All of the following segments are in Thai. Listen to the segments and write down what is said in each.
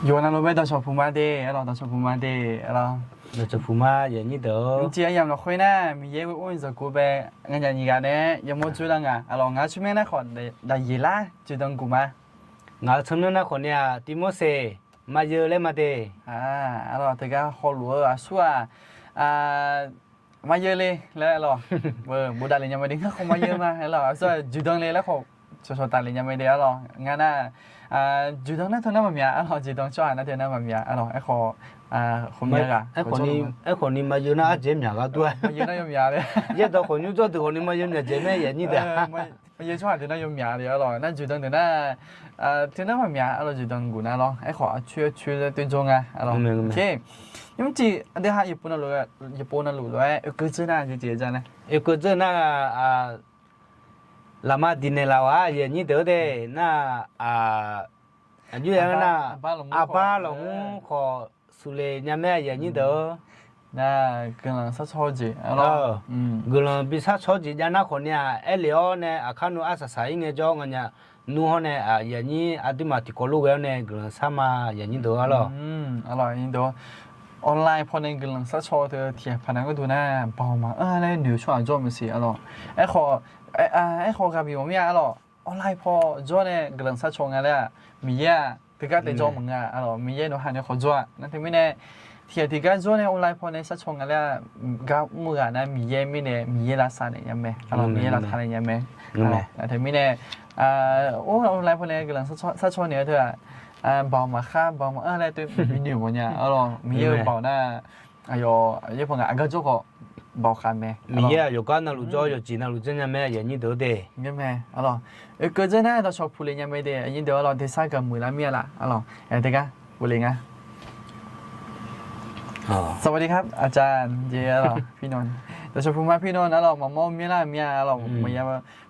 有那罗贝到小铺嘛的，到小铺嘛的，那这铺嘛也你都，你既然要会呢，咪也会问着古呗，人家你讲呢，有没做了啊？俺出面那好那伊拉就当古嘛。俺从那คนเนี่ยที่มอเสมาเยอะเลยมาเด这个好路啊，树啊，มาเยอะเลยแล้วหรอบูดาเลยยังไม่ได้เขามาเยอะมาหรอส่วนจุดตรงเลยแล้วเขาชดตาเลยยังไม่ได้หรองานน่ะจุดตรงนั้นเท่านั้นมันมีหรอจุดตรงช่วงนั้นเท่านั้นมันมีหรอไอ้เขาคนเยอะอะไอ้คนนี้มาเยอะนะเจมส์อยากก็ด้วยมาเยอะนะยมยาเลยเยอะตัวคนยุ่งตัวคนนี้มาเยอะเนี่ยเจมส์อย่างนี้เด้อมาเยอะช่วงเท่านั้นยมยาเลยหรอนั่นจุดตรงเท่านั้นเท่านั้นมันมีหรอจุดตรงกูนะหรอไอ้เขาช่วยตัวจงอ่ะหรอโอเค因为这那哈日本的路来，个子呢就这样呢。个子那拉玛丁的老啊，也你得的那就像那阿巴龙和苏雷伢们也你得。那跟人说超级，跟人比啥超级，人那可能哎了呢，看到啥应该叫人家。นู่นเนี่ยอย่างนี้อาทิตย์มาที่กอลูกแล้วเนี่ยกลุ่มสามาอย่างนี้ตัวอะไรอร่อยนี่ตัวออนไลน์พอในกลุ่มสัชชอเธอเทียบพนักก็ดูน่าเบามาอะไรหนูชอบจ้ามันสิอร่อยไอ้ขอกับพี่ผมเนี่ยอร่อยออนไลน์พอจ้าเนี่ยกลุ่มสัชชอไงเนี่ยมีเยอะที่ก็แต่จ้ามึงอ่ะอร่อยมีเยอะหนูหันเนี่ยขอจ้านั่นถึงไม่เนี่ยเทียบที่ก็จ้าเนี่ยออนไลน์พอในสัชชอไงเนี่ยกับมืออ่ะนะมีเยอะไม่เนี่ยมีเยอะละสานเนี่ยยังไม่อร่อยมีเยอะละทานเนี่ยยังไม่อร่อยแต่ถึงไม่เนี่ยโอ้ออนไลน์พอในกลุ่มสัชชอเนี่ยเธอเบามาค่าเบามาอะไรตัวมีหนึ่งวันเนี่ยอร่อยมีเยอะเบาหน้ายี่ปงอ่ะก็จุกก็เบาคันไหมมีเยอะอยู่กันนะรู้จ้ออยู่จีนนะรู้จังยังไม่อย่างนี้ตัวเด้ยังไงอร่อยก็จะน่าเราชอบพูดเลยยังไม่ได้ยิ่งเดี๋ยวเราได้ใช้กับมือละเมียละอร่อยเด็กอ่ะพูดเลยไงสวัสดีครับอาจารย์เยอะหรอพี่นนท์แต่ชอบพูดมาพี่นนท์อร่อยมอเมียละเมียอร่อยไม่ยาก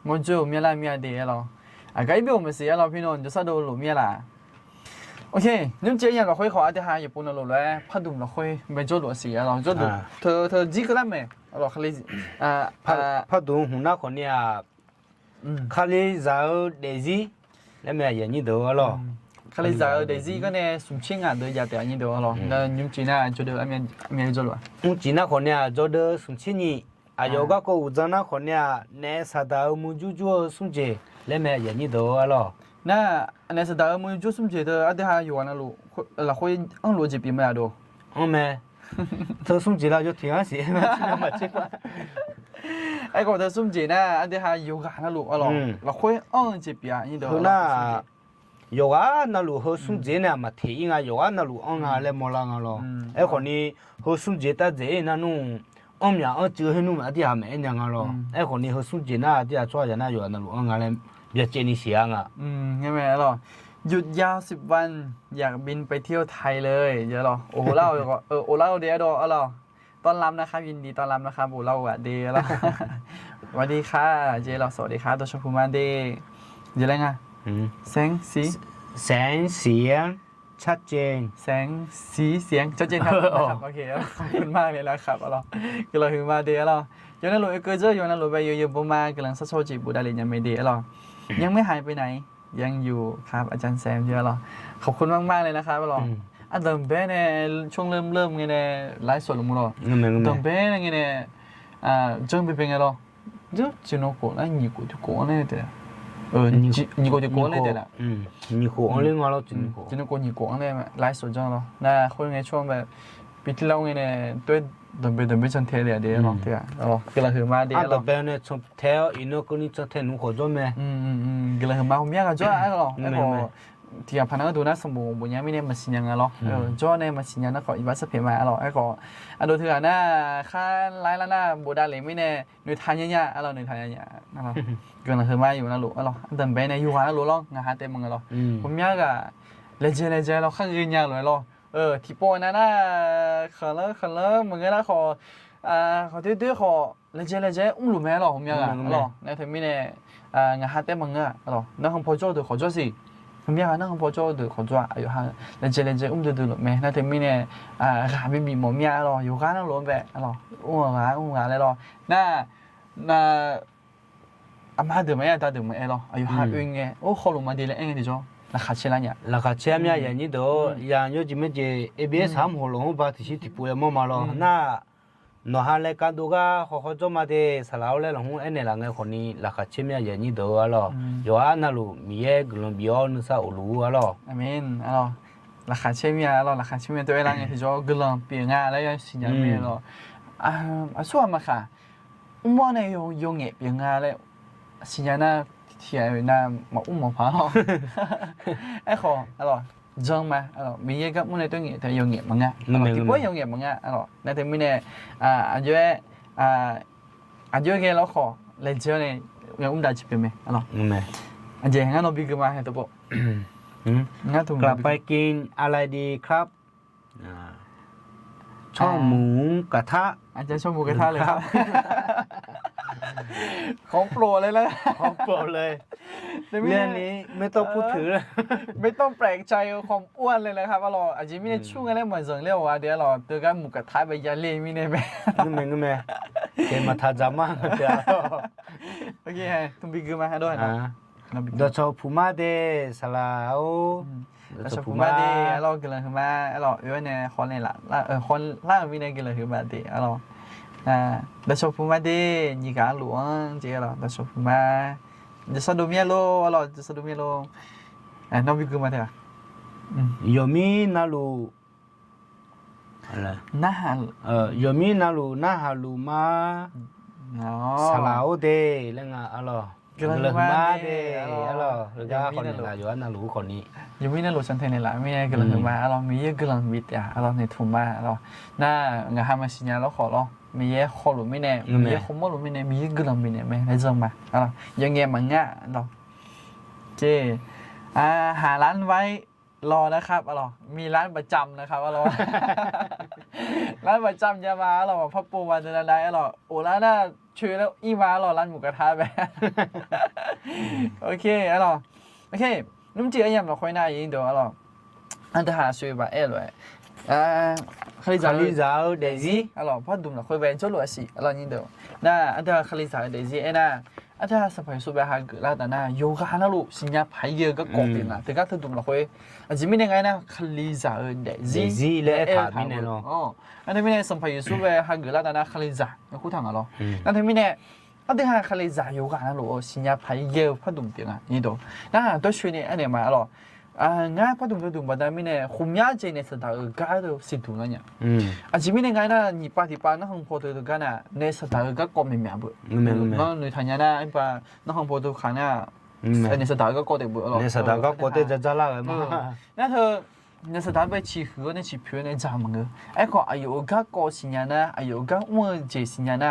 มอจูเมียละเมียดีอร่อยก็อีเบลมันเสียอร่อยพี่นนท์จะสะดุดหลุมเมียละโอเคนี่เจ๊ยังเราคุยขออาจจะหาญี่ปุ่นเราเลยพัดดุมเราคุยไม่จดหลวงสีเราจดดุเธอจีก็ได้ไหมเราคลีพัดดุมหุ่นนักคนเนี่ยคลีซาเดซี่แล้วแม่อย่างนี้ตัวหรอคลีซาเดซี่ก็เนี่ยสุ่มชิงอ่ะเดี๋ยวจะแต่อย่างนี้ตัวหรอแล้วยิ่งจีน่าจดเดี๋ยวเมียจดหรอจีน่าคนเนี่ยจดสุ่มชิงนี่อายุก็กูจำนักคนเนี่ยเนี่ยสัตว์มุจูจูสุ่มเจแล้วแม่อย่างนี้ตัวหรอ那那是大们就是觉得啊，这还有那路，那会按逻辑比没多。没，他送几了就挺安心，没这个。ไอ้ก็เธอสุ่มจีน่ะอันเดียวหาอยู่กันนะลูกอ๋อเราค่อยอ่อนจีบอ่ะนี่เด้อน่ะอยู่กันนะลูกเขาสุ่มจีน่ะมาเที่ยงอ่ะอยู่กันนะลูกอ่อนอะไรมอลังอ่ะ咯ไอ้คนนี้เขาสุ่มจีแต่เจนั่นนู่นอ่อนอย่างอ่อนเจอให้นู่นอันที่หาไม่ยังอ่ะ咯ไอ้คนนี้เขาสุ่มจีน่ะที่ช่วยนะอยู่กันนะลูกอ่อนอะไรอยากเจนี่เสียงอ่ะใช่ไหมหรอหยุดยาว10 วันอยากบินไปเที่ยวไทยเลยเยอะหรอโอ้โหเล่าโอ้เล่าเดี๋ยวอ๋อหรอต้อนรับนะครับยินดีต้อนรับนะครับโอ้เล่าอ่ะดีแล้วสวัสดีค่ะเจเราสวัสดีค่ะตัวชมพูมาดีเยอะเลยไงแสงสีแสงเสียงชัดเจนแสงสีเสียงชัดเจนครับโอเคขอบคุณมากเลยนะครับอ๋อก็เราคือมาดีแล้วอยู่ในหลุมก็เจออยู่ในหลุมไปอยู่ๆผมมากำลังสัชโชจิบุดาลิยังไม่ดีหรอยังไม่หายไปไหนยังอยู่ครับอาจารย์แซมเยอะหรอขอบคุณมากๆเลยนะครับหรออันเดิมเบ้เนี่ยช่วงเริ่มไงเนี่ยไลฟ์สดลงมาหรอเดิมเบ้ไงเนี่ยจังเป็นไงหรอจะจีโน่กูแล้วนี่กูจะกูเนี่ยเด้อนี่กูจะกูเนี่ยเด้อนี่กูอะไรงั้นหรอจีโน่กูนี่กูเนี่ยไลฟ์สดจังหรอน่าคนไงช่วงแบบปีที่แล้วไงเนี่ยตัวเดิมไปจนเทเลยเดี๋ยวหรอเดี๋ยวอ๋อก็เลยคือมาเดี๋ยวหรอเดิมเนี่ยจนเทออินโนก็นี่จนเทนุ่งขอจอมไหมก็เลยคือมาผมอยากจะจ้าหรอไอ้พอที่พนักดูน่าสมบูรณ์บุญยังไม่ได้มาสิยังหรอจ้าเนี่ยมาสิยังนักขออีบัสเพียมาหรอไอ้ก็ดูเถื่อนน่าค่าไล่แล้วน่าบูดาเลยไม่เนี่ยหนุ่ยทานยังหรอหนุ่ยทานยังหรอก็เลยคือมาอยู่นะลูกหรอเดิมไปเนี่ยอยู่หาลูกหรองานหาเต็มมึงหรอผมอยากอะเลเจเราข้างยืนยาวเลยหรอที่ปนั่นน่ะขอแล้วมึงก็น่าขอตื้อขอเลเจหลุมแม่หรอผมอยากอ่ะหรอในถึงมีเนี่ยงานหาเต็มมึงอ่ะหรอนั่งของพ่อโจ้ดูขอโจ้สิผมอยากนั่งของพ่อโจ้ดูขอโจ้อยู่ห่างเลเจดูหลุมแม่ในถึงมีเนี่ยงานไม่มีหมอมีหรออยู่กันนั่งหลุมแม่หรองานเลยหรอน่าอามาดื่มไหมตาดื่มไหมหรออยู่ห่างอึ้งไงโอ้ขอหลุมมาดีเลยเองดิจ้อ ราคาเช่นไรเนี่ย ราคาเชื่อมอย่างนี้ตัวอย่างโยจิเมเจABS 3หัวลงบาที่ที่ปุยมอมาลน่าหนอฮาเลกันดูก็เขาจะมาเดสลาวเลยหลงเอ็นเนี่ยหลังไอ้คนนี้ราคาเชื่อมอย่างนี้ตัวอะไรย้อนนั่นลูมีเอกลมบิออนซาอุลูอะไร อามินอะไรราคาเช่นเนี่ยอะไรราคาเช่นเนี่ยตัวเองที่จะกลังเปลี่ยนงานแล้วยังสิ่งยังไม่หรอส่วนมาค่ะว่าในยงเงี้ยเปลี่ยนงานแล้วสิ่งนั้นที่ไอ้น่ามามาพาเราไอ้ขออะไรจังมาอะไรมีเยอะก็มันในตัวเงี้ยแต่ยงเงี้ยมั้งอ่ะที่ว่ายงเงี้ยมั้งอ่ะอะไรในแต่ไม่เนี่ยอันเยอะอันเยอะแค่เราขอเลยเจอเนี่ยยังได้ชิปไหมอะไรอันเจงั้นเราบิกมาให้ตัวงั้นถูก กลับไปกินอะไรดีครับช่องหมูกระทะ อาจจะชอบหมูกระทะเลยครับของโปรดเลยนะ ของโปรดเลยเรื่องนี้ไม่ต้องพูดถึงเลย ไม่ต้องแปลกใจความอ้วนเลยนะครับว่าเราอาจจะไม่ได้ช่วงอะไรเหมือนส่วนเรียกว่าเดี๋ยวเราตัวกันหมูกระทะไปยันเล่ไม่ได้ไหมนึกไหมเกมมาทาจามาเดี๋ยวโอเคฮะตุ้มบิ๊กมาให้ด้วยนะดชพูมาเดสลาว ดชพูมาเดเรากินเลยคือมาเราเออเนี่ยคนเนี่ยละคนล่าไม่ได้กินเลยคือมาเดเราดชพูมาเดนี่การหลวงเจ้าเราดชพูมาจะสะดุ้งเมียโลเราจะสะดุ้งเมียโลน้องบิ๊กมาเถอะยมีนาลูอะไรน่าฮัลยมีนาลูน่าฮัลูมาสลาวเดแล้วไงอะไรกลางมาเดอะไรหรือว่าคนไหนอยู่ว่านาลูคนนี้ยังไม่น่ารู้ฉันเท่าไหร่ละไม่ใช่กลางมาเรามีเยอะกลางวิทย์อ่ะเราในทุ่มมาเราน่างานทำมาสิญญาเราขอเรามีเยอะคนหรือไม่แน่มีเยอะคนไม่หรือไม่แน่มีเยอะกลางไม่แน่ไหมในจังมาเรายังเงี้ยมันง่ะเราเจหาร้านไว้รอนะครับเรามีร้านประจำนะครับเราร้านประจำจะมาเราพ่อปู่วันเดือนใดเราโอ้ร้านน่าช่วยแล้วอีมาเราร้านหมูกระทะไปโอเคเราโอเคนุ่มจีอย่างเราค่อยน่ายิงเดี๋ยวเราอันที่หาช่วยแบบเลยคลิซาเดซี่เราพอดูเราค่อยไปจดเลยสิเรายิงเดี๋ยวน่าอันที่คลิซาเดซี่น่าอันที่สมัยสุดแบบหาเกิดแล้วแต่น่าโยกฮานาลูสิญญาพายเยอะก็กบเป็นละแต่ก็ถ้าดูเราค่อยจิมิเนี่ยไงนะคลิซาเดซี่เลยถามมิเนี่ยเนาะอันที่มิเนี่ยสมัยสุดแบบหาเกิดแล้วแต่น่าคลิซาเราคู่ทางเราอันที่มิเนี่ยอันที่หาคลิซาโยกฮานาลูสิญญาพายเยอะพอดูเป็นละนี่ดูน่าตัวช่วยเนี่ยอันนี้มาเราง่ายพอดูดูมาได้ไม่เนี่ยคุ้มยากจริงเนี่ยสุดท้ายก็ได้สิทุนกันเนี่ยจิมิเนี่ยไงนะนี่ปฏิบัติน้องพ่อตัวกันนะเนี่ยสุดท้ายก็กลมไม่บุน้องในทางนี้นะไอ้ป้าน้องพ่อตัวขันเนี่ยเนี่ยสุดท้ายก็กดเด็กบุเนี่ยสุดท้ายก็กดเด็กจะละเลยมั้งนั่นเธอเนี่ยสุดท้ายไปชี้หัวเนี่ยชี้ผิวเนี่ยจามมั้งไอ้ก็อายุก็โกสิญญาณอายุก็อ้วนเจสิญญาณ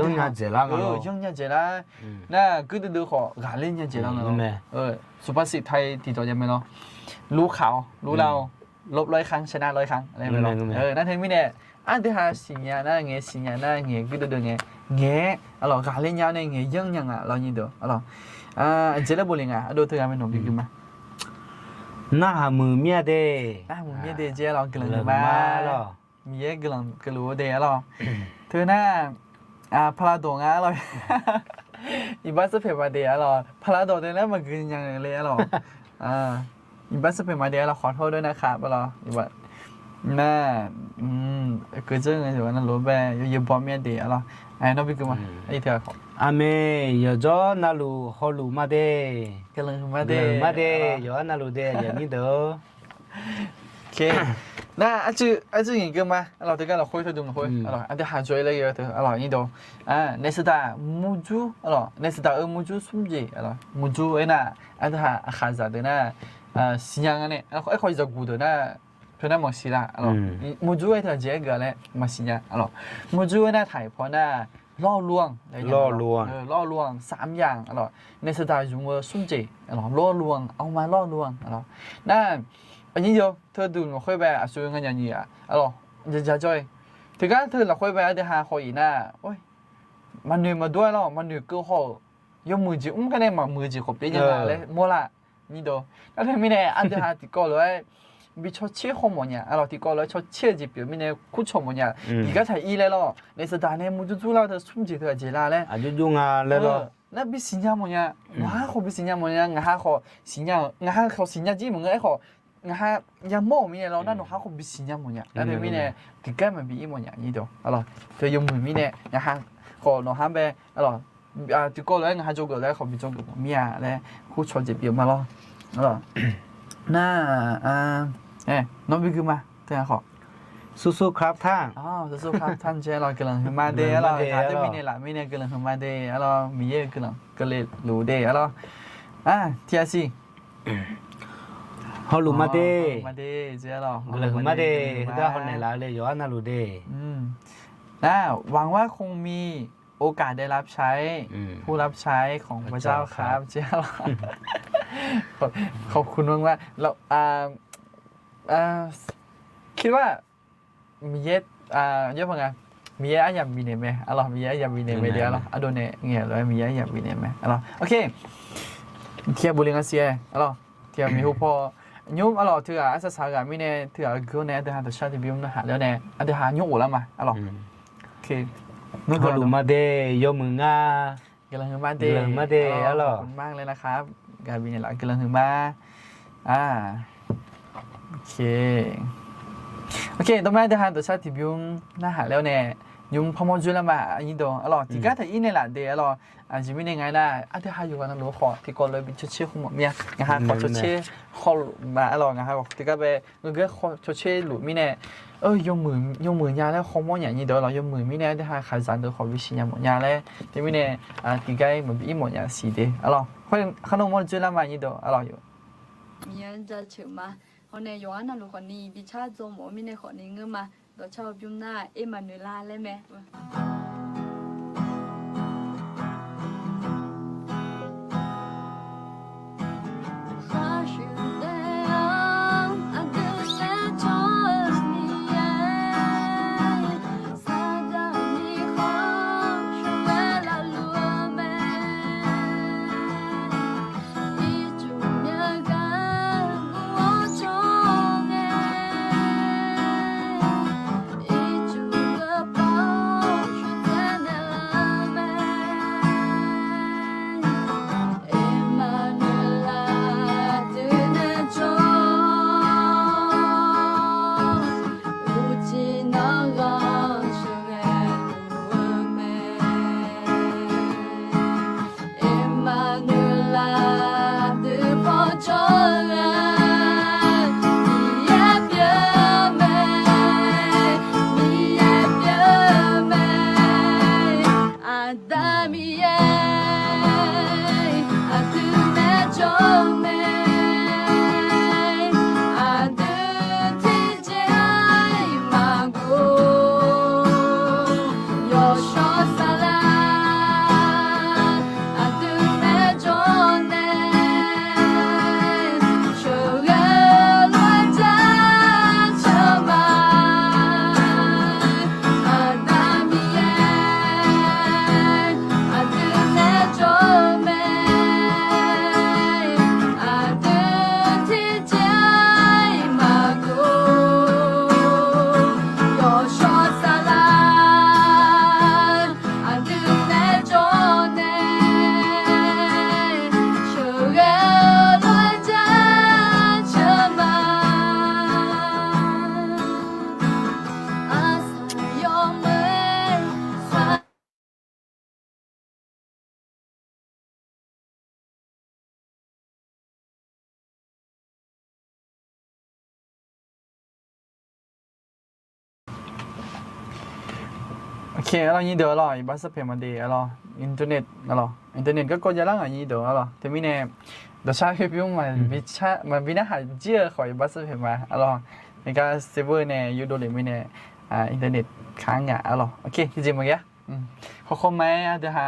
ย่งยาเจริญย่งยาเจริญน่ะก็ดูดูขอกาเล่นยาเจริญแล้วสุภาษิตไทยที่ตัวยังไม่เนาะรู้เขารู้เราลบ100 ครั้งชนะ100 ครั้งอะไรไม่รู้นั่นเองไม่เนี่ยอันที่หาสิญญาณเงี้ยสิญญาณเงี้ยก็ดูดูเงี้ยเงี้ยอะไรกาเล่นยาเนี่ยเงี้ยยังอ่ะเรานี่ดูอะไรเจริญบุญอ่ะดูเธอไม่หนุ่มบิ๊กมั้ยน่ามือเมียเดมือเมียเดเจ้เรากลังมามีเยอะกลังกลัวเดเราเธอหน้าพลาดงอ่ะเราอีบัสเปมาเดียเราพลาดงเดแล้วมันคือยังไงเลยเราอีบัสเปมาเดียเราขอโทษด้วยนะครับเราอีบัสน่าคือเจ้าไงถือว่านั่นรู้ไปอยู่บอมเมียเดียเราไอ้น้องบิ๊กมาไอ้เธออเมยจอนาลูฮอลูมาเดกำลังมาเดยอนาลูเดอย่างนี้เด้อโอเคน่าอาจจะอย่างก็มาเราถึงกันเราคุยเธอดูมาคุยอันที่หาช่วยเลยเธอนี่ดูในสตามูจูในสตามูจูสุ่มจีมูจูน่ะอันที่หาจากเดน่ะสิญญาณเนี่ยไอ้คนจะกูเดน่ะเธอน่ะมองสิละมูจูไอ้เธอเจ๊กันเลยมาสิญญามูจูน่ะถ่ายพอน่ะล่อลวง3อย่างในสไตล์ยุงว่าสุ่มจีล่อลวงเอามาล่อลวงนั่นอันนี้เดียวเธอดูเราค่อยไปช่วยกันอย่างนี้จะจ่อยถึงกันเธอเราค่อยไปเดี๋ยวหาคนอีน่ะโอ้ยมันเหนื่อยมาด้วยแล้วมันเหนื่อยก็เขายกมือจีกันเนี่ยมามือจีขบได้ยังไงเลยมัวละนี่เดียวแล้วถ้าไม่แน่อันเดี๋ยวหาติดก่อนเลยมีชดเชี่ยข้อมูลเนี่ยติดก่อนเลยชดเชี่ยจีบไม่แน่คู่ชมเนี่ยอีกก็ถ่ายอีเลยในสถานเนี่ยมุจุจุเราเธอสุ่มจีเธอจีละเลยอายุยุ่งเลย那比新疆么样？我还好比新疆么样？我还好新疆，我还好新疆几么个还好，我还ยังมองมีเนี่ยเรานั่นหนูหาคนบิสิญญามันเนี่ยแล้วเดี๋ยวมีเนี่ยติดแก้มันบีอีมันอย่างนี้เดียวอะไรเดี๋ยวยมมือมีเนี่ยนะฮะขอหนูหาไปอะไรติดก็เลยนะฮะโจก็เลยเขาบิโจก็มีอะไรคู่ชนจะเปลี่ยนมาแล้วอะไรน่าน้องบิคือมาเดี๋ยวขอ สู้ๆครับท่าน อ๋อสู้ๆครับท่านเจ้าเรากำลังมาเดย์อะไรแต่มีเนี่ยละมีเนี่ยกำลังมาเดย์อะไรมีเยอะกำลังก็เลยรู้เดย์อะไรที่อาซีฮอลูมาเด มาเดย์เจ้าเรา เลยมาเดได้คนไหนละเลยย้อนนาลูเด น่าหวังว่าคงมีโอกาสได้รับใช้ผู้รับใช้ของพระเจ้าครับเจ้าขอบคุณมากว่าเราคิดว่ามีเยอะเยอะพอไงมีเยอะอย่างมีเนี่ยไหมอะไรมีเยอะอย่างมีเนี่ยไหมเดี๋ยวเราโดนเนี่ยเงี้ยเลยมีเยอะอย่างมีเนี่ยไหมอะไรโอเคเทียบบุรีรัมย์เสียอะไรเทียบมีหัวพอยุ่งอะไรถืออาศัยสาการมีเนี่ยถือก็เนี่ยเดี๋ยวหาตัวชาติบิวนะฮะแล้วเนี่ยเดี๋ยวหายุ่งหัวแล้วมาอะไรโอเคฮอลูมาเดยมึงอ่ะ กำลังมาเดย์ขอบคุณมากเลยนะครับกาบินเนี่ยแหละกำลังมาโอเคตรงนี้เดี๋ยวหาตัวชาติบิวนะฮะแล้วเนี่ยยุ่งพอมาจุลมาอันนี้ตัวอะไรที่ก็ถ้าอินเนี่ยแหละเดี๋ยวอะไรจะมียังไงล่ะเดี๋ยวหาอยู่กันนั่นรู้ขอที่ก่อนเลยเป็นชุดเชี่ยวของผมเนี่ยนะฮะขอชุดเชี่ยวขอมาอะไรนะฮะที่ก็ไปเงื่อนขอชุดเชี่ยวหลุดมีเนี่ย用มือยาแล้วคอมอนอย่างนี้เดี๋ยวเรา用มือมีเนี่ยที่หาขายสารเดี๋ยวขอวิชิญหมดยาแล้วที่มีเนี่ยที่ก็เหมือนอีหมดยาสีเดียวอะไรขนมมันจุลมาอย่างนี้เดี๋ยวอะไรอยู่มีอันจะถึงมาคนในย้อนนั่นลูกคนนี้บิชาโจหมอมีในคนนี้เงื่อมาตัวชอบยุ่งหน้าเอ็มานูล่าเลยไหมโอเคแล้วนี้เดี๋ยวเราบัสเพย์มาเดย์อะไรอินเทอร์เน็ตอะไรอินเทอร์เน็ตก็กดยาล่างอันนี้เดี๋ยวอะไรแต่มีเนี่ยเดี๋ยวชาเก็บยุ่งมันวินาหาเจียขอบัสเพย์มาอะไรในการเซิร์ฟเวอร์เนี่ยยูโดเลยมีเนี่ยอินเทอร์เน็ตค้างอ่ะอะไรโอเคจริงๆมั้ยเขาคอมไหมเดี๋ยวหา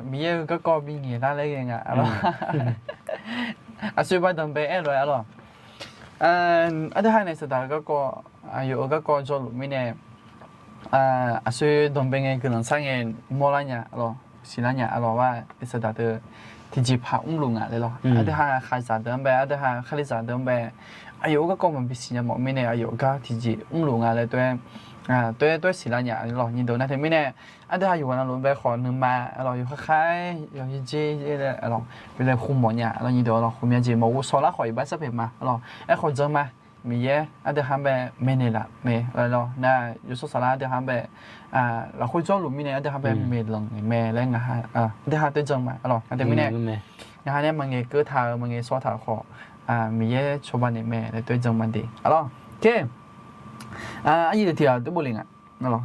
มีเยอะก็มีเงี้ยได้เลยยังไงอะไรช่วยไปตอนไปอะไรอะไรเดี๋ยวหาในสถานก็อยู่ก็จอดมีเนี่ยช่วยตอนเป็นไงคือหลังสร้างเองมอลเนี่ยอะไรสิลเนี่ยอะไรว่าสถานที่จีบหาลุงอ่ะเลยหรอเดี๋ยวหาขายสารเดิมไปเดี๋ยวหาขายสารเดิมไปอยู่ก็มันเป็นสิ่งที่หมอไม่เนี่ยอยู่ก็ที่จีบลุงอ่ะเลยตัว对是啦呀咯你都那天没呢啊对还有那路边可能嘛咯有开有一节的咯为了红毛呀咯你都咯后面节目我说了好一般是别嘛咯哎好正嘛มีเยอะอาจจะทำแบบไม่เนี่ยละไม่อะไรหรอกนะอยู่สุดสัปดาห์อาจจะทำแบบเราคุยจ้าหลุมมีเนี่ยอาจจะทำแบบไม่ลงไม่แรงอะฮะอาจจะทำตัวจังมาหรออาจจะไม่เนี่ยงานเนี่ยมันเงี้ยเกิดทางมันเงี้ยสวดทางขอมีเยอะชาวบ้านเนี่ยไม่แต่ตัวจังมันดีอะหรอโอเคอันนี้เดี๋ยวตัวบุหรี่อ่ะอะหรอ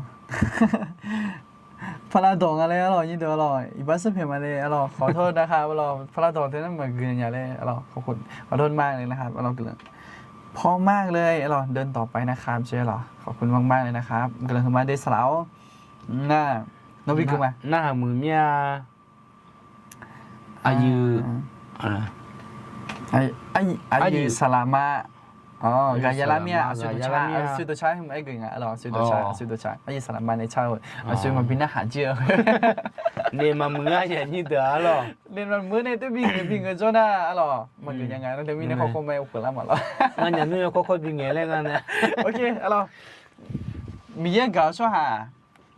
พลาดองอะไรอะหรอยี่ตัวอะหรออีบ้าสุดเพียงมาเลยอะหรอขอโทษนะครับอะหรอพลาดองที่นั่นมันเกินอย่างเลยอะหรอขอบคุณขอโทษมากเลยนะครับอะหรอเกินพอมากเลยเราเดินต่อไปนะครับเจ๊หรอขอบคุณมากๆเลยนะครับกำลังมาได้สาวน่าโนบิกุมา น่ามือเมียอายุอายุสลามาอ๋อกายาลาเมียสุดท้ายสุดท้ายไม่เก่งอ่ะหรอสุดท้ายอายุสลามาในชาวสุดมันเป็นอาหารเจียวเนี่ยมามืออย่างนี้เด้อหรอเรียนมันมือเนี่ยตัวบิงก็จ้าหน้าหรอมันเป็นยังไงแล้วเดี๋ยวมีเนี่ยเขาคงไม่อุปกรณ์หมดแล้วงั้นอย่างนี้เขาบิงเงี้ยเลยกันนะโอเคหรอมีเยอะเก่าชัวร์ฮะ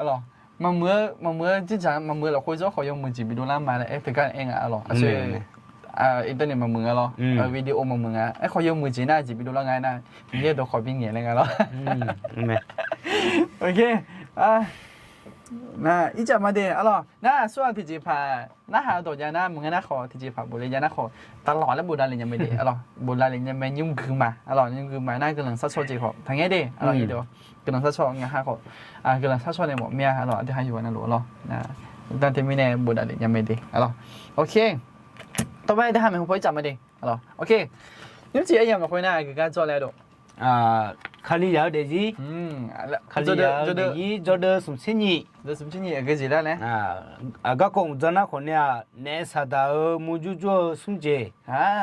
หรอมันมือจริงจังมันมือเราคุยจ้าเขา用มือจีบดูล่ามาเลยเพื่อการเองอ่ะหรอ所以อินเทอร์เน็ตมันมือหรอวิดีโอมันมือเขา用มือจีน่าจีบดูล่าไงนะมีเยอะตัวขอบิงเงี้ยเลยกันหรอโอเค那一讲嘛的，啊咯，那说提起拍，那还有多家那门那好提起拍，不嘞家那好，ตลอดแล้วบุญอะไรยังไม่ได้อ่ะ咯บุญอะไรยังไม่ยุ่งคือมาอ่ะ咯ยุ่งคือมาน่ากำลังซัดซ้อจีเขาทางไงดีอ่ะ咯อีเดียวกำลังซัดซ้องานหาเขากำลังซัดซ้อในหมอเมียอ่ะ咯ที่หาอยู่นั่นหรอ咯นะตอนที่มีเนี่ยบุญอะไรยังไม่ได้อ่ะ咯โอเคต่อไปที่หาไม่คงพอจับมาดิอ่ะ咯โอเคนี่จีไอ้ยังมาคุยน่ะคือการ做来的ခလီရောက်တယ်ကြီးခလီရောက်တယ်ကြီးဂျော်ဒစမ်စင်းကြီးစမ်စင်းကြီးအကကြီးလာလဲအကကုံဇနာခွန်ရနဲဆာတာမူဂျူဂျိုဆုံဂျေ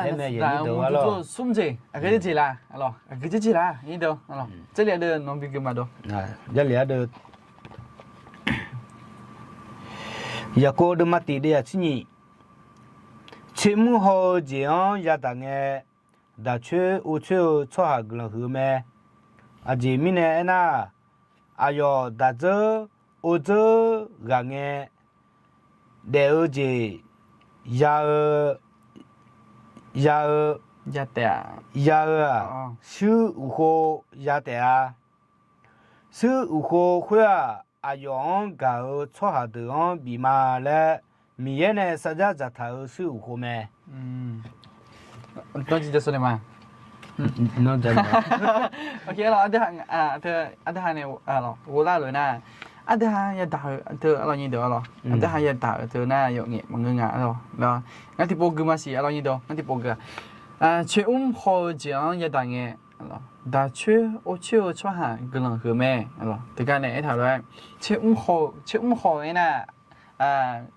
လဲမဲရည်တော့alorsဆုံဂျေအကကြီးလာalorsအကကြီးလာရင်းတော့alors这里的农民给嘛တော့这里的ရကိုဒမတီတဲ့ချင်းကြီးချေမှုဟောဂျေအောင်ရတာငယ်ဒါချွေဦးချွေချောဟာဂလဟူမဲอาจีมิเนน่ะอายอดาเจอโอเจอกะเงเดอจียายาแต่ยาชื่ออุโคยาแต่ชื่ออุโคขวอายองกะชอหาเดอบีมาและมีเยเนสัจจะทาชื่ออุโคแม่ต้องจิตสุดเลยมาno da ok แล้วอันเธออันเธอเนี่ยหรอกูล่าเลยนะอันเธออย่าด่าเธออะไรนี่เดี๋ยวหรออันเธออย่าด่าเธอหน้าอย่างเงี้ยมันเงี้ยหรอแล้วงั้นที่โปรแกรมสิอะไรนี่เดี๋ยวงั้นที่โปรแกรมช่วยพอจะอย่าด่าเงี้ยหรอด่าช่วยช่วยหาก็ลองคือแม่หรอแต่การเนี่ยไอ้ถามว่าช่วยพอไอ้น่ะ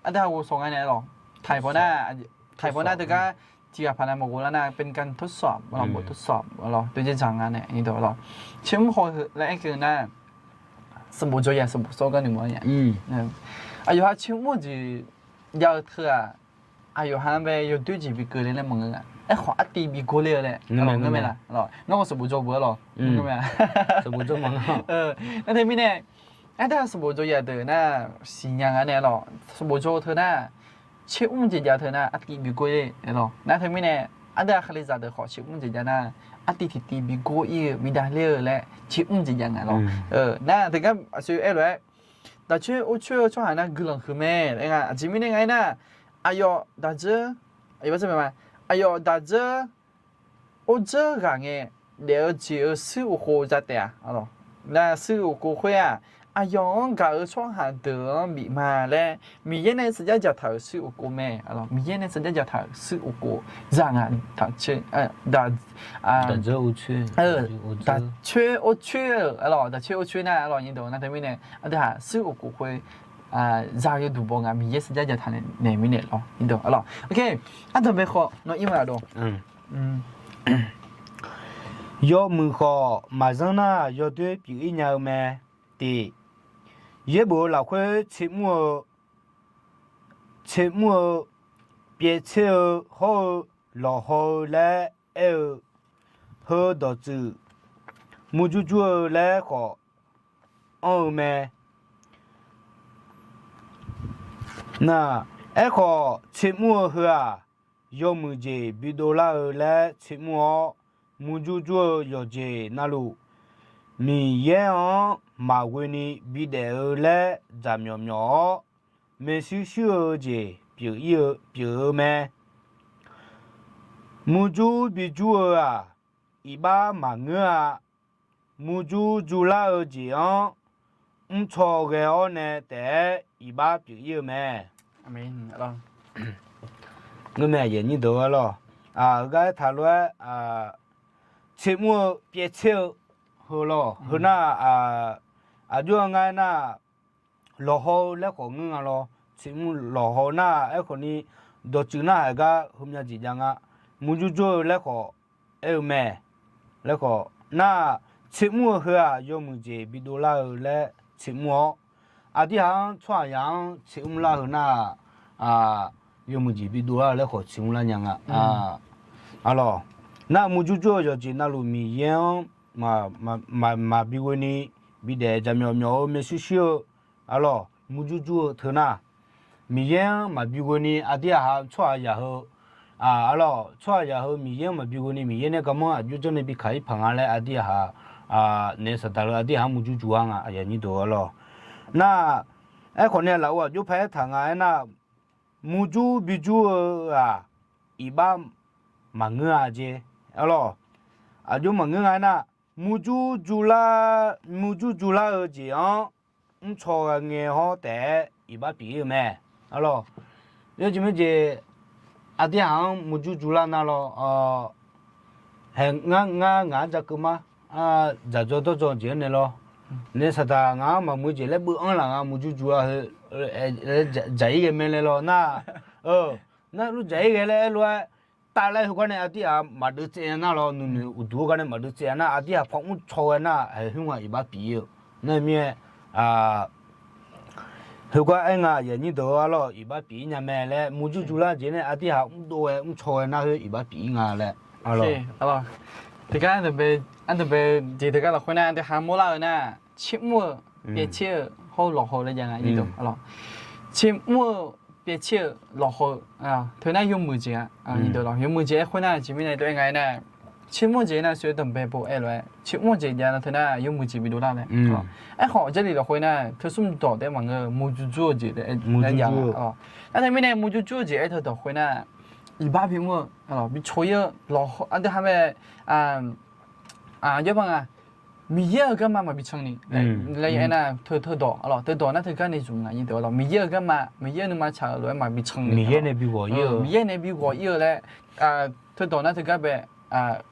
อันเธอกูส่งไอ้เนี่ยหรอถ่ายพอหน้าแต่ก็ที่ผ่านมาบอกแล้วนะเป็นการทดสอบเราบททดสอบเราโดยจะจังงานเนี่ยนี่ตัวเราเชื่อมโคและไอ้คือน่ะสมบูรณ์จะอย่างสมบูรณ์โซ่กันหนึ่งวันเนี่ยอายุห้าเชื่อมจียาวเถอะอายุห้าไปอยู่ด้วยจีบีเกินเลยมึงอ่ะไอ้ขวาตีบีโกเลยเลยเราเงี้ยไม่ละเราน้องก็สมบูรณ์จะบัวเราเงี้ยไม่ละสมบูรณ์จะมั้งนั่นเองไม่เนี่ยไอ้ถ้าสมบูรณ์จะอย่างเดิมน่ะสิ่งอย่างนั้นเนี่ยเราสมบูรณ์จะเธอน่ะเชื่อมจีจาเธอน่ะอัติบิโกยเนาะนั่นเธอไม่แน่อันเดอร์คาลิซาเดอร์ขอเชื่อมจีจาน่ะอัติที่ตีบิโกยวิดาเลอร์และเชื่อมจีจาไงเนาะนั่นถึงกับช่วยเอเลยแต่ช่วยช่วยหาน่ะกลังคือแม่ไอ้ไงจิมิเนี่ยไงน่ะอายอดาเจอายว่าจะเป็นไงอายอดาเจอโอเจอกันไงเดี๋ยวจีซื้อโคจะแต่อะเนาะนั่นซื้อโคคุยอ่ะอายองกับช่วงหาเดิมมีมาแล้วมีเย็นในสัญญาจะถ่ายซื้ออุโกแม่อะไรมีเย็นในสัญญาจะถ่ายซื้ออุโกจังอ่ะถ่ายเชื่อดัดเจออุชื่อดัดเชื่ออุชื่ออะไรดัดเชื่ออุชื่อน่ะอะไรนี่ดูนั่นทำไมเนี่ยอันเดียซื้ออุโกคุยจะอยู่ดูบ้างอ่ะมีเย็นสัญญาจะถ่ายในมิเนตหรอนี่ดูอะไรโอเคอันต่อไปขอน้องอีมาดูยอมือขอมาจังน่ะยอด้วยปีอีเหนียวแม่ตี也不老会切莫别切好老好来好导致木猪猪来好哦咩？那切莫喝啊，要么就比多拉来切莫，木猪猪要就那路，米也哦，马龟呢比得来咱苗苗，没羞羞就别咩？木猪比猪啊，一把马啊，木猪拉就哦。错嘅我呢，แต่一把别咩？阿妹，咯，我咩嘢你到咯？个他说切莫别切好咯，好那就俺那落好咧个我咯，切莫落好那个你到住那个后面几样啊，木就做咧个咩？咧个那切莫喝要么就比多拉咧。切莫，啲行穿样切唔啦那有么子比多啦，来学切唔啦样咯，那么就做就那路米样嘛比过你比得咱苗没少少，咯，么就做头那米样嘛比过你啲行穿也好，咯，穿也好米样嘛比过你米样呢咁啊，就真係比开棚啊咧啲行。你实在了，啲行冇做啊，哎呀，你多咯。那可能老就拍堂那冇做比做一把忙啫，咯，就忙那冇做啦啫错嘅好得一把比咩，咯，有做咩啫？啲行冇做啦那咯，係啱只個嘛。giờ cho tôi cho chuyện này lo nên sao ta ngã mà muốn chỉ lấy bữa ăn là ngã muốn chú dạy cái mình lo na na lúc dạy cái này lo ta lại cái này đi mà được chuyện na lo nụ đủ cái này mà được chuyện na đi phong cho na hay không ai bắt bị nên mi hiệu quả anh giờ như đó lo bắt bị nhà mẹ lại muốn chú là chuyện này đi học đôi cho na hơi bắt bị ngà lại alo thì cái anh từ về thì cái là khối na thì hàng mua là na chim mua biệt chia hô lọ hồ là dạng này như đó chim mua biệt chia lọ hồ thời nay dùng mười gì như đó dùng mười gì khối na chỉ bên này tôi ngay nè chim mua gì na suy tầm bề bộ rồi chim mua gì là thời nay dùng mười gì bị đổ ra này họ这里的khối na thứ sum đỏ để mà người mua chú gì để dạng anh thấy bên này mua chú gì ấy thôi đó khối na一把屏幕比抽烟老好，对他们要帮米烟干嘛比成呢？来那特多，特多那特干那种你得了，米烟干嘛？米烟那么差来嘛比成呢？米烟那比我有，米烟那比我有嘞，特多那特干呗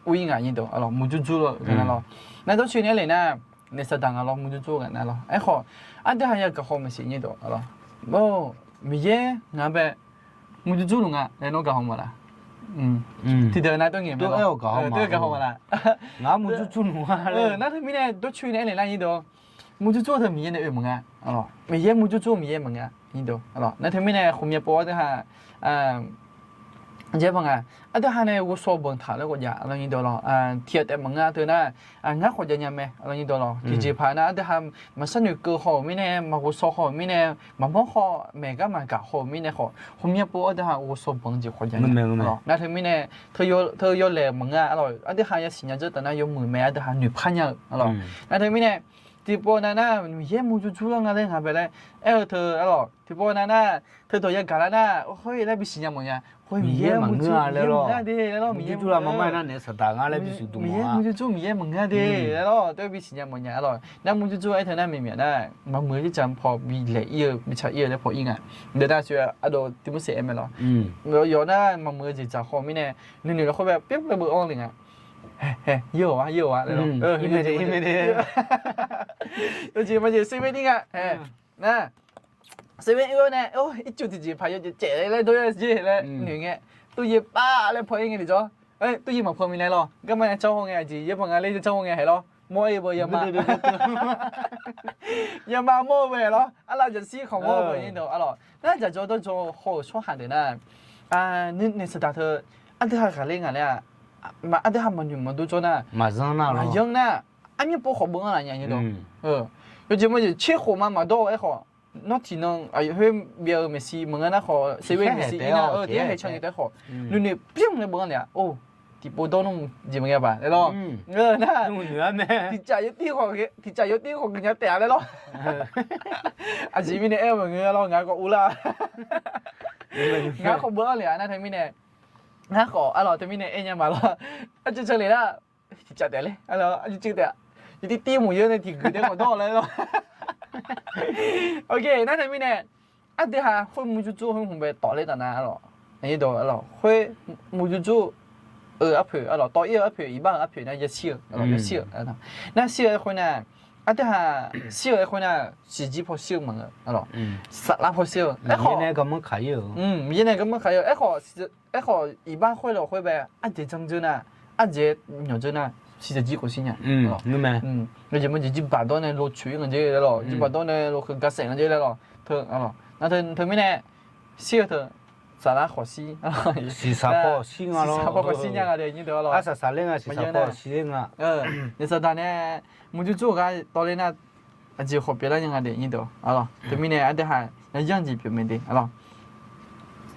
乌蝇你得了，木就做了，看到了，那都去年来呢，你适当木就做กัน了，哎好，对还有个好么事你得了，米烟那呗。木就做了来弄搞好么啦？ที่เดินนะต้องเงี้ยมั้ยตัวก็好啦งา木就做了那他明年都去年来那一度木就做他明年的么啊明年木就做明年么啊一度那他明年后面播的哈เจ๊บังแต่ฮะเนี่ยกูสอบบังถ่ายแล้วก็อย่าอะไรนี่ตัวเราเทียบแต่บังเธอนะงั้นขอจะยังไงอะไรนี่ตัวเราที่จีพานะแต่ฮะมันสนุกก็ขอไม่แน่มากูสอบขอไม่แน่มาพ่อขอแม่ก็มากะขอไม่แน่ขอผมยังปวดแต่ฮะกูสอบบังจีขอยังไงนะเธอไม่แน่เธอโยนแหลมบังอร่อยแต่ฮะยังสิ่งที่แต่นะโยมือแม่แต่ฮะหนุ่มพันยังอร่อยนะเธอไม่แน่ที่ปวดนะมีเยอะมูจูจูแล้วงั้นเลยหาไปเลยเธออร่อยที่ปวดนะเธอตัวยังกันแล้วนะเฮ้ยแล้วมีสิ่งยังไง米烟猛啊来咯，米烟做了慢慢那年实打俺来必须多米烟就做米烟猛啊的，来咯，都比新疆猛啊咯。那么就做ไอ้เธอนั่นไม่เหมือนนะมันเหมือนที่จำพอมีเหล่เยอะมีชาเยอะแล้วพออีกอ่ะเดี๋ยวได้ช่วยอะโดที่มันเสียไหมล่ะเราย้อนนะมันเหมือนจะจากคอไม่แน่หนึ่งเราค่อยแบบเปี๊ยบระเบิดอ้องเลยอ่ะเฮ้เยอะวะเลยเนาะไม่ได้有几มันจะซื้อไม่ได้อ่ะนะ随便一个呢，一就自己拍就借来都要借来，女嘅都要巴来拍嘅嚟咗，都要冇破面嚟咯，咁咪周紅嘅字，一碰下呢就周紅嘅係咯，摸一波又嘛，又嘛摸嘅咯，嗱就試狂摸嘅呢度，咯，嗱就做到做好粗行嘅啦，你實在佢，啲係佢呢個咧，嘛啲係問完問到咗啦，馬上啦，馬上啦，你不好幫啊人呢度，有节目就切火嘛嘛多哎好，那体能哎会别个没事，门那好，谁会没事？那底下还唱的好，你砰的门了哦，底部都弄怎么样吧？对咯？那弄远咩？底下有啲好嘅，底下有啲好嘅人掉嚟咯。啊，前面的哎门嘅咯，外國烏啦，外國門了，那前面的，那好，啊咯，前面的哎呀嘛咯，啊就出嚟啦，底下掉咧，啊咯，啊就掉。有啲啲冇樣咧，條佢哋好多嚟咯。OK， 那前面呢，啊啲下會冇就做紅紅白打嚟嗱咯，呢度啊咯，會冇就做一票啊咯，多一票，一半一票呢一少，啊咯一少啊咯，那少會呢，啊啲下少會呢自己破少嘛啊咯，10拉破少，一個呢咁樣睇啊，現在咁樣睇啊，一個一般會咯會呗，啊啲正正啊，啊啲牛正啊。是幾個先呀？明白。你就乜就把多呢攞取嗰啲咯，就把多呢攞去夾成嗰啲咯，佢啊咯，那佢咩呢？燒佢啥啦河絲啊？是啥波絲啊咯？啥波絲呀？我哋呢度咯。啊啥咧啊？是啥波絲啊？你說但呢，冇就做個到咧那，啊就學別人我哋呢度啊咯，佢咩呢？啊啲係一樣子表面啲啊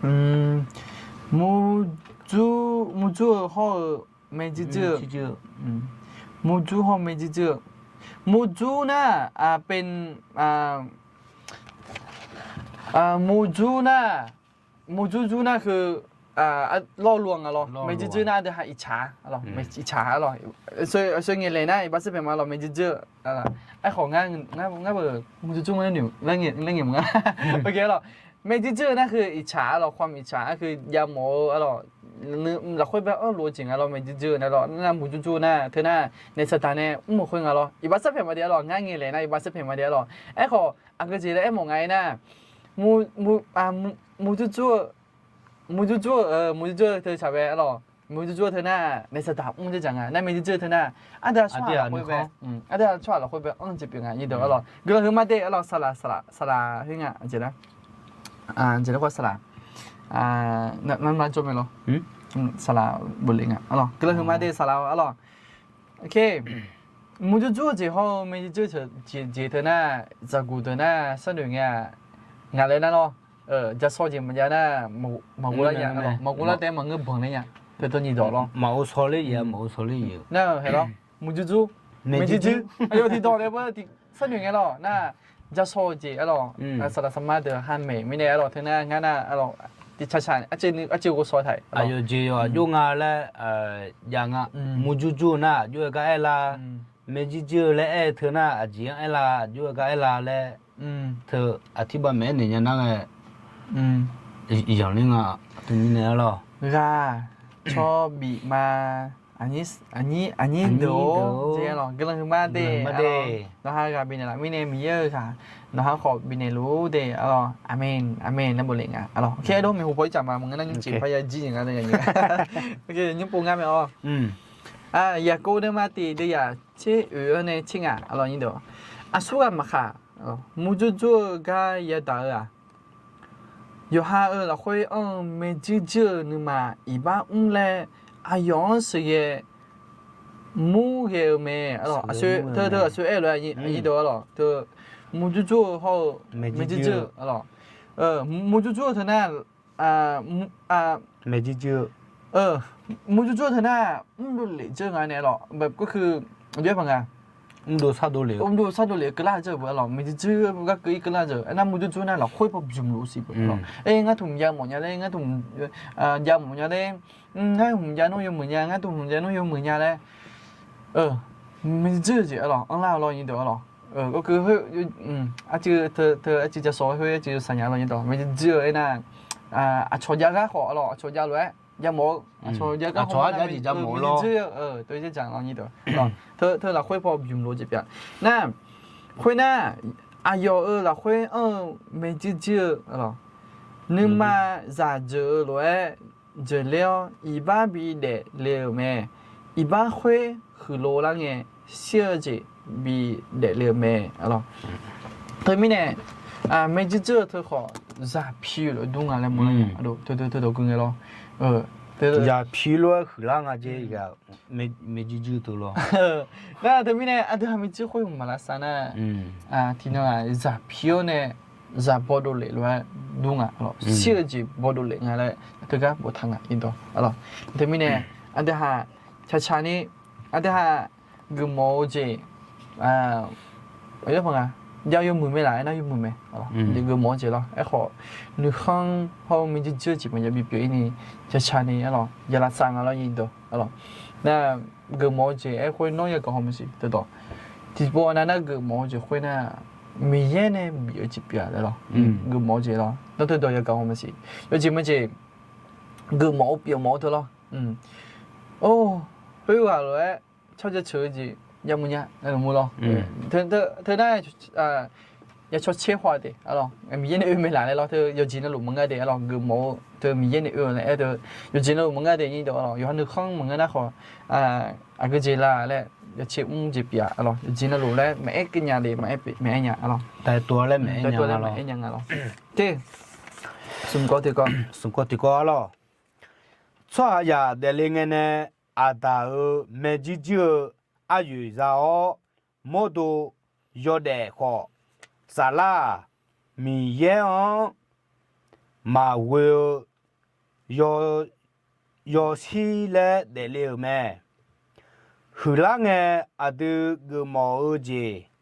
咯，冇做好。ไม่จืดมูจูฮอไม่จืดมูจูนะเป็นมูจูนะคือล่อลวงอะหรอไม่จืดนะเดี๋ยวหาอิจฉาอะหรอไม่อิจฉาอะหรอส่วนเงี้ยเลยนะไอ้บัสเป็นมาหรอไม่จืดอะหรอไอ้ของง่ายเบอร์มูจูมันหนิวเรื่องเงี้ยมึงอะโอเคหรอไม่จืดนะคืออิจฉาหรอความอิจฉาคือยาโมอะหรอเราค่อยแบบรู้จริงอะเราไม่จืดนะเราหน้ามูจูนะเธอหน้าในสถานะมั่วคุยอะเราอีบัสเป็นมาเดียวเราง่ายเงี้ยเลยนะอีบัสเป็นมาเดียวเราไอ้ของอันก็จีเลยไอ้มองไงนะมูจูเธอชาวเวอเรามูจูเธอหน้าในสถานะจะจังอ่ะนั่นไม่จืดเธอหน้าอันเดียวชอบเราค่อยแบบอันเดียวชอบเราค่อยแบบจะเป็นไงยี่เดียวเราก็คือมาเดียวเราสละเฮ้ยไงจีนะจีนะว่าสละนั่นมาจบไหมล่ะสลาบุลิงอ่ะอ๋อก็เลยคือมาได้สลาอ๋อโอเคมูจูจู之後ไม่จูเจเธอหน้าจากกูเธอหน้าสนุกเงี้ยงานเลยนะเนาะจะสอนจริงมันจะน่ามากูละอย่างอ๋อมากูละแต่มันเงินผ่อนเนี่ยเธอตัวนี้ดอกเนาะ冇錯咧嘢，冇錯咧嘢。น่าเห็นเนาะมูจูจูไม่จูไอ้ที่ดอกเลยว่าที่สนุกเงี้ยเนาะน่าจะสอนจริงอ๋อสลาสมาเดอร์ฮันเมย์ไม่ได้อ๋อเธอหน้างานน่ะอ๋อที่ชัดๆอาจจะกูสอนไทยอายุเจียวอยู่งาละอย่างอ่ะมูจูน่ะอยู่กับไอ้ละเมจิจูและไอ้เธอน่ะอาจีไอ้ละอยู่กับไอ้ละและเธออธิบายแม่เนี่ยนั่งไอ้อย่างนี้อ่ะตรงนี้เนี่ยหรอชอบบีมาอันนี้ดูเจ๊หรอกำลังมาเดย์แล้วฮะกับบินอะไรไม่เนี่ยมีเยอะค่ะแล้วฮะขอบินรู้เดย์อ๋ออาเมนนั่นบุญเลยอ่ะอ๋อโอเคดูมีหัวใจจับมามึงนั่งจีบพยาจีอย่างนั้นอย่างเงี้ยโอเคยังปูง่ายไหมอ๋ออยากกูเดินมาตีเดียเชื่อเนี่ยชิงอ่ะอ๋อนี่ดูสู้กันมาค่ะมูจูก็ยาดาอ่ะ有哈了会没จืดนึมาอีบ้าเลยอาย้อนเสียมูเกี่ยวเมย์อ๋อช่วยเธอช่วยเอเลยยี่ตัวหรอเธอมูจูเขาไม่จืดอ๋อมูจูเธอหน้าไม่จืดมูจูเธอหน้าดูหลีเจอไงเนี่ยหรอแบบก็คือเยอะปังอ่ะดูซาดูเลยก็ล่าเจอบ่หรอไม่จืดก็คือก็ล่าเจอไอ้นั่นมูจูน่ะหรอค่อยพบจุ่มรู้สิบ่หรอเอ้ยงั้นถุงยาหมดยาเลยงั้นถุงยาหมดยาเลยงั้นถุงยาโน้ยหมดยางั้นถุงยาโน้ยหมดยาเลยไม่จืดจีหรออันล่าหรอยี่ตัวหรอก็คือเฮ้ยอาจจะเธออาจจะสอนเฮ้ยอาจจะสัญญาหรอยี่ตัวไม่จืดไอ้นั่นชดยาก็ขอหรอชดยาเลยยาหมดชดยาก็ขอไม่จืดตัวจะจังหรอยี่ตัวหรอเธอเราค่อยพอจุ่มรู้จีบน่ะค่อยน่ะอายุเราค่อยไม่จืดหรอนึกมาจะเจอเลยเจอแล้วอีบ้าบีเดเลี้ยวแม่อีบ้าค่อยคือโลละไงเชื่อจีบีเดเลี้ยวแม่หรอเธอไม่แน่ไม่จืดเธอขอจะพิวดูงานอะไรมั้งดูเธอดูกูไงหรอ对呀皮罗后浪啊这个没记住多了那他们呢啊，他还没机会马拉松呢。听到啊，咋票呢？咋报道来了？弄啊，咯，设计报道来啊嘞，这个不谈啊，印度，咯，他们呢，啊，这哈，cha呢，啊，这哈，个毛子，有朋友，有妹妹来，那有妹妹，咯，这个毛子咯，好，你看，好，没就这几本也比表演呢，cha呢，咯，也拉上啊，咯，印度，咯，那个毛子，会弄一个好么事，对不？只不过那个毛子会呢。每年呢，有几遍的咯，个毛节咯，那对都要讲我们是，有几么节，个毛表毛头咯，哦，比如话来，炒只车子，有冇呀？那冇咯，他那要炒切花的，啊咯，每年的没来的咯，他有钱的路蒙个的，啊咯，个毛，他每年的呢，他有钱的路蒙个的，你都咯，有很多康蒙个那好，个节啦嘞。要切几遍啊咯，有钱的路嘞，每一个年的每一年啊咯，带多嘞每一年啊咯，每一年啊咯，对，送过这个咯，错呀的另外呢，阿达尔没记住阿有然后摩多有的个咋啦，米耶哦，马会有起来的了没？后来呢，阿都个毛子，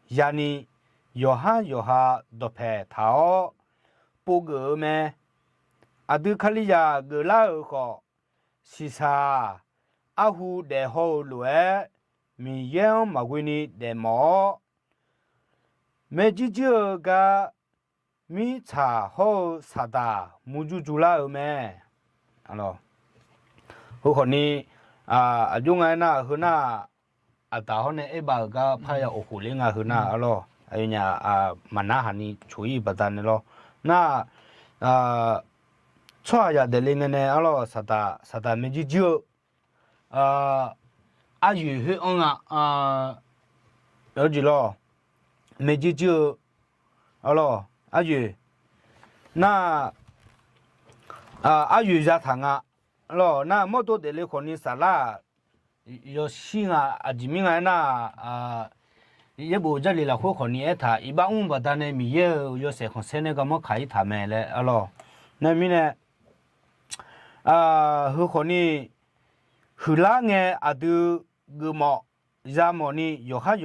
呀呢，有哈都拍头，不个咩？阿都看里呀个老个，是啥？阿胡的好路诶，米样马龟呢的毛，没记住个米茶好啥的，木住住了没？阿咯，好可呢。用ai na huna ata hone e ba ga pha ya o hulinga huna alo aynya mana hani chui badan lo na chwa ya de linga ne alo sata meji ju yu hu onga yo ji lo meji ju alo yu na yu ja thanga咯，那么多的嘞，可能啥啦，有心啊，居民啊那也不这里了，可能他一般我们那呢，米有些可能那个么开他们嘞，咯，那米呢，可能后来呢，都个么，然后呢，有哈，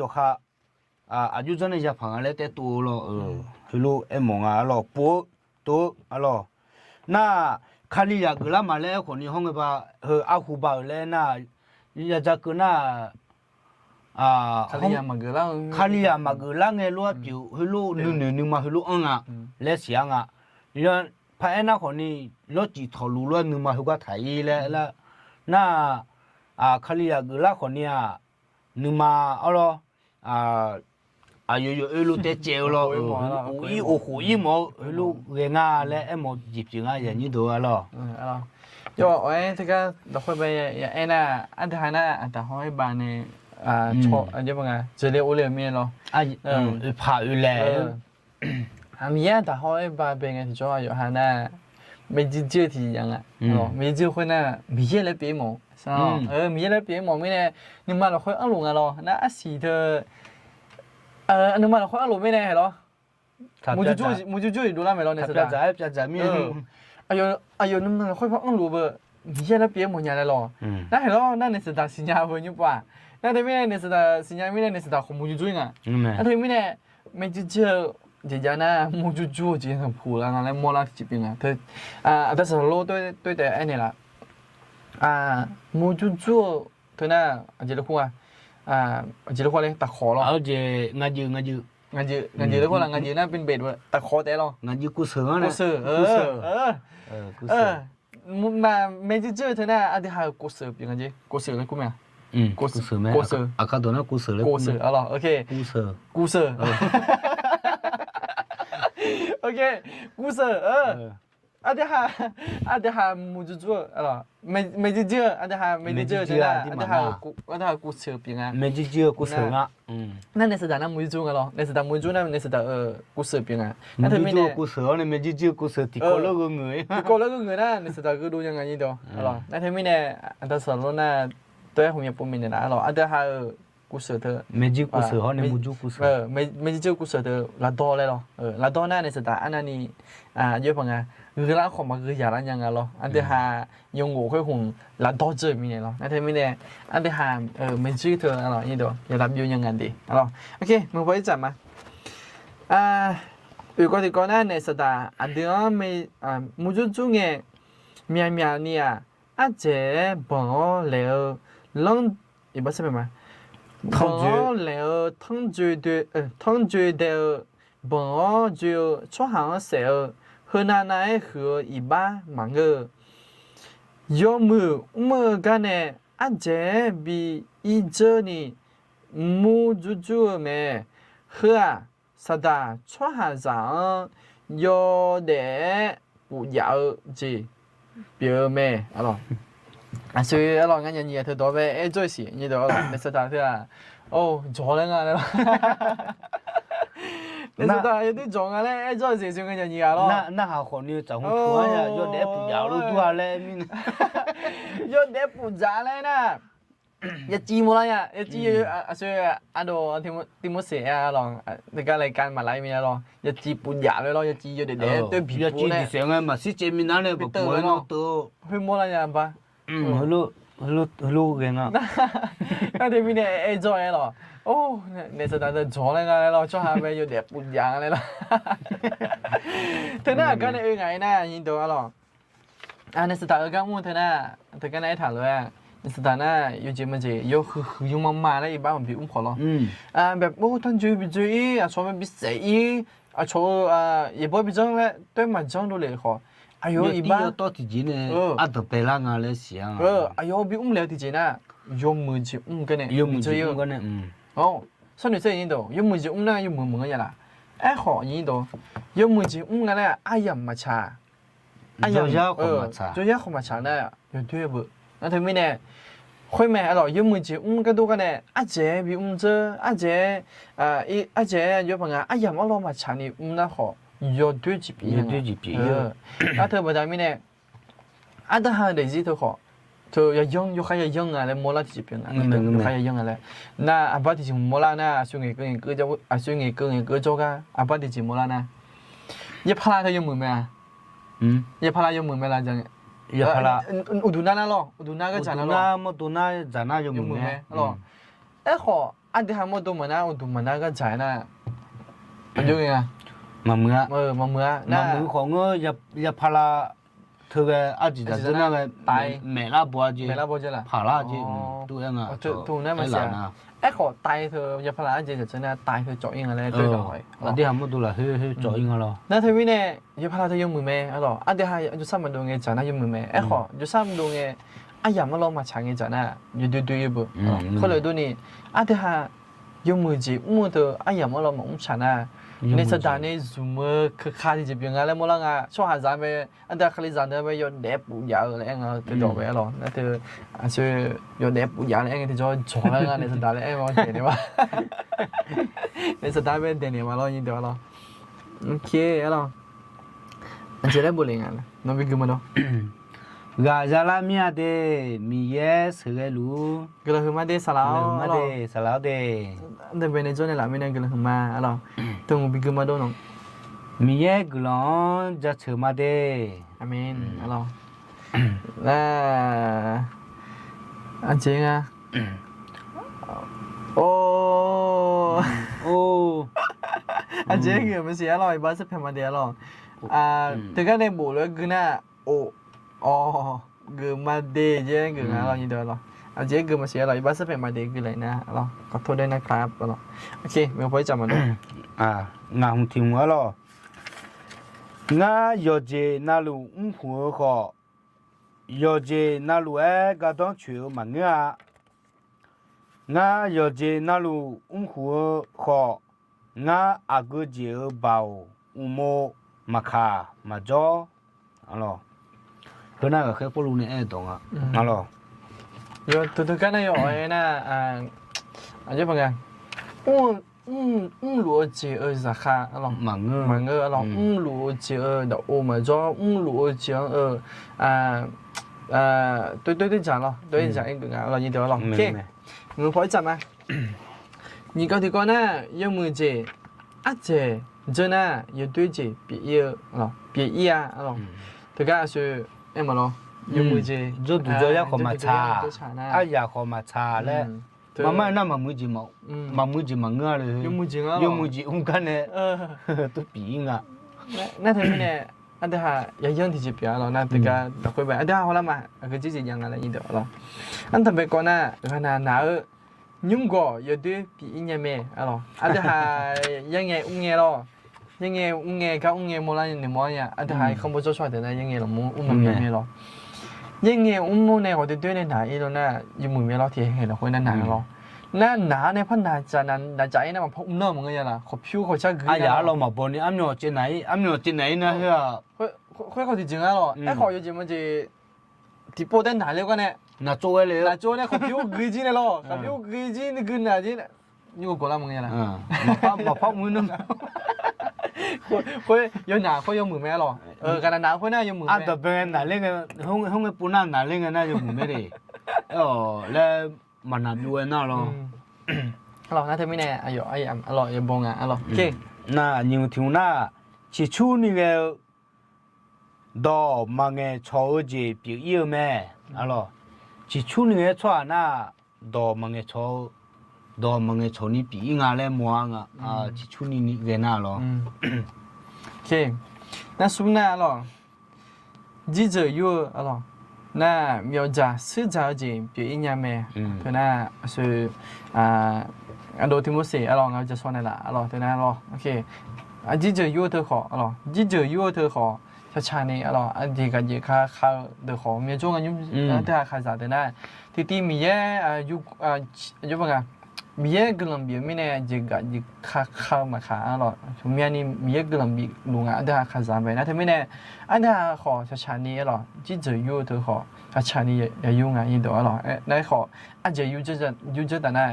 就真的些朋友来得多了，去路一忙啊，咯，不多啊咯，那。卡里亚格拉马来，可能红个吧和阿胡巴来那，人家个那卡里亚马格拉个路就去路你嘛去路啊，来想啊，人拍那可能路几头路了你嘛去个台来了，那卡里亚格拉可能你嘛咯有路得接咯，一毛路人啊嘞，毛接住啊人呢度啊咯。就我这个都会被哎那安泰那但会把呢错就么这里屋里面咯。爬下来。米啊，但会把别个做有哈那没记住题一样啊，没记会那米也来别毛，是吧？米也来别毛没呢，你妈了会安龙啊咯，那阿是的。你妈好路没呢？係咯，冇住路啦，咪咯，你實在面。哎呦，你媽開拍路不？你現在別冇人嚟咯。那係咯，那你實在新加坡你不啊？那對面你實在新加坡你實在好冇住啊。那對面呢，沒住姐姐呢冇住，姐很苦啦，那冇啦這邊啊，佢但是路對的哎你啦，冇住，佢呢姐姐苦啊。จีรพเลยตะขอหรอเอาเจงาจืแล้วพวกเรางาจืน่ะเป็นเบ็ดตะขอแต่หรอง าจืกูเสือนะกูเสือมาเมจิเจอเธอน่ะอันที่หากูเสือเป็นงาจืกูเสือเลยกูมั้ยกูเสือมั้ยอาคาโดนะกูเสือเลยกูเสือเหรอโอเคกูเสือโอเคกูเสือ阿德哈木猪猪，咯，没记住，阿德哈没记住，真的，阿德哈古蛇兵啊。没记住古蛇啊，那你是打那木猪个咯？你是打木猪那，你是打古蛇兵啊？没记住古蛇呢，没记住古蛇，提高了个người，提高了个người那，你是打个路样个你都，咯，那他们呢，阿德说那，对后面不明的啦，咯，阿德哈古蛇的。没记古蛇，你没记古蛇。没记住古蛇的拉多来咯，拉多那你是打，安那你有朋友。คือร้านของมันคืออย่างนั้นยังไงล่ะอันเดียหายงหัวค่อยหงร้านต่อเจอมีเนี่ยล่ะนั่นเท่านี้เนี่ยอันเดียหาไม่ชื่อเธออะไรนี่ตัวอย่ารับอยู่ยังไงดีอะไรโอเคมึงไปจับมาอยู่ก่อนที่ก่อนหน้าในสัปดาห์อันเดียไม่มุจุจุเงี้ยมีเนี่ยอาจจะบอกแล้วลองอีกบ้างใช่ไหมบอกแล้วทั้งจุดเดียวบอกจุดช่วงหางเสีย河南那河一般忙个，要么干呢？俺这比一这呢，木猪没河啊，啥的穿下上要得不要这，别没啊咯。所以啊咯，俺人家头多呗，哎做事你都你啥的啊？哦，做了啊了。你知道有啲撞嘅咧，做事算嘅人嘢咯。那下學你就好錯呀，要你不要咯，都下咧面。要你不咋咧呐？一支冇啦呀，一支所以阿度點麼寫啊咯？你家嚟間埋嚟面咯，一支半日咧咯，一支要你對皮膚咧。一支上嘅嘛，是正面嗱咧，不會咯都。去冇啦呀吧？hello嘅啊。那對面咧做嘢咯。哦，你是打的做那个咯，做下面有点不一样的咯。他那跟那有爱呢，印度咯。你是打个干么？他跟那一谈了，你是打那有这么子，有有妈妈嘞，一般我们比跑咯。แบบโอ้ท่านจุย比จุยชอบ比谁ชอบ也不比正嘞，对嘛正都来好。哎呦，一般到底几呢？都白啦俺来想。哎呦，比聊的钱呢，有么子个呢？有么子个呢？所以说印度有么子那有么么个啦？哎好印度有么子个呢？哎呀嘛茶，哎呀就要好嘛茶呢，有对不？那他们呢？会买了有么子个多个呢？阿姐比这阿姐阿姐有朋友哎呀嘛老嘛茶你那好有对几笔那特别他们呢？阿德哈的字头好。就要用又还要用啊，来摸了几遍了，还要用啊嘞。那阿爸的就摸了呢，所以个个就所以个做个阿爸的就摸了呢。一拍拉他用门没啊？一拍拉用门没啦？讲一拍拉。乌杜那咯，乌杜那个讲了咯。么杜那讲那用门没咯？哎好，阿弟还么多门啊？乌杜门那个讲呢？安就个啊？嘛门啊？嘛门啊？嘛门ของ一拍拉。特个阿姐在那个买了不就？买了不就了？跑了就，都那个。都那么些。哎，好带佢入嚟阿姐就真係帶佢作應嘅咧，對落去。嗰啲係乜都嚟去作應嘅咯。那佢邊呢？入嚟佢用門咩？啊咯，阿啲係做三萬度嘅陣啊用門咩？哎好，做三萬度嘅，阿人乜攞埋長嘅陣啊，要對不？後來都呢，阿啲係用門字，冇到阿人乜攞冇長啊。你是打你做么去看的这边啊？来莫啷个说下咱们，俺在看里咱那边有来不要了，俺个对到位了，那就啊所以有来不要了，俺个就做了个，你是打的俺往点的嘛，你是打边点的嘛，老人对了，OK 了，俺这来不灵啊，那边干嘛咯？Gajala mia de miye segelu. Gela huma de salau. Huma de salau de. De benezone la mina gela huma alo. Tunggu bi gema do nong. Miye glon ja chema de. Amin alo. Là anh chị à. Ô. Ô. Anh chị người mới xé rồi, bớt sắp mà đẻ rồi. Từ cái này bổ nữa cứ na. Ô. Gema de je gema lo như đó rồi. Chị gema xé rồi, bớt sắp mà đẻ cứ lại na. Alo. Có thôi đây na crap alo. Ok, mình phải chậm mà đó. Ngà không thiếu nữa lo. Ngà yo je na lu phù ho. Yo je na lu ga dong chiu mà ngà. Ngà yo je na lu phù ho. Ngà a gu je bao umo mà kha mà jo. alors hơn là cái phố luôn này đồng à alors yo tu cái này yo na như vậy lúa chỉ ở giá khá alo mà ngơ alo lúa chỉ ở đậu ô mà do lúa chỉ ở tôi讲了对讲一个了你得了 OK 我可以讲吗你搞的个呢有么子啊这这呢有对子别有了别一啊了这个是em mà lo有么子 rồi tụi tôi ya không mà cha ai ya không mà cha lẽ mà mai năm mà mới gì mà ngơ rồi 有么子啊 有么子không cần nè tôi bị ngã 那他们呢อันเดียยังยังที่จะเปลี่ยนเรานะแต่ก็เราคุยแบบอันเดียเขาละมาก็จริงๆยังอะไรอีเดียวเราอันทำไปก่อนนะขนาดหนายุ่งกว่าอยู่ด้วยปีนี้ไหมอะไรอันเดียยังไงอุ้งเงี้ยเรายังไงอุ้งเงี้ยกับอุ้งเงี้ยโมลานี่โมเนี่ยอันเดียเขาไม่จะช่วยแต่นะยังไงเราโมอุ้งมันยังไงเรายังไงอุ้งโมเนี่ยเขาจะด้วยในหนาอีเราเนี่ยยังมือไม่เราที่เห็นเราคุยนั่นหนาเรานั่นหนาเนี่ยพันหนาจะนั้นหนาใจเนี่ยมันพกอุ้มเนื้อมึงไงล่ะเขาผิวเขาชักกึ่ง ai ya lo mà bọn đi ăn nhậu trên này nè hả 佢哋整啊咯，一學要做乜嘢？啲波燈大了個呢？ là做cái 嗱 này 做呢，佢表幾錢咯？佢表幾錢？你跟啊啲，呢個過啦冇嘢啦。mà phát mũi nữa 佢有拿，佢有門咩咯？嗰陣拿佢呢有門 à 咩？ tập bên này lên cái không cái bún ăn này lên cái này就mồm đi là mà nạp đuôi nào lo หรอน่าจะไม่แน่อร่อยอร่อยยังบงอ่ะอร่อยโอเค na nhiều thiếu na chỉ chú này cái đó mà nghe cháu gì biểu yêu mẹ alo chỉ chú này cái cháu na đó mà nghe cháu này biểu yêu ngà lên mua ngà chỉ chú này cái nào lo โอเค那苏那咯记者有咯那苗家是早前表演呀咩对那是อันโดที่มุสีอะลองเราจะสอนในละอะลองตัวนั้นอะลองโอเคอันที่เจอยูเธอขออะลองที่เจอยูเธอขอชานี่อะลองอันที่กันยี่ข้าข้าเธอขอมีช่วงกันยุ่งที่ข้าสาตัวนั้นที่มีเยอะยุบกันมีเยอะกลุ่มบีไม่แน่ยี่กันยี่ข้ามาข้าอะลองช่วงนี้มีเยอะกลุ่มบีลุงอ่ะอันที่ข้าสาไปนะที่ไม่แน่อันที่ขอชานี่อะลองที่เจอยูเธอขอชานี่อย่ายุ่งอ่ะยี่ตัวอะลองนั่นขออันเจอยูเจอแต่นั้น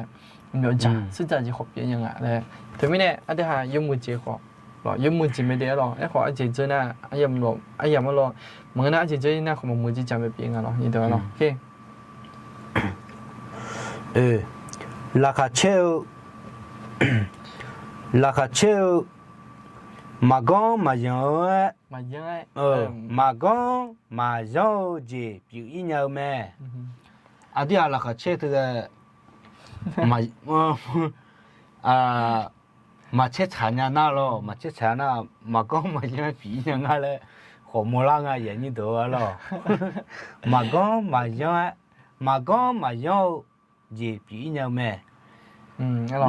苗家是自己学别人啊嘞，对面呢，阿啲下有冇结果，咯有冇结没得咯，一学一姐姐呢，阿爷唔咯，阿爷么咯，问那阿姐姐呢，可冇冇只讲俾别人咯，你对咯，OK。ราคาเช่มาก้องมาเยอะ มายังไงมาก้องมาเยอะจีผิวอีเยอะแม่อันที่ราคาเช่ตัวมามาเช็ดชาญาหน้า咯มาเช็ดชาหน้ามาก้องมาเยอะผิวยังไงเลยขอโมล่างอ่ะอย่างนี้ตัว咯มาก้องมาเยอะจีผิวเยอะแม่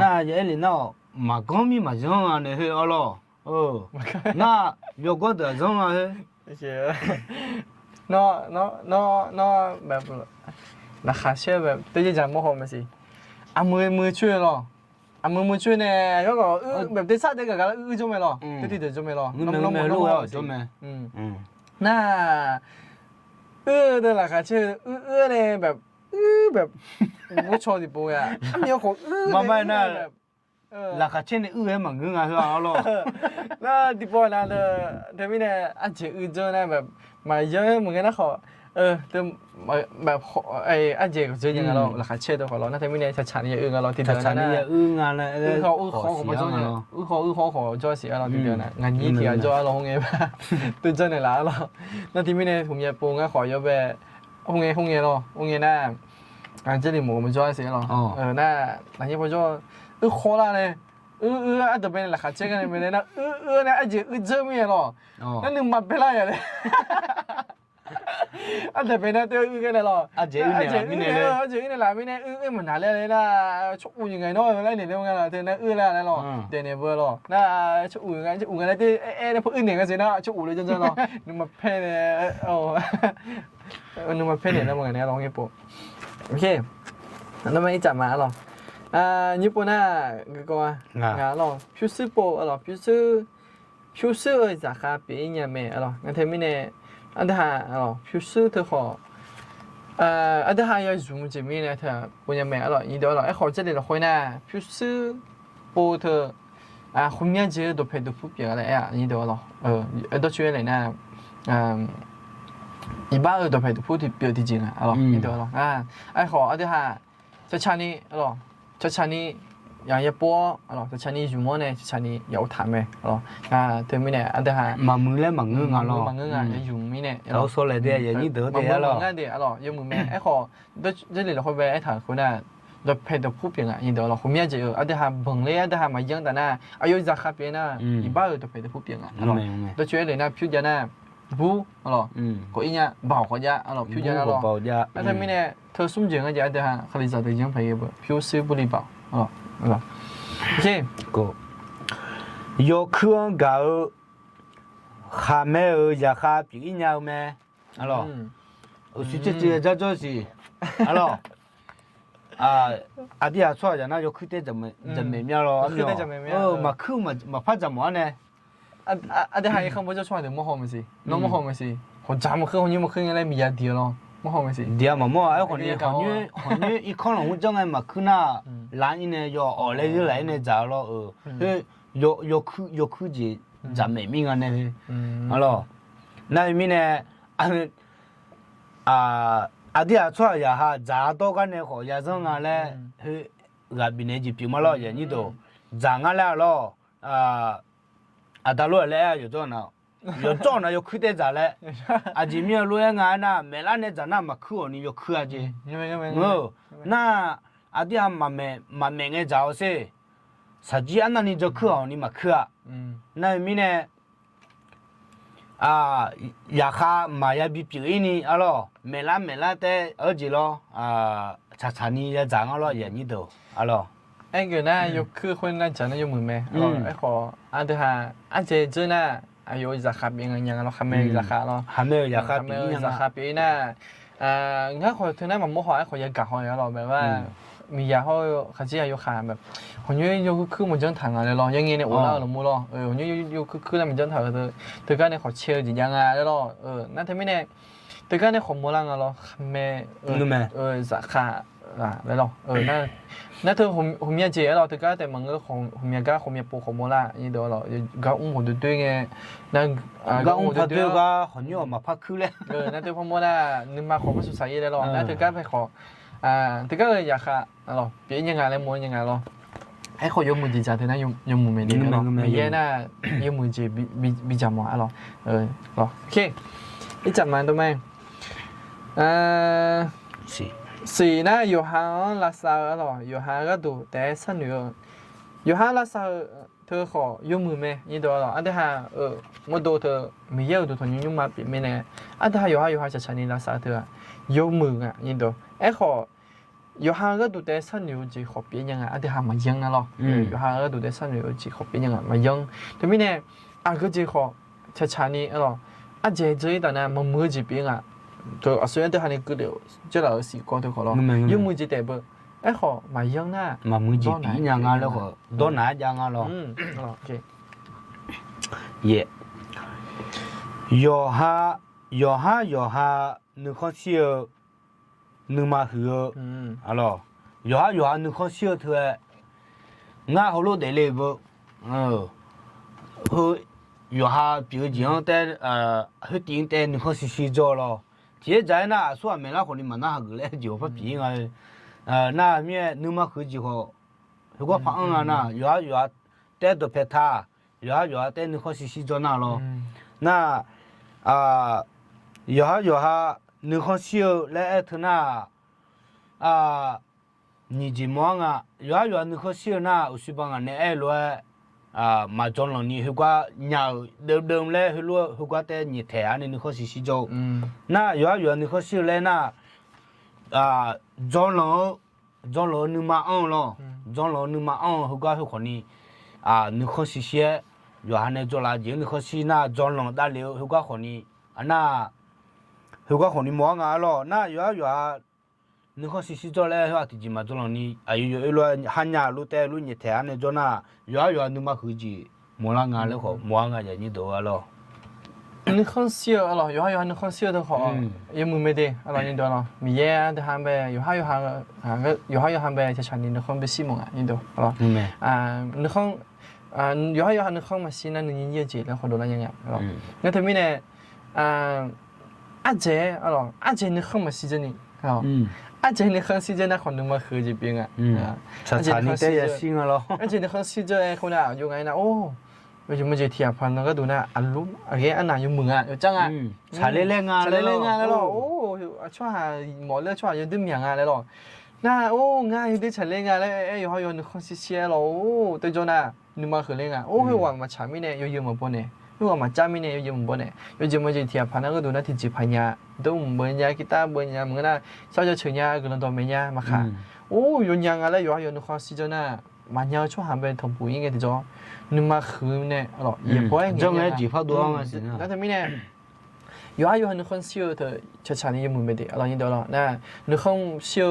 น่าเยอะเลยเนาะมาก้องมีมาเยอะอ่ะเนี่ยเฮ้ย咯น่าเยอะกว่าเดิมอ่ะเฮ้ยเชื่อเนาะแบบราคาเชื่อแบบตัวจริงจังโมโหมั้ยสิอามือช่วยหรออามือช่วยเนี่ยก็แบบได้ซะได้ก็จมหรอได้จมหรอน้องรู้อ่ะจมน่า的ราคาเชื่อเนี่ยแบบไม่ชอบดิปูอ่ะมีของไม่น่าราคาเช่นเนี่ยมันงงอ่ะเหรอแล้วดิปูน่ะเดี๋ยวมีเนี่ยอาจจะเจอเนี่ยแบบมาเยอะเหมือนกันนะขอแต่แบบไอ้อาเจก็เจอยังไงเราราคาเชื่อตัวของเราน่าจะไม่เนี่ยชัดๆเนี่ยเราทีเดียวนะเขาของมาจ้องเนี่ยเขาจ้องเสียเราทีเดียวนะงานนี้ที่จ้องเราคงเงี้ยแบบตื่นเต้นในร้านเราน่าที่ไม่เนี่ยผมอยากปูงั้นขอยกไปคงเงี้ยน่ะงานเจริญหมูมันจ้องเสียเราน่ะหลังจากพอจ้องขอละเนี่ยอันเดียวเป็นราคาเชื่อกันไม่ได้นะเนี่ยอาเจเจอไม่หรอนั่นหนึ่งมาเป็นไรอะเลยอันเดียวเป็นนะตัวกันเลยหรออาเจเนี่ยไม่เนี่ยอาเจเนี่ยละไม่เนี่ยมันหาเลยนะชุบยังไงเนาะอะไรเนี่ยเรื่องกันละเธอเนี่ยแล้วอะไรหรอเดี๋ยวเนี่ยเบอร์หรอน่าชุบยังไงที่เนี่ยพวกเนี่ยก็สินะชุบเลยจนๆหรอนึกมาเพ่เนี่ยนึกมาเพ่เนี่ยแล้วมึงเนี่ยร้องญี่ปุ่นโอเคนั่นไม่จับมาหรอญี่ปุ่นน่ะก็งาหรอพิวซื้อโปหรอพิวซื้อราคาปีนี้ไหมหรองั้นเธอไม่เนี่ย อันเดียพิวซื้อเธอขออันเดียยังอยู่มุมเจมี่เนี่ยเธอปุญญาแม่อีเดียวไอ้ขอจะเดี๋ยวคุยนะพิวซื้อปูเธอคุณแม่เจอตัวเพดตัวผู้เปลี่ยนอะไรอีเดียวตัวช่วยอะไรนะ一般的都陪都普提标的金啊，你得了哎好，而且哈，这产呢，这产呢，养一波，这产呢，如么呢？这产呢有谈没？对面呢，而且哈，mà mừng lên mà ngưng à lo mà ngưng à，有米呢，老说来的也你得的呀了，嘛的，有米咩？哎好，这里的会不会哎谈可能？都陪都普遍啊，你得了，后面就有，而且哈碰嘞，而且哈嘛养的呢，有在那边呢，一般都陪都普遍啊，都觉得呢，漂亮呢。不，có ý nha, bảo có giá, phiếu giá đó. bảo giá. Anh thấy mình thơ sung trường cái giá để hàng, khai giá để những phải phiếu sư bù đi bảo, ok. Cô, yo khương gạo, hà mẹ ở nhà khá bị nhau mẹ, alo, ở suy chế ra cho gì, alo, đi học xoay ra nó yo khứ tết chấm mềm nhau lo, mà khứ mà phát chấm món này. anh thấy không bao giờ xoay được mua hòm gì, nó mua hòm gì, họ chạm một khứ, họ như một khứ này mía đi lo, mua hòm gì. Đi mà mua, ấy họ như ít con là hút trong ấy mà khứ na, láng này yo ở đây dưới này giá lo, yo khứ gì, chấm mềm miếng này, alo, này mình này, đi học xoay ra ha, giá to cái này họ giá xong rồi này, gặp bên này chỉ mà lo vậy như đó, giá ngay là lo, đã lo lại rồi cho nào, rồi cho nào rồi khứ để giá lại, chỉ miếng lo ngay na, mẹ là này giá na mà khứ oni rồi khứ gì, na đi học mà mẹ nghe giáo sư, sao chỉ anh này cho khứ oni mà khứ, này mình này, nhà khác mà nhà bị biểu ini, alo, mẹ là thế ở gì lo, chắc ni giá giá lo vậy như đó, alo. Anh cái này, yêu khứคนนั้นจะน่าอยู่มือแม่ไอ้ขออันเดียอันเจเจน่ะอายุราคาเป็นยังไงเราคำเมย์ราคาเรา คำเมย์ราคาเป็นยังไง ราคาเป็นน่ะงั้นขอถึงนั้นมันมั่วหอยขอยังกักหอยเราแบบว่ามียาเขาเขาจะอายุขาแบบคนนี้ยกคือมันจังถังอะไรหรอยังไงเนี่ยโอ้เราหรือมูหรอคนนี้ยกคือแล้วมันจังถังแต่ก็เนี่ยขอเชื่อจริงยังไงแล้วหรอนั่นทำไมเนี่ยแต่ก็เนี่ยขอมูลังเราคำเมย์ราคาแล้วหรอนั่นเธอผมอยากเจอเราแต่ก็แต่มันก็ผมอยากก็ผมอยากปูของมูล่านี่เดี๋ยวเราก็หัวด้วยไงนั่นก็หัวด้วยก็คนนี้ออกมาพักคือเลยนั่นเธอพอมูล่านึกมาขอมาสุดสายเลยหรอนั่นเธอก็ไปขอแต่ก็อยากค่ะหรอเปลี่ยนยังไงแล้วม้วนยังไงหรอให้เขายกมือจีจ่าเธอนะยกมือไม่ดีหรอไม่แย่น่ะยกมือจีบีจ่ามัวหรอหรอโอเคอีจับมันตัวแม่สี่นะอยู่ห่างลาซาหรออยู่ห่างก็ดูแต่สนุกอยู่ห่างลาซาเธอขอยกมือไหมนี่ตัวหรออันเดียมาดูเธอไม่เยอะดูทนยุ่งมาปิดไม่แน่อันเดียอยู่ห่างจะชนะลาซาเธอยกมืออ่ะนี่ตัวไอ้ขออยู่ห่างก็ดูแต่สนุกจีขอเปลี่ยนยังไงอันเดียมายังนะหรออยู่ห่างก็ดูแต่สนุกจีขอเปลี่ยนยังไงมายังแต่ไม่แน่ก็จีขอจะชนะหรอเจแต่เนี่ยมันมือจีเปลี่ยนอ่ะตัวส่วนตัวฮันนี่ก็เดี๋ยวจะเราสิก่อนตัวขอร้องยังมือจีแต่เบอร์ไอ้ขอมายังน่ะมามือจีปียังไงแล้วก็โดนหนายังไงหรอโอเคเย่ย่อฮานึกข้อเสียนึกมาหืออะไรย่อฮานึกข้อเสียเธองาเขารู้ได้เลยบ่เฮ้ยย่อฮาปีกจีนแต่เฮ้ยตีนแต่นึกข้อสิจ่อหรอเจ๊ใจน่ะส่วนเมื่อคนนี้มันน่าหึงเลยจีบปีไงน่าเมียนึกมาคือจีเขาเขาก็ฟังอ่ะนะย่อแต่ตัวเพชรย่อแต่นึกข้อสิจ่อน่ะหรอน่าย่อฮานึกข้อเสียแล้วเธอน่ะนี่จีมองอ่ะย่อนึกข้อเสียน่ะอุศบังอ่ะเนี่ยเลยมาจนหลังนี้เขาก็ยาวเดิมเลยเขารู้เขาก็แต่หนีแถวนี่นึกข้อสิจ่อน่ะย่อนึกข้อเสียเลยน่ะจนหลังนึกมาอ่อนหรอจนหลังนึกมาอ่อนเขาก็เขาคนนี้นึกข้อสิเสียย่อฮันเนี่ยจ่อละจีนึกข้อสิน่ะจนหลังได้เลี้ยวเขาก็คนนี้น่ะเขาก็คนนี้มองอ่ะหรอน่ะย่อนึกข้อสิจ่อแล้วเขาที่จีมาจนหลังนี้อายุรู้ฮันยารู้แต่รู้หนีแถวเนี่ยจ่อน่ะย่อนึกมาคือจีมองละงานแล้วเขามองอ่ะอย่างนี้ตัวอ่ะหรอ你很小了，有还你很小的话，也没得，你懂了，米耶的汉呗，有还有汉呗，就像你很不西蒙啊，你懂，你很有还你很嘛西那你也接了好多那样，那他们呢，阿姐，阿姐你很嘛西着你，阿姐你很西着那可能嘛喝这边啊，查你得也行啊咯，阿姐你很西着คนน่ะอยู่ไงนะโอ้为什么这天พันแล้วก็ดูนะอันลุ้มอะไรอันไหนอยู่มืออ่ะอยู่จังอ่ะ 查เลยงาน เลยงานแล้วหรอโอ้ช่วยหาหมอเลือดช่วยยังดึงอย่างอะไรหรอน่าโอ้งานอยู่ที่ฉันเล่นงานแล้วอยู่เขาอยู่ในคอนซิเชียหรอโอ้ตัวโจน่ะนึกมาคือเล่นงานโอ้ให้ว่ามาฉามิเนี่ยอยู่มาปนเนี่ยให้ว่ามาจ้ามิเนี่ยอยู่มาปนเนี่ยอยู่จะมาเจอที่พันแล้วก็ดูนะที่จีพันยาดูเหมือนยากีตาร์เหมือนยาเหมือนน่ะชอบจะเชิญยาก็ลองตัวเมียมาค่ะโอ้อยู่ยังอะไรอยู่อยู่ในคอนซิเชียน่ะมันยาวช่วยหาเป็นทำปุ๋ยยังไงที่จอนึกมาคือเนี่ยหรออย่าปล่อยอย่างเงี้ย จังไงจีพักตัวงั้นสินะ แล้วทำไมเนี่ยอยู่很很小的就产业没得，你懂了？那你很小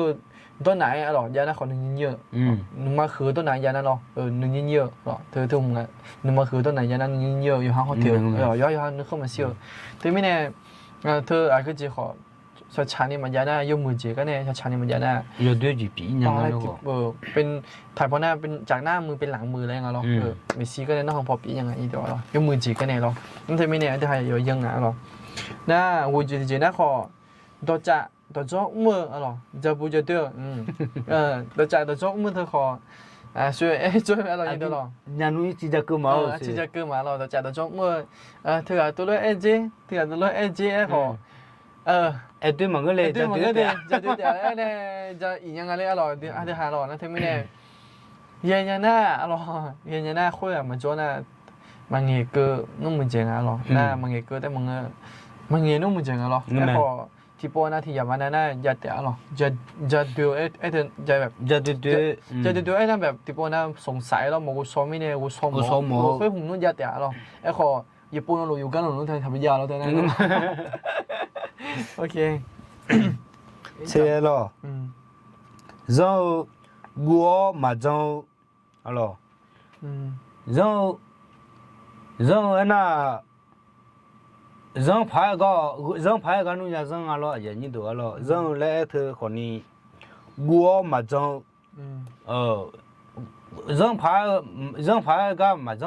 到哪呀？人家可能有，你妈喝到哪呀？那你有，他们你妈喝到哪呀？那你有好调，有你很小，对面呢，他个只好。ชาชานี่มันยาน่ายมือเจก็เนี่ยชาชานี่มันยาน่า อยู่ด้วยจีปีอย่างนั้นเป็นถ่ายพอหน้าเป็นจากหน้ามือเป็นหลังมืออะไรอย่างเงี้ยหรอมีซีก็เนี่ยน้องพอปีอย่างเงี้ยอีเดียวหรอยมือเจก็เนี่ยหรอนั่นทำไมเนี่ยที่ให้อยู่ยังไงหรอน่าวูจีเจน่าขอตัวจ้องมือหรอจะพูดจะเดือตัวจ้องมือเธอขอช่วยช่วยอะไรอย่างเดียวหรอยางนู้นจีจะกูมาจีจะกูมาหรอตัวจ้องมือเธอตัวเลยเธอตัวเลยขอ对嘛个嘞，对嘛个的，就对的，那就一样个嘞，的还那他们呢，人家那会啊，么做那，มันเงี้ยก็นุ่มจริงอ่ะหรอน่ามันเงี้ยก็แต่มันเงี้ยนุ่มจริงอ่ะหรอแล้วพอที่ปอนะที่ยามันน่ะยัดแต่หรอจะดูจะแบบจะดูไอ้นั่นแบบที่ปอนะสงสัยแล้วมันกูซ้อมไม่เนี่ยกูซ้อมเคยหุ่นนุ่นยัดแต่หรอไอ้ขอญี่ปุ่นเราอยู่กันเราทำยาเราแต่นั้นโอเคใช่แล้วเรากัวมาจังอะไรเราอันน่ะเราพายก็นู่นจะจังอะไรอย่างนี้ตัวอะไรเราเล่เธอคนนี้กัวมาจังเราพายก็มาจั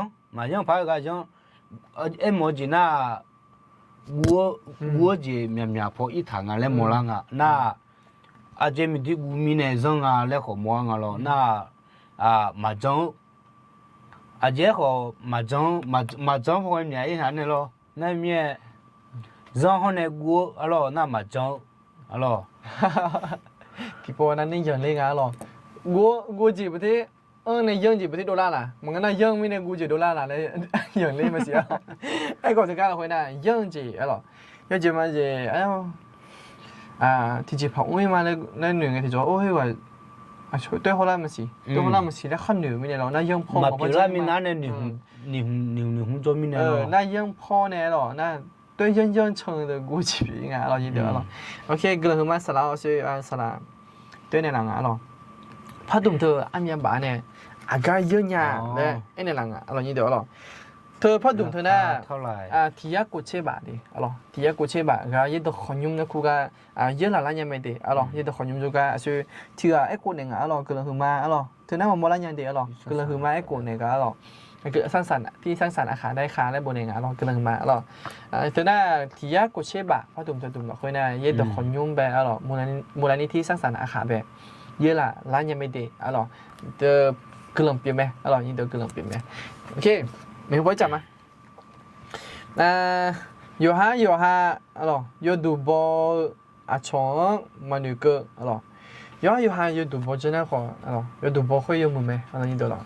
งพายก็จังโมจิน่าวัวเจมีพออีทางอะไรมอลังอ่ะน่าอาจจะมีที่กูมีเนี่ยจังอะไรขอมองอ่ะหรอน่ามาจังอาจจะขอมาจังพอมีอะไรนั่นเนี่ยหรอนั่นมีจังเขาเนี่ยกูอะไรน่ามาจังอะไรที่พอนั้นนี่ยังเล่นอะไรหรอกูจีบที่ในยังจีบที่ดอลลาร์ล่ะมันก็น่ายังไม่เนี่ยกูจีดอลลาร์ล่ะเลยยังเล่นมาเสียไอ้ก่อนจะการเราคุยน่ะยังจีอะไรยังจีมาจีที่จีพักอุ้ยมาในหนึ่งที่จะโอ้ยว่าช่วยด้วยเขาล่ะมาสิด้วยเขาล่ะมาสิแล้วขั้นหนึ่งไม่เนี่ยเราน่ายังพ่อมาพี่ละมีนั่นเนี่ยหนึ่งหุ่นจอมีเนี่ยน่ายังพ่อเนี่ยหรอน่าด้วยยังเชิง的กูจี应该เรายินดีหรอโอเคก็เลยมาสลับเอาช่วยสลับด้วยในหลังหรอพอดุมเธออันยังบ้านเนี่ยอาการเยอะแยะเลยไอ้ในหลังเรายินดีหรอเธอพอดุมเธอน่ะเท่าไหร่ที่ยากูเช่บาดิหรอที่ยากูเช่บาก็ยิ่งตัวขยุ่มนะกูก็เยอะหลายยังไม่ดีหรอยิ่งตัวขยุ่มจูก็ช่วยที่ไอ้กูเนี่ยหรอก็เลยคือมาหรอเธอน่ะมันโมลันยังดีหรอก็เลยคือมาไอ้กูเนี่ยก็หรอคือสร้างสรรค์ที่สร้างสรรค์อาคารได้ค้าได้บนเองหรอก็เลยมาหรอเธอน่ะที่ยากูเช่บาพอดุมเธอดุมแบบคุยน่ะยิ่งตัวขยุ่มแบบหรอมูลนิธิสร้างสรรค์อาคารแบบเยอะละร้านยังไม่ดีหรอเธอกลุ่มเปลี่ยนไหมหรอยิ่งเธอกลุ่มเปลี่ยนไหมโอเคไม่รู้จักมั้ย有有赌博床嘛女个有赌博真的好有赌博会有没你懂了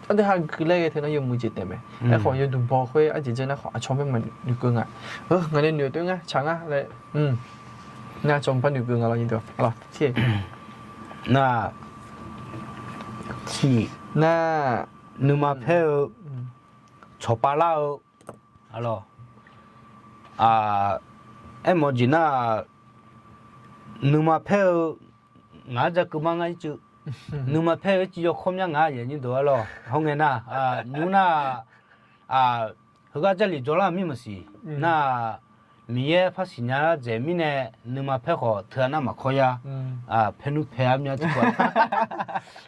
但係佢咧睇到有冇節點咩？一個有賭博會一直真係學廠俾咪女工啊，我哋女對啊，長啊你那裝不女工啊咯，呢度好啦，切，那你嘛配炒巴拉alors em gì na numa phê ngã ra cứ mang ngay chứ numa phê chỉ có không nhang ngã vậy như đó lo không nghe na nuna hứa ra lý do là mi mà gì 那米也怕新年在米呢，你嘛配合特那么可呀，配努配啊面子过，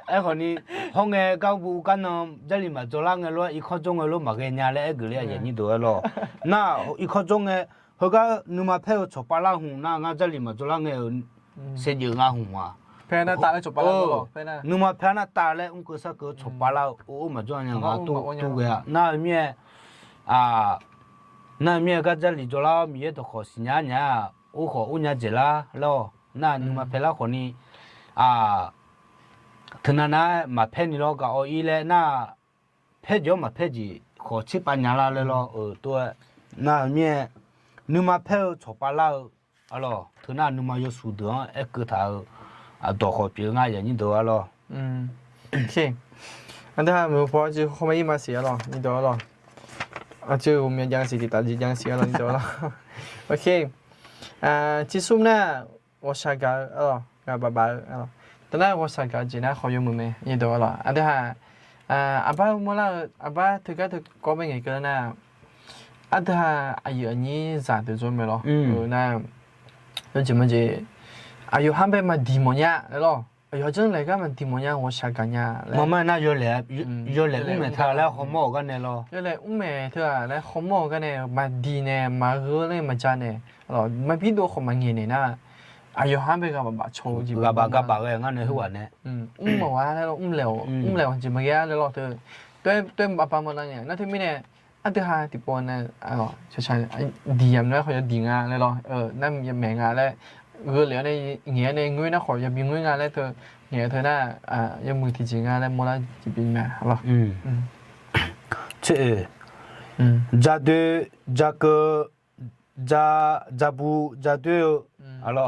哎可你红个搞不干呢，这里嘛做啷个咯，一刻钟个咯嘛个伢嘞个嘞人多咯，那一刻钟个，后个你嘛配合做巴拉红，那俺这里嘛做啷个，谁就俺红啊。เพนน่ะตาเลยจบปะแล้วเพนน่ะ นึกมาเพนน่ะตาเลยก็สักก็ชบปาลาโอ้มาจ้างยังก็ตู้个呀那面啊那面个这里做了面都好新年年我和我娘姐啦咯那นึกมาเพละคนนี้ถึงนั้นนะมาเพนี่咯ก็อีเลยน่ะเพจมาเพจีขอชิปัญญาละเลย咯ตัว那面นึกมาเพชบปาลาอะ咯ถึงนั้นนึกมา有数的个他多好别个人多咯。โอเคอันนั้นมือพอจะเขาไม่มาเสียหรอนี่ตัวหรอจะมียังสิติดตาจียังเสียหรอนี่ตัวหรอโอเคที่ซุ่มน่ะว่าชากากับบ้าตอนนั้นว่าชากาจีน่าเขาอยู่มือไหมนี่ตัวหรออันนั้นอาบ้าเมื่อไรอาบ้าถึงก็เป็นไงกันนะอันนั้นอายุนี้จะตัวจนไหมหรอน่ะแล้วจะมันจะอายุห้ามไปมาดีมั้ยเนี่ยแล้วอายุจังเลยก็มันดีมั้ยเนี่ยว่าชากันเนี่ยมาม่าน่าอยู่เลยอุ้มเธอแล้วขโมยกันเนี่ยหรออยู่เลยอุ้มเธอแล้วขโมยกันเนี่ยมาดีเนี่ยมาเรื่อยมาจ้าเนี่ยแล้วมาพี่ดูเขามาเงี้ยเนี่ยนะอายุห้ามไปก็แบบโชว์จีบก็เลยงั้นเนี่ยหัวเนี่ยอุ้มบอกว่าแล้วอุ้มเร็วจีบมาเงี้ยแล้วเธอด้วยป้ามาแล้วเนี่ยนั่นที่ไม่เนี่ยอันที่ห้าที่ปอนเนี่ยใช่ดีอย่างนั้นเขาจะดีงานแล้วนั่นยังแม่งานแล้วแล้วในเงี้ยในเงี้ยนะขออย่าบินเงี้ยงานแล้วเธอเงี้ยเธอน่ะยังมือที่จริงงานแล้วมอลจะบินมาหรอเช่จะดูจะก็จะบูจะดูอะไร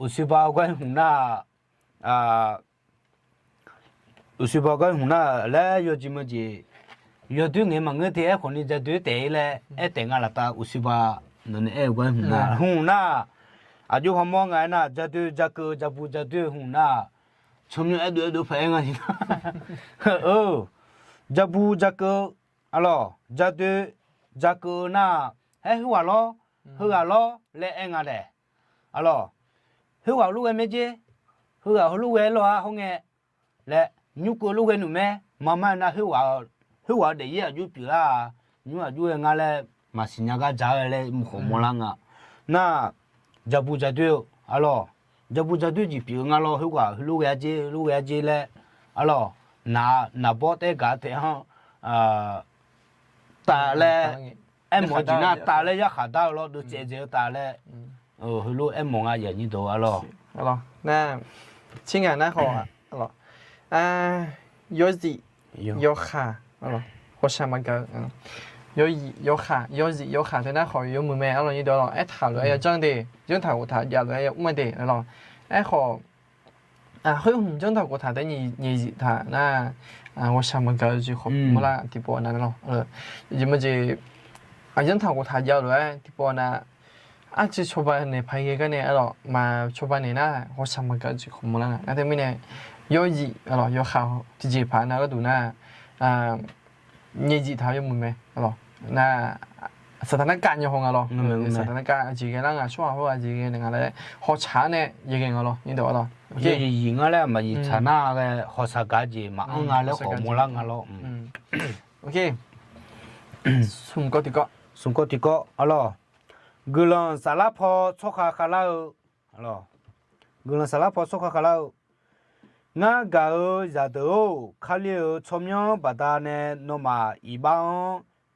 อุสิบากันหุ่นน่ะอุสิบากันหุ่นน่ะแล้วยอดจิมจียอดดูเงี้ยมันเงี้ยที่คนนี้จะดูเตะเลยแต่งานละตาอุสิบานั่นกันหุ่นน่ะอายุเขามองไงน่ะจะดูจะเกิดจะบูจะดูหุ่นน่ะชมยังดูแพงอ่ะสิจะบูจะเกิดอะไรจะดูจะเกิดน่ะหัวล้อหัวล้อเละเองอะไรอะไรหัวลูกเอ็มเจหัวลูกเอ็ล้อห้องเงี้ยและยุกลูกเอ็นหนุ่มแม่มาน่ะหัวเดี๋ยวยุบปีละยุบยังไงเลยมาสิญญาก็จ่ายเลยมุขโมลังอ่ะน่ะจะบูจะดูอะไรจะบูจะดูจีบงั้นเราหัวลูกเอเจเลยอะไรน่าบอกแต่กาเตะฮะตาเลยหมอจีน่าตาเลยอยากขาดเราดูเจ๊ตาเลยลูกมองอย่างนี้ตัวอะไรน่าชิงอ่ะน่าขออะไรโยจิโยคะอะไรหัวชามันก็โยคะแต่น่าขอโยมือแม่อะไรนี่ตัวเราถามเลยจังดีจังถามกูถามอยากเลยอุ้มดีแล้วขอเฮ้ยผมจังถามกูถามแต่นี่ถามน่าหัวชามันก็จะขอมาละที่ปอนั่นเรายังไม่จะจังถามกูถามอยากเลยที่ปอน่ะจะชอบเนี่ยพายกันเนี่ยมาชอบเนี่ยน่ะหัวชามันก็จะขอมาละแต่ไม่เนี่ยโยจิโยคะที่จีผ่านน่ะก็ดูน่ะนี่จีท้ายังมือแม่น่ะสถานการณ์ยังคงสถานการณ์จีกันแล้วช่วงว่าจีกันอะไรหัวชาเนี่ยยังไงนี่เดี๋ยวยิงอะไรมายิงชนะก็หัวสกัดจีมาอะไรหัวมูลังอะไรโอเคสุ่มก็ติก็อะไรกุลังสารพัดชกขาลาวอะไรกุลังสารพัดชกขาลาวงากาจะดูขาลีชมยบดาเนี่ยนมาอีบ้าง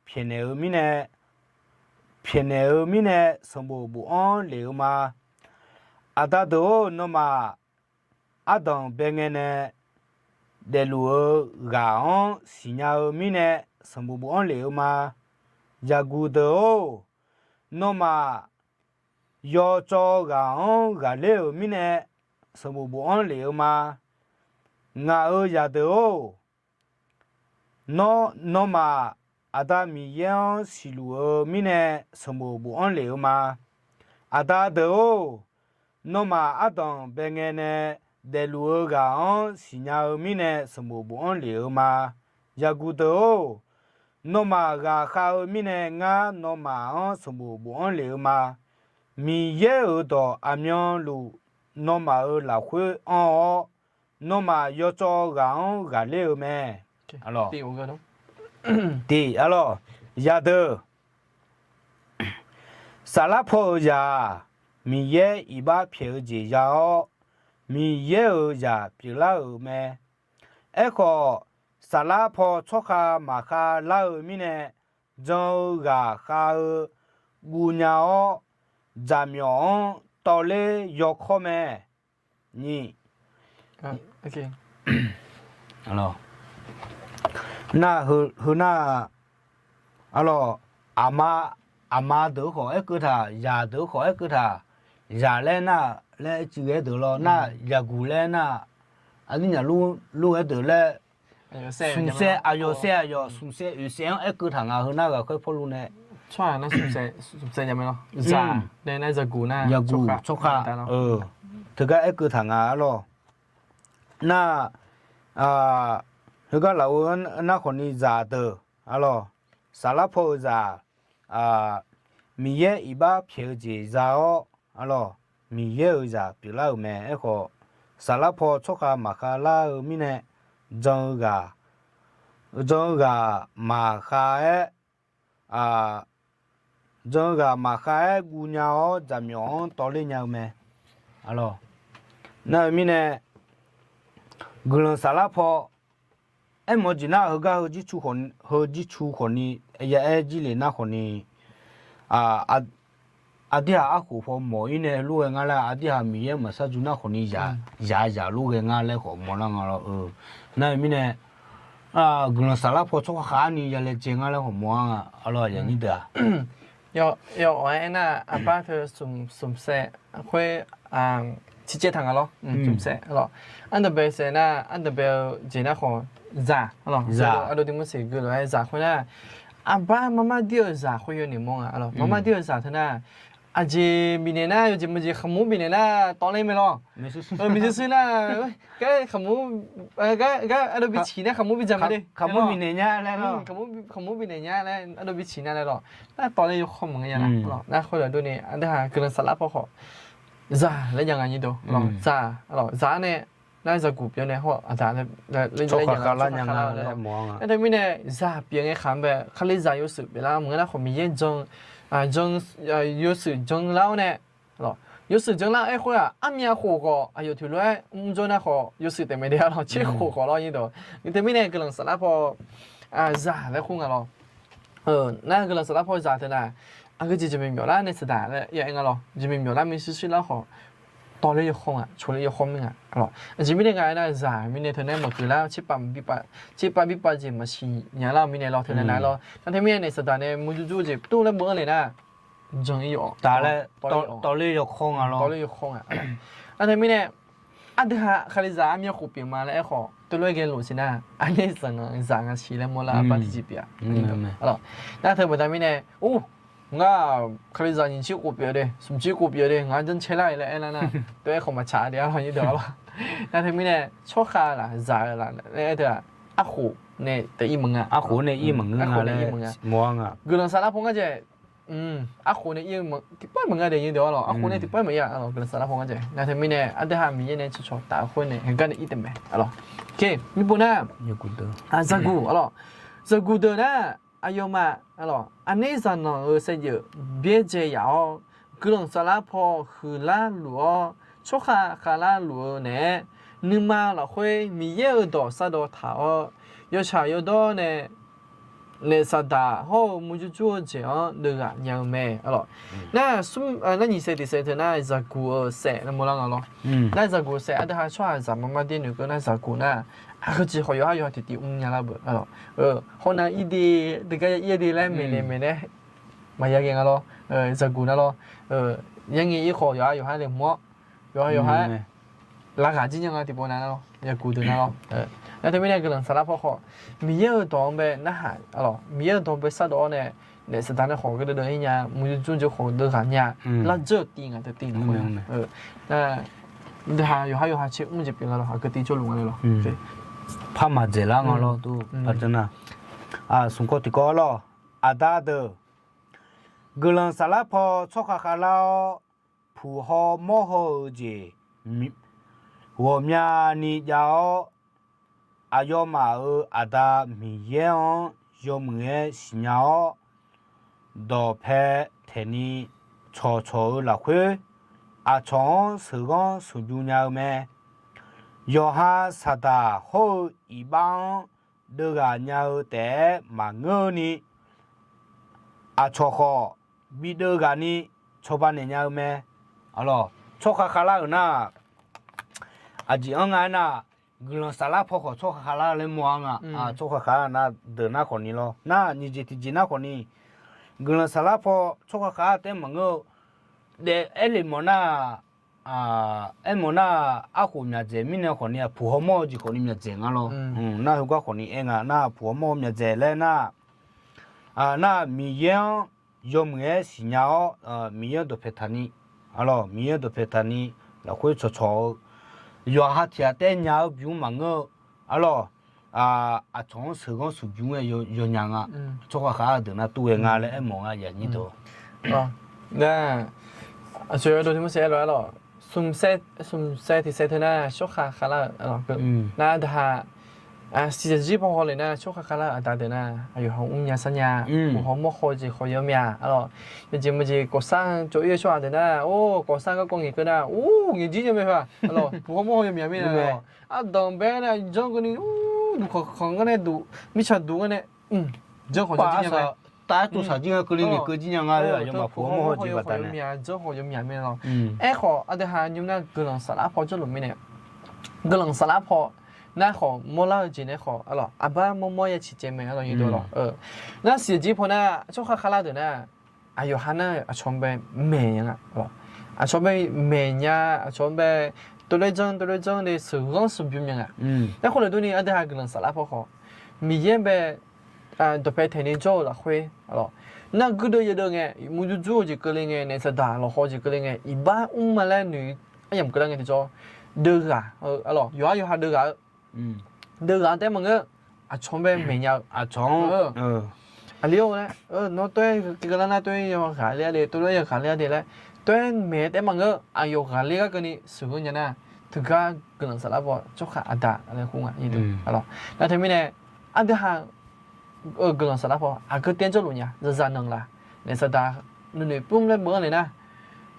เพียงมิเนี่ยสมบูรณ์บุอันเลี้ยวมาอาตาดูนมาอาดองเบงเนี่ยเดลูกาอันสิญญามิเนี่ยสมบูรณ์บุอันเลี้ยวมายากูดูนมายอจอกาอันกาเลี้ยวมิเนี่ยสมบูรณ์บุอันเลี้ยวมางาอยาดูนมาอาตามียังสิลูมิเนี่ยสมบูรณ์บุอันเลี้ยวมาอาตาดูนมาอาดองเบงเนี่ยเดลูกาอันสิญญามิเนี่ยสมบูรณ์บุอันเลี้ยวมายากูดู诺玛个好米呢啊诺玛哦什么不安流嘛，米也有到阿苗路诺玛尔老会哦，诺玛要做个哦个流咩？阿罗。第五个咯。第阿罗，亚德，萨拉坡呀，米也一把票子呀哦，米也有呀，比拉有咩？哎个萨拉坡出卡马卡拉有米呢？就个卡姑娘哦，咱们哦，到嘞要靠咩？你， OK。阿罗。那和那，阿罗阿妈都好一个他，伢都好一个他，伢嘞那嘞就个得了，那伢姑嘞那，啊你伢路一得嘞，宿舍啊有舍啊有宿舍有舍一个他啊和那个快跑路呢，错那宿舍入面咯，咋？那只股呢？伢姑出卡，这个一个他啊咯，那啊。那个老人那可能咋的，阿罗，沙拉坡咋啊？米也一把票子咋哦，阿罗，米也咋比拉咩？那个沙拉坡出卡马卡拉米呢？种个马卡诶啊，种个马卡诶姑娘哦，怎么样到底样咩？阿罗，那米呢？古人沙拉坡。哎，莫吉那和基础可呢，也积累那可呢，阿弟阿虎婆莫因呢，路人家啦，阿弟阿米也没啥做那可呢呀，路人家来和莫那个咯，那米呢，可能沙拉坡做哈呢，也来见俺来和莫啊，阿罗也你的。要玩那阿爸他送些会直接谈个咯，送些咯，安德贝些那安德贝接那好。咋，咯，阿罗听我说过了，哎，咋会呢？阿爸妈妈第二咋会有你梦啊？咯，妈妈第二咋他呢？阿姐明年呢，有节目节项目明年呢，当然没咯。没事事呢，个项目，个阿罗比钱呢，项目比怎么的？项目明年呀来咯，项目明年呀来，阿罗比钱呢来咯。那当然有项目个呀啦，咯，那后来都呢，阿德哈可能沙拉不好，咋来讲安尼都，咯，咋，咯，咋呢？那只股票呢？好，咋的？来做卡拉娘啊，来忙啊。那对面呢？咋别个看呗？看你咋有事别啦？我们那后面也种有事种老呢，咯，有事种老哎会啊，阿面火锅，有条路做那好有事对没得咯，切火锅咯，印度。你对面呢？可能是那破咋来混啊咯？那可能是那破咋的呢？个姐妹苗啦，那是咋的？也应该咯，姐妹苗啦，没事事了好。到了一空啊，除了一空面啊，咯，这边那个呢，咋？明年头呢，么个啦，七八比八节么是，伢啦，明年老头呢来咯，那他明年是咋呢？么就做这都来么来呢？真有，到了一空啊咯，到了一空啊，那他明年，德哈看你咋面湖边嘛来好，都来给路线呢，安尼啥个起来么啦，把自己边，咯，那他不他明年哦。我可能让人去股票的，什么去股票的，我真起来了，哎那，对，好嘛差点好你得了。那他们呢，错开了，咋了？那个阿虎那第一门啊，阿虎那一门啊嘞，忙啊。可能啥啦碰个啫，阿虎那一门，第八门啊的得了，阿虎那第八门呀，可能啥啦碰个啫。那他们呢，阿德哈明年出大婚呢，很干的一点呗，咯。OK，你不呢？有股的。咋股，咯，咋股的呢？哎呦嘛，咯，安尼啥呢？是就别这样，可能沙拉坡和拉路，出哈拉路呢，你妈了会米有多啥多头，有茶有多呢，那啥大好，么就做这样那个样咩，咯。那那你说的是那是股色，那么啷个咯？那是股色，啊，都还出还是妈妈店那个那是股呢？个只好有弟弟年啦不，可能一啲这个一啲咧没咧，咪有嘅咯，就股那咯，因为以后有下嚟摸，有下拉下子样地方那咯，有股的那咯，那对面那个人沙拉不好，米有当呗那下，米有当呗啥多呢？那是当然好个的人呀，没就就好的人呀，那这定啊，这定的，那你还有下去，我这边了咯，个地就弄了咯，对。怕嘛这啦，我咯都反正呐， สงก็ติก็รออาดาเดกลังสารพอชกขาลาผู้หอมอหเจหัวมีนี่ยาวอายอมาอาดามีเยงยอมเงสิญาดอเพเทนีชอชอละคุอาชองสืกงสุญญาเมยอฮาสดาโฮอีบังเดกาญาแต่มาเงนี่อาชอคอบิเดกานี่ชอบานญาเมอะลอชอคาคาลานะอาจิอังไงนะกลังสาราพอขอชอคาคาลาเลยมัวงอ่ะชอคาคานะเดินหน้าคนนี้ลอน่านี่จิตจิน่าคนนี้กลังสาราพอชอคาคาแต่มาเงเดเอลิมอนาเอมอนาอาคูมีเจมิเนี่ยคนนี้ผู้หมอจีคนนี้มีเจงอ่ะลอน่าหัวคนนี้เองอ่ะน่าผู้หมอมีเจเลยน่ามีเยงยอมเงสิญามีเยงตัวเพทานีอ่ะลอมีเยงตัวเพทานีแล้วคุยชอยอฮัทยาเต้ญาบิวมังอ่ะลอชงสืกงสุบิวยอยังอ่ะชกขาเดินน่ะตัวเองอ่ะเลยเอมองอ่ะอย่างนี้ตัวอ๋อน่า所以都这么写来了，送ที่เซตน่ะชกขาละอ๋อก็น่าถ้าสิจิพอเลยนะชกขาละตาเดน่ะอายุของยาสัญญาของมอคจิขอยอมยาอ๋อมันจะก่อสร้างโจยชัวเดน่ะโอ้ก่อสร้างก็กงอีกนะโอ้ยจีจะไม่ป่ะอ๋อของมอยอมยาไม่นะอ่ะดอมเบน่ะจงก็นี่ดูของก็เนี่ยดูมิชาดูก็เนี่ยจงของจีจะไม่ตาตัวสาจิงก็เลยนี่ก็จิยังไงเลยยังมาผู้หมอจีบัดนั้นเนี่ยจงของยอมยาไม่เนาะขออะเดหายุ่งนะกลังสลับพอจะหลุมไม่เนี่ยกลังสลับพอน่าขอมอลาจีเนี่ยขออ๋ออาบ้ามอยังชิเจไม่อ๋ออยู่ตัวหรอน่าเสียจีพอน่ะช่วงข้าลาเดน่ะอายุฮันน่ะชมไปเมียงอ่ะอ๋อชมไปเมียชมไปตัวเล็กจังเลยสื่อร้องสื่อพิมพ์ยังอ่ะแล้วคนละตัวนี้อะเดหากลังสลับพอขอมีเยี่ยมไปตัวไปเทนนิสโจ้ละคุยอ๋อ那个多一点个，木就做就个零个，那是大了好就个零个，一般我们来女，哎呀，个零个就做，得个，咯，有下得个，得个，但么个，从边没有，从，了嘞，那对这个那对要看了的，对了要看了的嘞，对没但么个，有看了个你十个人呐，这个可能是那不做看大来红啊，一对，咯，那他们呢，这下。กลังสลับพอก็เตี้ยนจะรู้เนี่ยจะจานนึงละในสตาร์นี่ปุ่มเลยเบื่อเลยนะ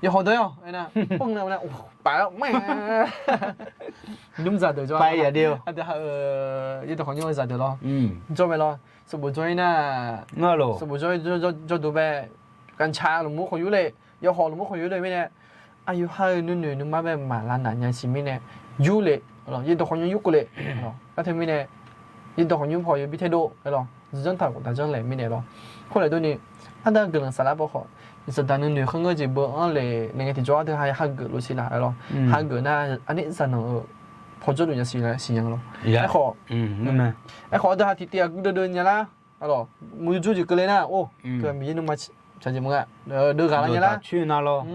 อย่าหอดเลยอ่ะไอ้นะปุ่มเลยนะโอ้ไปแล้วแม่ยุ่งจัดเดี๋ยวจ้าไปอย่าเดียวเดี๋ยวยี่ตัวของยุ่งจัดเดี๋ยวรอจ้าไปรอสมุนจ้อยน่ะงั้นหรอสมุนจ้อยจะดูไปกันชาหรือมุขอยู่เลยอย่าหอดหรือมุขอยู่เลยไม่เนี่ยอายุให้นุ่มมาแบบมาล้านหนังยังชิมิเนี่ยยุ่เลยหรอยี่ตัวของยุ่งยุ่งเลยหรอแล้วทีนี้เนี่ยยี่ตัวของยุ่งพออยู่พิเทโดหรอ真头大张来没来咯，后来都呢，他那个人啥啦不好，就是但你很个就不按来那个地主都还喊个路起来咯，喊个那安尼才能跑着人家是来信仰咯，还好，还好的还提提啊，个人家啦，啊咯，没做就个来啦，哦，个米弄嘛，啥子么个，都干了啦，去那咯，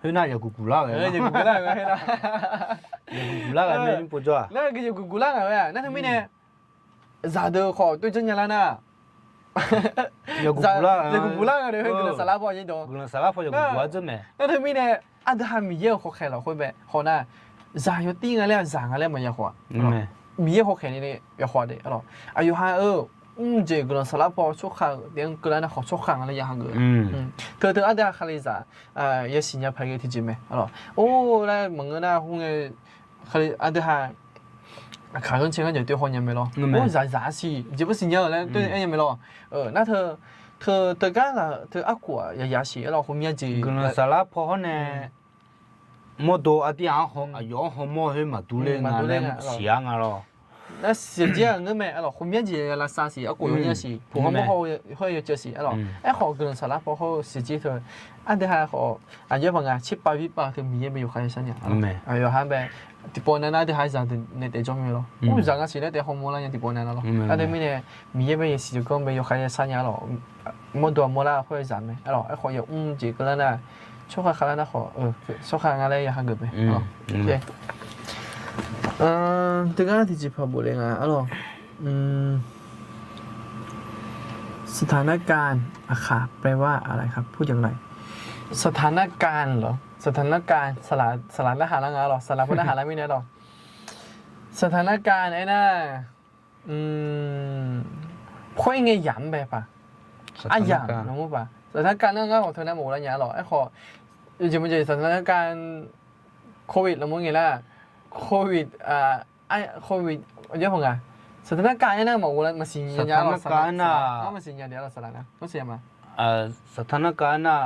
去那有古啦个，有古啦个，有古啦个没不做，那个有古啦个，那他们呢？咋的好对真人呢？有古啦，有古啦的，可能沙拉包一多。可能沙拉包有古啊，真没。那他们呢？啊，都还米也好开了，会不？好呢，咋有顶个了，啥个了没要花？米也好开的要花的，喏。啊，有还这个沙拉包出行，连个人的好出行了也行个。特啊，的还来啥？也新加坡个体检没？喏。哦，来问个那红个，还啊的还。看跟前个就对好人没咯，我啥事，这不是人嘞，对人没咯，那他干了，他阿哥也是，然后后面就可能沙拉泡呢，莫多啊点好，养好莫去嘛多嘞，嘛嘞香啊咯。那实际上我们然后后面就那啥事，阿哥有也是，不好莫好好有就是，然后好可能沙拉泡好实际头，安得还好，有朋友7-8月吧，他米也没有开生呀，有还呗。di pona na de haza de ne de jong lo u zanga si le de homo la ya di pona na lo ade mi ne mi ye be si ko be yo kha sa nya lo mo do mo la hoi za me alors ai kho yo ji ko la na cho kha kha na kho so kha nga le ya ha ge be ok từ cái thì chỉ phải bổ lên à alors สถานการณ์อาขาแปลว่าอะไรครับ พูดอย่างไร สถานการณ์เหรอ สถานการณ์สลัดและหาละงาหรอสลัดพุทธหาละไม่เนี่ยหรอสถานการณ์ไอ้น่าค่อยไงย้ำไปปะอ่ะย้ำน้องรู้ปะสถานการณ์เรื่องของเธอหน้าหมูแล้วเนี่ยหรอไอ้ขอจริงๆสถานการณ์โควิดแล้วมึงไงล่ะโควิดไอ้โควิดเยอะพอไงสถานการณ์ไอ้น่าหมูแล้วมาสิญญาหรอสถานการณ์มาสิญญาเดี๋ยวเราสลัดนะก็เสียมาสถานการณ์น่ะ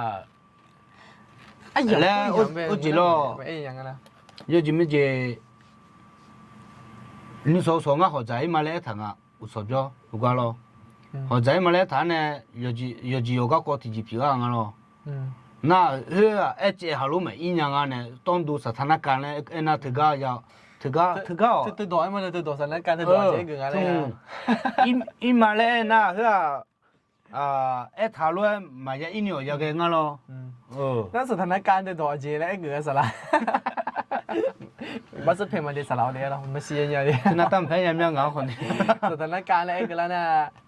ไอ้ยังแล้วอุจิโร่ไอ้ยังไงนะยจิมิเจ你说我好在马来谈啊，我说着，我讲咯，好在马来谈呢，有个高体积皮啊咯，那这哈路没一样啊呢，当都是他那干呢，那这个要这个，这多嘛，这多啥那干这多这个啊嘞，一马来那他路买一年要给我咯，那是他那干这多这嘞个啥啦？บัสเพมาเดสลาวเดียเราไม่เสียเนี่ยเดียน่าตั้มแพ้ยังยังเหงาคนนี้สถานการณ์อะไรกันแล้วนะ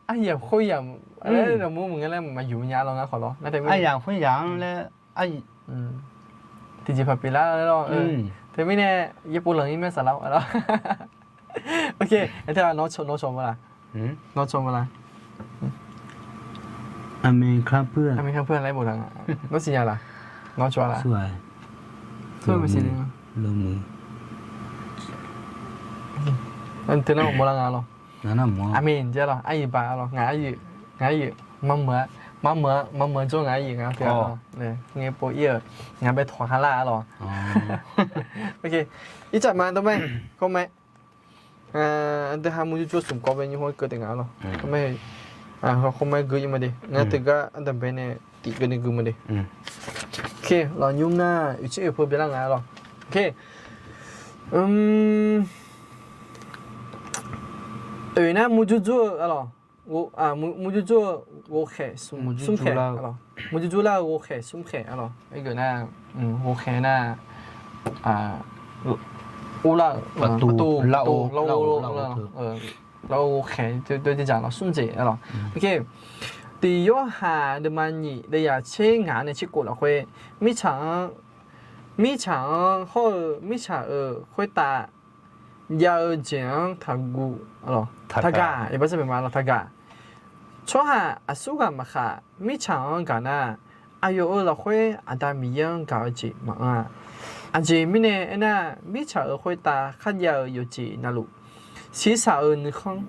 ไอ้อย่างคุยอย่างอะไรเรามูมึงอะไรมาอยู่ยาเรางั้นขอร้องน่าจะไม่ไอ้อย่างคุยอย่างเลยไอ้ที่จีพับปีแล้วแล้วแต่ไม่เนี่ยญี่ปุ่นหลังนี้ไม่สลาวแล้วโอเคไอ้เธอน้องชมอะไรน้องชมอะไรอเมริกาเพื่อนอะไรหมดทั้งน้องสิยาล่ะน้องชัวร์ล่ะสวยไม่สิเลยลงมืออันเธอน่าหมดละงานหรอนั่นหมดอามีนเจ้าหรอไอ้บ้าหรองานอยู่มาเหมือนจ้างานอยู่งานเพื่อนเลยเงี้ยโปรเยอร์งานไปถอดฮาร่าหรอโอเคอีจัดมาต้องไหมก็ไหมอันเดอร์ฮามูจะช่วยสุ่มกอบเป็นยี่ห้อเกิดแต่งานหรอก็ไม่เขาคงไม่เกิดยังมาดิงานแต่ก็อันเดอร์เป็นเนี่ยติดกันในกลุ่มมาดิโอเคเรายุ่งหน้าอยู่ที่เพื่อเป็นงานหรอโอเค那木就做了，木就做我海松海了，木就做了我海松海了，那个呢，我海呢，乌拉老海就讲了松姐了，OK，第一下的嘛你的呀，切眼的切过了会，米肠会打。要讲他古咯，他家也不是别嘛了，他家。说下阿苏个嘛哈，没唱个呢，阿有了会阿达米样搞起嘛啊，阿姐咪呢那没唱会打，看要有几那路，其实你看，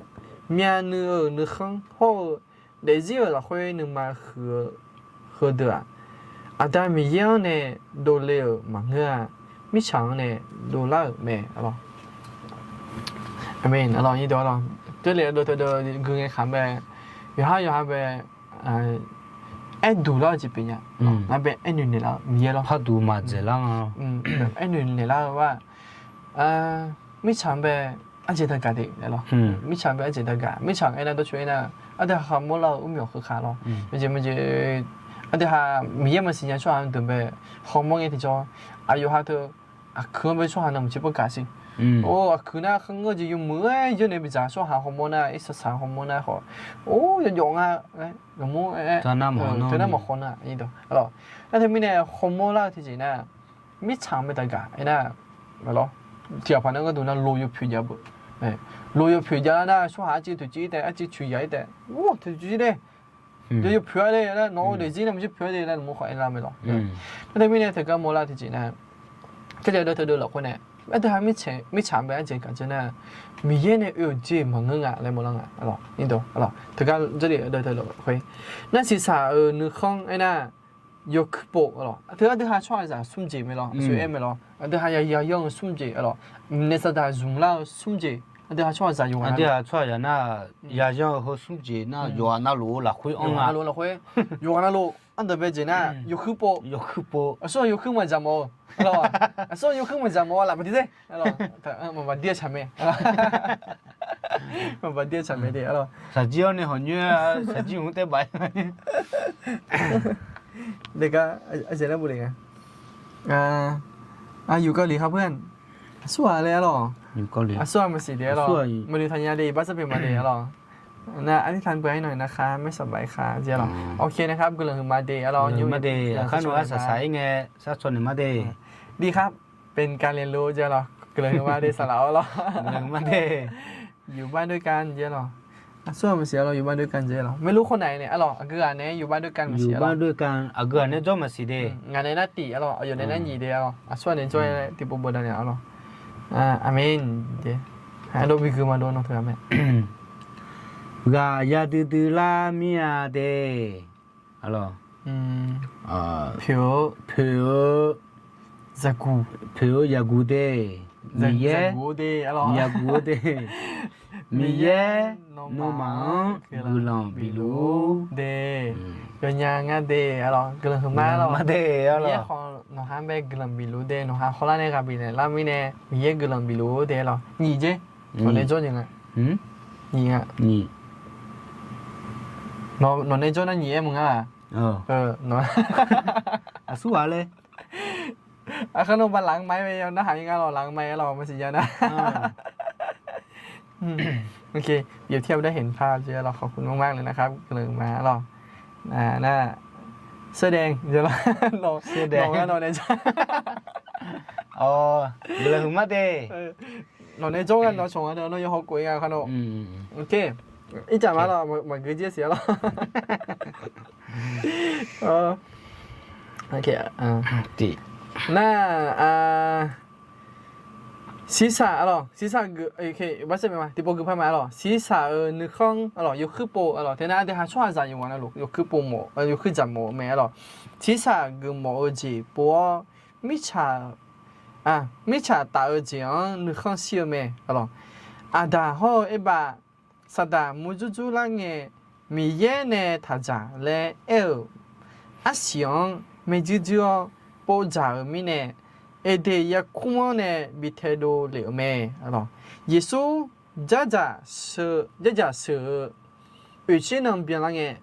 面你看好，来这了会你嘛喝的啊，阿达米样呢都了嘛个，没唱呢都了没咯。อามีนอร่อยนี่เดี๋ยวเราตัวเลี้ยตัวคือไงขำไปอยู่ห้าไปไอ้ดูแล้วจีเป็นยังงั้นเป็นไอ้หนุ่มเนี่ยเรามีแล้วพอดูมาเจริญอ่ะไอ้หนุ่มเนี่ยเราว่าไม่ฉันไปอาจจะตั้งกันดีแล้วไม่ฉันไปอาจจะตั้งกันไม่ฉันไอ้นั่นตัวช่วยนะอาจจะหาโมเราอุ้มอยู่คือขาเรามันจะอาจจะหามีอะไรมาสิ่งที่ช่วยให้ตัวไปฮอร์โมนที่จะอายุหาเธอคือไม่ช่วยให้เราจะประกาศสิโอ้คือน่าข้างก็จะอยู่มือเยอะในบิจารณ์ช่วงหาฮอร์โมนไอ้สารฮอร์โมนเขาโอ้ยยงอ่ะกมูตอนนั้นหมอคนอ่ะนี่ตัวแล้วแล้วที่มีเนี่ยฮอร์โมนล่ะที่จริงน่ะมีช่างไม่ได้กันไอ้น่ะแล้วที่ผ่านนั้นก็ดูน่ะโลยุพิจารณ์โลยุพิจารณ์น่ะช่วงหาจีตุจีแต่อาจีชุยใหญ่แต่โอ้ตุจีเลยโลยุพิจารณ์เลยน้องเด็กจีน่ะมันจะพิจารณ์เลยมันขอไอ้ล่ะไม่หรอกแล้วที่มีเนี่ยที่ก็มูล่ะที่จริงน่ะก็จะดูหลอกคนเนี่ยอันเดียวไม่ฉามไปอันเจกันจะน่ะมีเย็นเนี่ยอยู่จีมันเงาอะไรหมดแล้วไงอ๋อนี่ตัวอ๋อถึงก็จะเดี๋ยวหลอกคุยนั่นสิสานึกข้องไอ้น่ะยกโปะอ๋อถึงก็เดี๋ยวหาช่วยจะสุ่มจีไม่หรอช่วยเอ็มไม่หรอเดี๋ยวหาย่องสุ่มจีอ๋อเนี่ยสุดท้ายสุ่มแล้วสุ่มจีเดี๋ยวหาช่วยจะอยู่อันเดียวช่วยอย่างน่ะย่อง和สุ่มจีน่ะอยู่อันนั้นรู้ละคุยอ่ะรู้ละคุยอยู่อันนั้นรู้อันเดียวเป็นจีน่ะยกโปะส่วนยกมันจะมอalors so yo khung ma jamo la badi de alors ma badi chame ma badi chame de alors sa jiao ne ho nyu sa ji hu te bai de ga a je la bu le ga อยู่เกาหลีครับเพื่อนสวยเลยหรออยู่เกาหลีสวยมาสิเดียวหรอมาดูธัญญาดีบัสเป็นมาเดียวหรอ นะอธิษฐานเผื่อให้หน่อยนะคะไม่สบายค่ะเจ้าหรอโอเคนะครับก็เลยมาเดย์เราอยู่ มาเดข้าหนูสายไงสักส่วนมาเด ดีครับเป็นการเรียนรู้เจ้าหรอก็เลยมาเดย์สลาวเรา มาเด อยู่บ้านด้วยกันเจ้าหรอส่วนมาเสียเราอยู่บ้านด้วยกันเจ้าหรอไม่รู้คนไหนเนี่ยอ๋อคืออันนี้อยู่บ้านด้วยกันมา อยู่ เสีย บ้านด้วยกันเกินเนี่ยจอมาสิเด งานในนาตีอ๋ออยู่ในนั้นยีเดียวส่วนในช่วยติปุบดาเนี่ยอ๋ออาเมนเดี๋ยวฮัลโหลบิคือมาโดนน้องเธอแม่ กายาดูลามีอาเดฮัลโหลผิวซากู ผิวยากูเดมีเย ซากูเดอ๋อย ากูเดมีเยโนมังกุลองบิลู เดยอนยางาเดอ๋อกำลังคือมาเรา มาเดฮัลโหล มีของน้องฮันเบกลัมบิลูเดน้องฮันคนละเนี่ยกับบิเนี่ยแล้วมีเนี่ยมีเยกลัมบิลูเดหรอนี่เจ้ตอนนี้โจ้ยังไงนี่อ่ะ นี่ น้องในโจ้นั่นนี่มึงอ่ะน้อง สู้อะไร ขนมปังหลังไม้ไปยังนะหายังไงเราหลังไม้เราไม่สิยานะโอเคเปรียบเทียบได้เห็นภาพเจ้าเราขอบคุณมากๆเลยนะครับกำลังมาเราหน้าเสื้อแดงเจ้าเราเสื้อแดงน้องในโจ้ อ๋อเรื่องมาเด น้องในโจ้กันน้องชงกันน้องยัง好贵啊看到OK一讲完了我直接写了OK ดี 那西沙西沙个 OK 不是嘛第波个拍卖了西沙你看有去波天那的还穿啥用完了有去波么有去怎么没了西沙个么子波米茶米茶大二讲你看小没大好一把萨达木猪猪那个米耶呢他家来想没猪猪包扎米呢เดียคุ้มเนี่ยบิเทโดเหลียวแม่อะไรเยซูจะสื่ออุชินังเบียงเงี้ย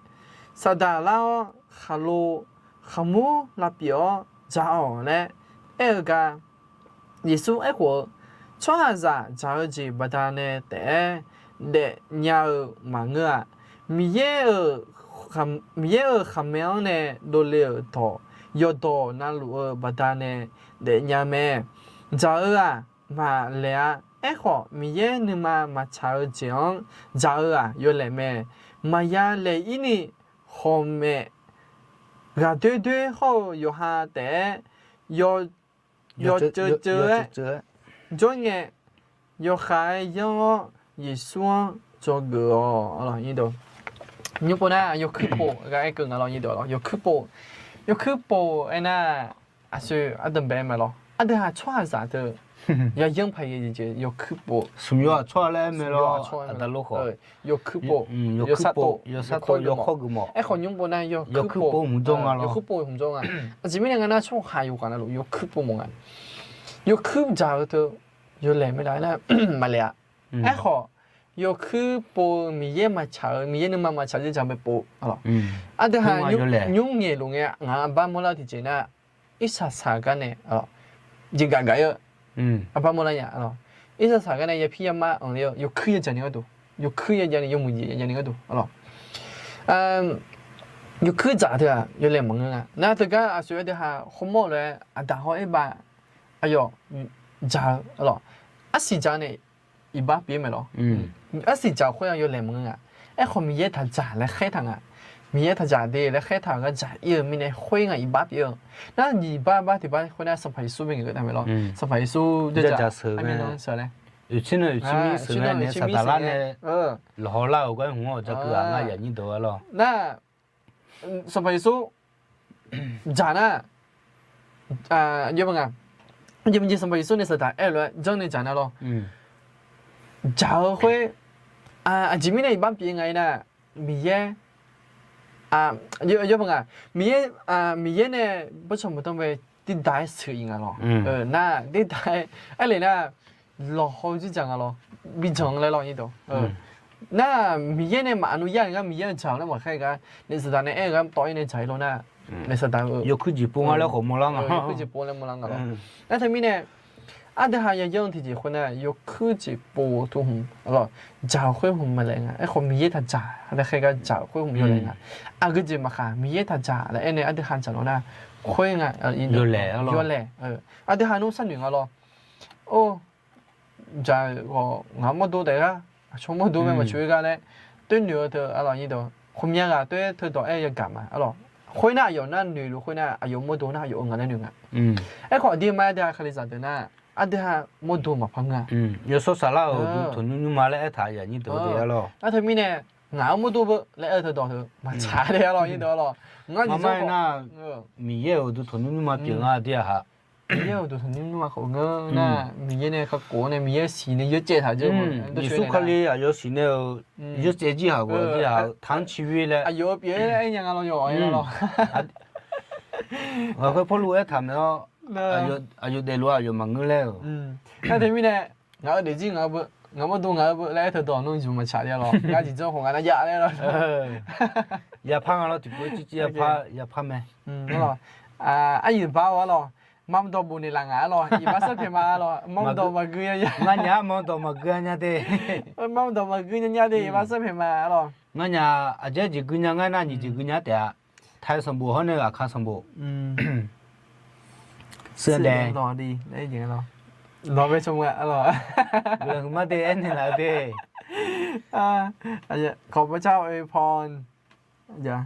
สดาลาฮัลโหลขมูลาเปียวจ้าเนี่ยก็เยซูหัวชอบจะจีบัดเนี่ยแต่เด็กยาวมังเงามีเยขมเนี่ยโดเลียวต่อยอดนั่นลูบัดเนี่ยเด็กยามแม่จ้ามาเลยขอมีเยนึมาชาวจีนจ้ายอเลยแม่มายาเลยอินี่หอมแม่กาด้วยเขาอยู่หาแต่ยอเจอจนเงี้ยยอขายยอยิ่งส่วนจอเกออะไรนี่ดูยุบนะยอคือโปก็ไอ้เกิงอะไรนี่ดูยอคือโปไอ้น่ะ所以阿等白买了，阿等还穿啥的，要硬派一些，要去播，什么穿来没了，阿得落好，要去播，要杀到，要好个嘛，哎，好用播呢，要去播红中啊咯，要去播红中啊，这边人家那穿还有干那路，要去播么啊，要去咋个的，要来没来呢？没来啊，哎好。要去播米耶嘛炒，米耶你妈妈炒就就没播，好了。啊，但係用嘢弄嘅，我爸冇啦，啲錢啊。一撒กันเนี่ยยิงกันกันเยอะapa mulanya一撒กันเนี่ยพี่มาอยู่คืออย่างนี้ก็ดูอยู่คืออย่างนี้อยู่มืออย่างนี้ก็ดูอยู่คือจ่าเถอะอยู่เลยมึงอ่ะน่าจะก็อาศัยเดี๋ยวหาข้อมูลเลยแต่เขาไอ้บ้าจ่าอาศัยจ่าเนี่ยอีบ้าเปลี่ยนไหมอาศัยจ่าเขาอยู่เลยมึงอ่ะไอ้คนมีเยอะถ้าจ่าแล้วแค่ทางอ่ะมีเยอะถ้าจ่าดีแล้วแค่ทางก็จ่าเยอะมีเนี่ยคุยกันอีบ้าเปลี่ยน那你爸ที่บ้านคนนั้นสมัยสู้เป็นยังไงไม่รู้สมัยสู้จะไม่รู้เสือเลย有钱了，有钱没事呢，你啥子啦呢？老老个我这个俺也认得了。那สมัยสู้จานะเยอะมั้งอ่ะยังมีสมัยสู้ในสถานเลยจังในจานะหรอจ่าเฮ้ยจิมิเนี่ยบ้านเป็นยังไงนะมีเยเยอะมั้งอ่ะมีเยเนี่ยผู้ชมต้องไปติดได้สื่อยังไงหรอน่าติดได้ไอ้เลยน่ะ老好就讲了，比成来了你都，那米耶呢嘛，努样个米耶长了嘛，看个，你是但呢，哎个导演的菜咯呢，你是但有科技播了好么啷个？有科技播了么啷个咯？那他们呢，啊，但还要用自己混呢，有科技波都红，咯，找会红么来啊？哎，后面他找，他那个找会红有来啊？啊，个就嘛看，面他找，了，哎呢，啊，对喊找了呢，会啊，有来咯，有来，啊，对喊弄三年咯，哦，就我么多的啊，什么多么吹个嘞，对女儿的啊咯，伊都后面啊，对他都哎要干嘛啊咯？会那有那女的会那啊有么多那有我那女啊，哎，ขอดีมาได้ค่ะลิซาเดน่าอะเดฮะโมโดมาพังอ่ะ有说啥了都你妈来他呀你都的了啊他มีเนี่ยงาโมโดบ่แล้วเธอดอกเธอมาช้าได้หรอยี่ดอกหรองา 妈妈那米也有都你妈病啊的哈มีเยอะดูถึงนี่มาเขาเงอน่ะมีเยอะเนี่ยเขาโกเนี่ยมีเยอะสีเนี่ยเยอะเจ็ดหาเจ้า你说可里啊有时呢有这几下过的哈糖起味嘞啊有别的ไอ้ยังเราอยู่ไอ้เรา我跑路哎他们哦有得路啊有忙个嘞ถ้าเธอมีเนี่ยงาเดี๋ยวจริงงาบ่ดูงาบ่แล้วเธอดอกนู่นอยู่มาช้าได้หรองาจิเจ้าของงานยะได้หรออย่าพังอ่ะที่กูจิอย่าพังมั้ยหรออ่ะอยู่บ้าวะหรอมัมดอบุนี่ละงาหรออีบาสเพมาหรอมัมดอมากุยยะงั้นยามัมดอมากุยยะเด้มัมดอมากุยยะเด้อีบาสเพมาหรองั้นยาอาจจะจิกุยยะงั้นน่ะจิกุยยะเด้ไทยสมบูรณ์เนี่ยข้าสมบูรณ์เสื้อแดงรอดีได้ยังไงรอไปชมกันหรอเรื่องมาเด้นี่ล่ะเด้อาจจะขอพระเจ้าอวยพรอย่า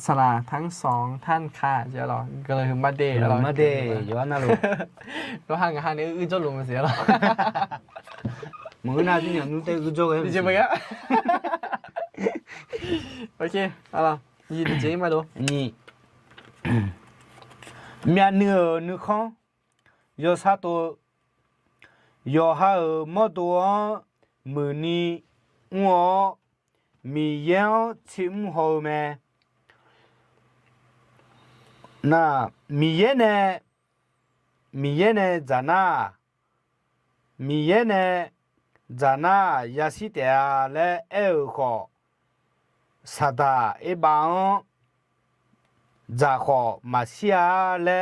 สลาทั้งสองท่านค่ะจะหรอก็เลยมาเดย์มาเดย์อยู่อันนั้นลูกก็ห่างนี้อื้อจ้าลุงมาเสียหรอมึงน่าจะยังนุ่งเตะอื้อจ้ากันดีเจไปกันโอเคเอาล่ะยีดีเจมาดูนี่เมียเนื้อข้องยอซาโตยอฮาหมอตัวมือนี้งัวมีเยี่ยวชิมหัวแม่น่ะมีเย่เนจานามีเย่เนจานายาสิเตะและเอวขอสาดาเอบางจาขอมาเสียและ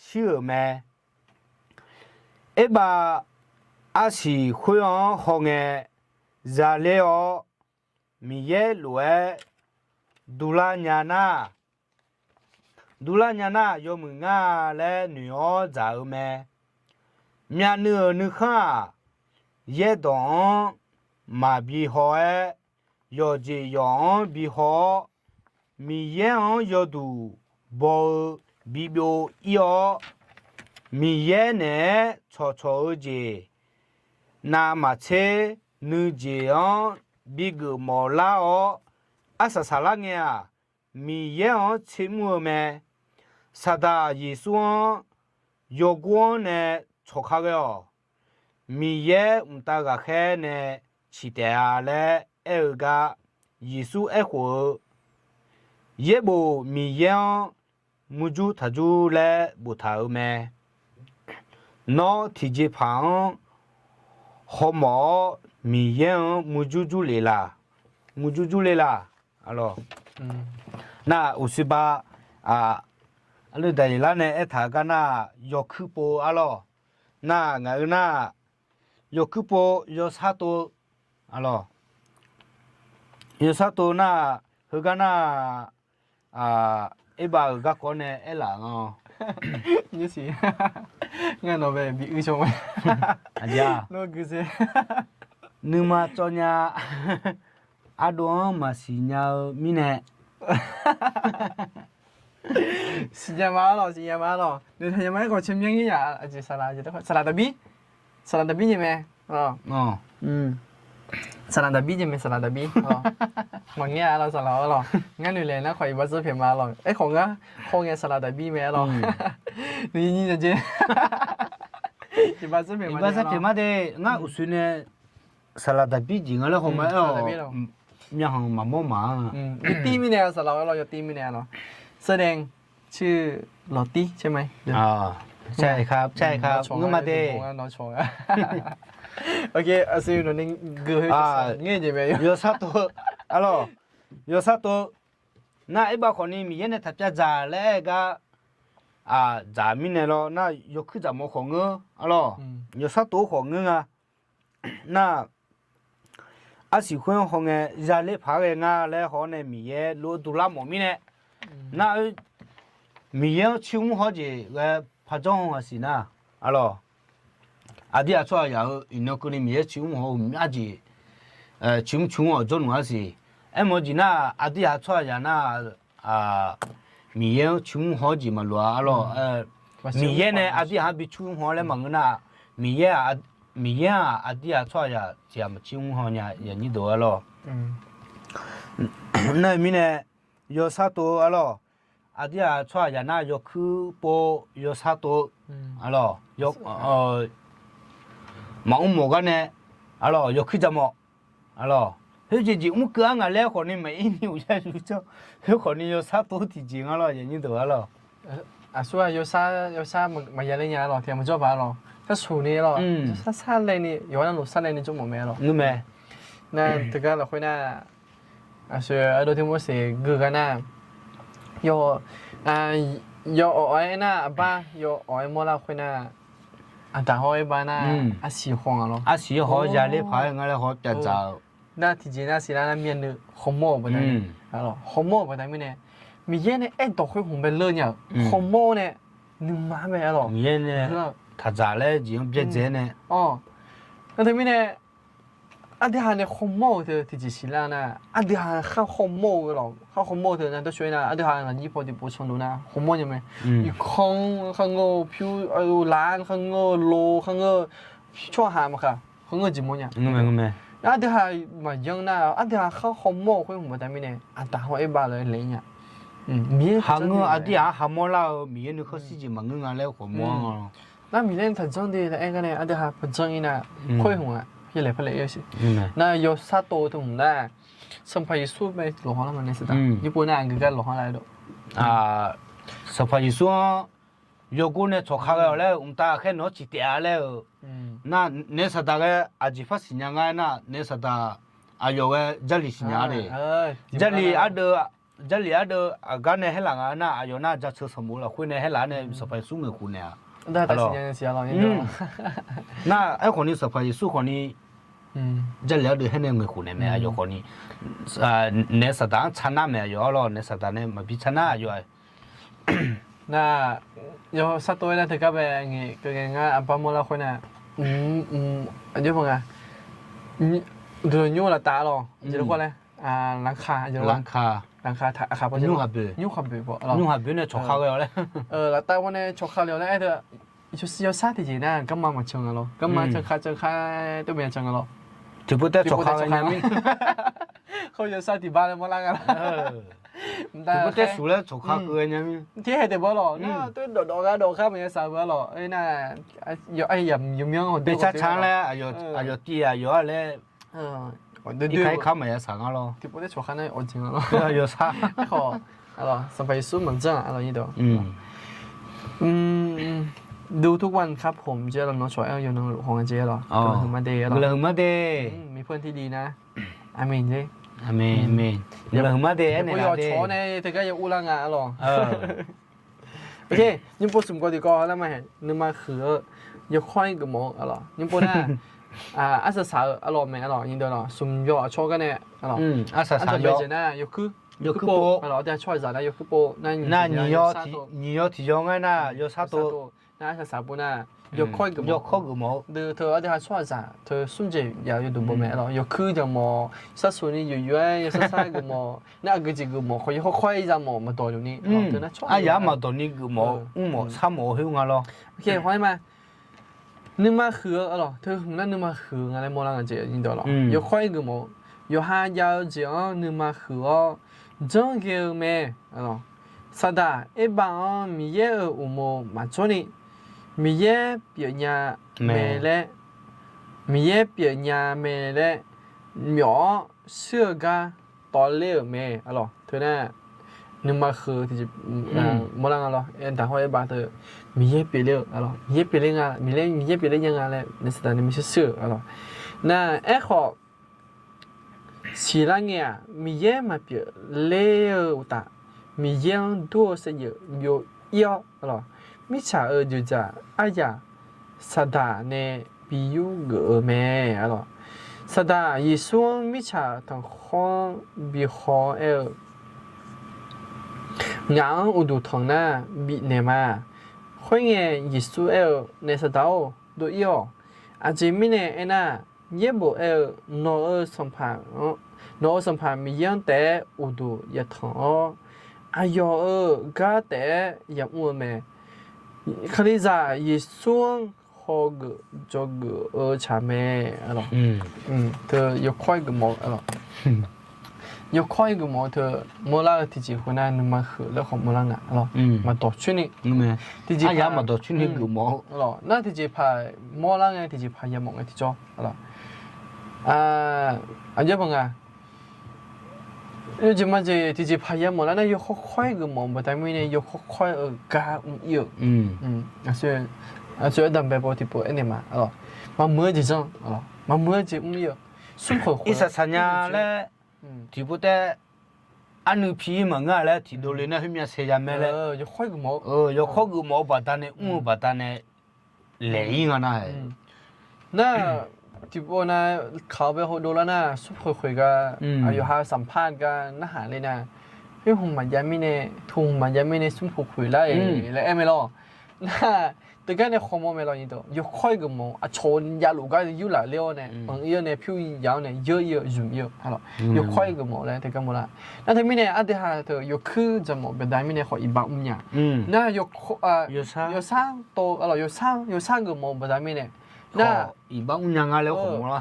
ชื่อแม่เอบาอาศิคุยองหงเอจาเลโอมีเย่หลวยดูลาญาณายอมึงาและหนูจาแม่เมียเนื้อข้าเย่ดองมาบีหอยอจียองบีหอมีเย่ยอดูบอบีโบอีอมีเย่เนชอจีนามาเชนูจียองบิกมอลาออาสาสาลังเงียมีเย่ชิมัวแม่สาดายิสวยกวนเนชกขากอมีเย่ตากะแค่เนชิเตอาและเอลกายิสุเอหัวเย่บูมีเย่มุจูทัจูและบุทาแม่นอทิจิพังหอมอมีเย่มุจูเลยล่ะอะลอน่าอุสิบาอันนี้ได้ละเนี่ยถากันน่ายกคือโปอะลอน่างาน่ายกคือโปยอซาโตอะลอยอซาโตน่าเฮกันน่าเอบาก็คนเนี่ยเอล่ะอ๋อนี่สิงั้นเราไปบีอึชงไว้อาจารย์โน้กุเซนึกมาจอญาอาดวงมาสิญามิเน่สิญามาหรอสิญามาหรอเดี๋ยวทำยังไงก็ชิมยังงี้อ่ะอาจจะสลัดจะได้สลัดตะบีใช่ไหมอ๋อสลัดตะบีใช่ไหมสลัดตะบีอ๋อบางเงี้ยเราสลัดหรองั้นอยู่เลยนะขออีบัสเพียมาหรอเอ้ของอ่ะคงยังสลัดตะบีไหมหรอนี่จะเจ๊อีบัสเพียมาเด้งั้นอุสุเนี่ยสลัดตะบีจริงแล้วผมอ๋อยังมาโมมามีตีมีแนวสลัดเราจะตีมีแนวเนาะแสดงชื่อลอตตี้ใช่ไหมใช่ครับงั้นมาเด้น้องชงอ่ะโอเคอาซิโนนี่กูให้เงี้ยจะไปยอซาโตอะลอยอซาโตน่าไอ้บ้าคนนี้มีเยอะเนี่ยทับจะจ่าแล้วก็咱们呢咯，那有去怎么红个啊咯？有啥多红个啊？那喜欢红个，家里拍个啊来好呢，米耶罗杜拉毛米呢？那米耶穷好些个拍照个是呐，啊咯？啲出嚟有，原來佢哋米耶窮好唔一字，窮我做弄下是，冇字呐，啲出嚟那米耶窮好字嘛咯啊咯，米耶呢啲比窮好咧忙那，米耶啲出嚟就咪窮好呢，人呢度啊咯。那米呢有啥多啊咯？啲出嚟那有去波有啥多啊咯？有冇個呢？啊咯，有去怎麼？啊咯，佢就我個人咧，可能咪一年有些有做，佢可能有啥多提前啊咯，人呢度啊咯。所以有啥咪嘢咧嘢咯，聽唔做吧咯，佢處理咯，啥咧你有人錄啥咧你做冇咩咯？你咩？那這個會呢？所以都聽我說個個呢，有愛那爸有愛冇啦會呢？大學一般呢，喜歡咯。喜歡家裡拍我咧好得早。那提前那是那面的紅毛不得，係咯，紅毛不得咩呢？米嘢呢，都會紅白樂呢，紅毛呢，你媽咩咯？米嘢呢，他咋咧就用別隻呢？那他們呢，啲下呢紅毛的提前是啦呢，啲下黑紅毛嘅咯，黑紅毛的呢都屬於呢，啲下呢衣服的補充到呢，紅毛有咩？一空很個飄藍很個綠很個穿下嘛㗎，很個怎麼樣？我咩？啲下咪樣呢，啲下黑紅毛會紅白咩呢？大學一般嚟領呀。米行個啲下蛤蟆啦，米你可時就問我咧紅毛啊。那米咧睇真啲咧，個呢啲下不真嘅呢，開紅啊，一嚟不嚟有時。那有啥多都唔得，生怕一輸咪落下啦嘛，你知道？一般呢，佢嘅落下嚟到。生怕一輸，如果呢做下嘅咧，唔得，佢攞起啲咧，那你實在嘅阿姐發新娘嘅那，你實在阿有嘅這裡新娘的，這裡阿的個呢係啷個那阿有那就出什麼了，會呢係啷呢生怕一輸咪會呢？但係新娘嘅時候咯，那誒可能生怕一輸可能。這了的很難會呢，有可能，你實在參加沒有咯？你實在呢冇比參加有。那有啥多呢？佢嗰邊佢阿爸冇啦會呢，點講啊？就用嚟打咯，就話咧冷卡，睇下不？用下邊噃，用下邊呢做下嘅咧。嗱，但係呢做下了咧，就是有啥啲嘢呢？今晚咪唱嘅咯，今晚唱下都未唱嘅咯。就不得做下嘅。佢有啥啲巴冇啦嘅啦。就不得數咧做下嘅呢。ที่ให้เด็กบ่หรอนะตัวดอกครับมันจะสาวบ่หรอเอ้ยน่ะอยู่ไอ้ยำยังๆ 被查查咧，阿有啲啊，有咧，一開口咪有啥個咯。ที่บ่ได้ชกคันได้อดจริงแล้ว有啥？ขอสบายสู้เหมือนจังนี่ตัวดูทุกวันครับผมเจอเราน้องชอยอยู่ในห้องเจหรอถึงมาเดย์หรอ เลยมาเดย์ มีเพื่อนที่ดีนะอาเมนเจ้อาเมนเลยมาเดย์เนี่ย 我要坐呢这个有乌兰啊咯OK 你不什么的歌那么你嘛和要看一个毛啊咯你不呢阿是啥啊咯没啊咯你对咯什么要坐个呢啊咯阿是啥要呢要去波啊咯但坐在那要去波那你要提上个呢要啥多那是啥不呢要看个毛เธอเอาแต่ช่วยจ้ะเธอสุ่มเจียอยู่ดูบ่แม่หรออยู่คือจะหมอสัดส่วนนี้อยู่ๆสัดๆก็หมอน่าก็จะก็หมอค่อยๆจะหมอมาตัวอยู่นี่เธอน่ะช่วยอย่ามาตัวนี้ก็หมอหมอซ้ำหมอหิวงา咯โอเคพอมั้ยนึกมาคือหรอเธอนั่นนึกมาคืออะไรหมอละก็จะยินตัวหรออยู่ค่อยก็หมออยู่หายาวจะนึกมาคือจังเกี่ยวแม่หรอสัตว์ไอ้บ้านมีเยอะอุโมมาชนี่มีเยอะเปียญาแม่เล่มีเยอะเปียญาแม่เล่หมอเสื้อกาตอนเลี้ยวแม่อะหรอเธอน่ะนึกมาคือที่จะมองอะหรอเอ็นแต่ห้อยบาเธอมีเยอะเปียเลี้ยวอะหรอมีเยอะเปียเลี้ยงอะมีเยอะเปียเลี้ยงยังอะไรในสถานีมีเสื้ออะหรอน่ะเอ๊ะขอสีละเงี้ยมีเยอะมาเปียเลี้ยวตามีเยอะตัวเสียอยู่要了，米查就在哎呀，萨达呢比有个咩了，萨达一说米查当好比好硬有度疼呢比呢嘛，会耶一说呢萨达都要，啊这米呢哎那也不诺สัมผัส诺สัมผัสมีอย่างแต่อุดูอย่าท้ออายก็แต่อย่าอ้วนแม่คริซาอีส่วงฮอกจอกชาแม่อะไรเธอยกค่อยกับหมออะไรยกค่อยกับหมอเธอโมลาที่จีคนนั้นมาคือแล้วของโมลางะอะไรมาต่อชุนี่ที่จีพามาต่อชุนี่กูหมออะไรนั่นที่จีพาโมลางะที่จีพายามองที่จ่ออะไรอันนี้บังอ่ะ요즘 맞지 디지 파야 뭐라나 요 khoai cái món mà tại vì này yo khoai ở cả yêu à rồi đam bè bộ tipo anh em mà mưa gì xong mà mưa gì yêu sum khổ khổ ít sa nhà lẽ thì bữa té anh nuôi phi mà ngã lẽ thì đồ lên nó hôm nay sẽ làm mẹ lẽ yo khoai cái món yo khoai cái món bà ta này bà ta này lẽ ngã này na tipo na เขาไปโหดแล้วนะซุปคุยกันอายุหาสัมภาษณ์กันน่าหาเลยนะพี่ผมมันยังไม่เนี่ยทุ่งมันยังไม่เนี่ยซุปคุยแล้วแล้วไม่รอน่าแต่ก็เนี่ยข้อมูลไม่รอนี่ตัวยกค่อยกับมองชนยาลูกก็ยุ่งหลายเรื่องเนี่ยบางเรื่องเนี่ยผิวยาวเนี่ยเยอะยุ่งเยอะฮัลโหลยกค่อยกับมองเลยแต่ก็หมดละนั่นแต่ไม่เนี่ยอันเดียวเธอยกคือจะมองเป็นได้ไม่เนี่ยขออีบ้าเนี่ยน่ายกสร้างโตอะไรยกสร้างกับมองเป็นได้ไม่เนี่ยน่าอีบ้าอุ้งยังอะไรของเรา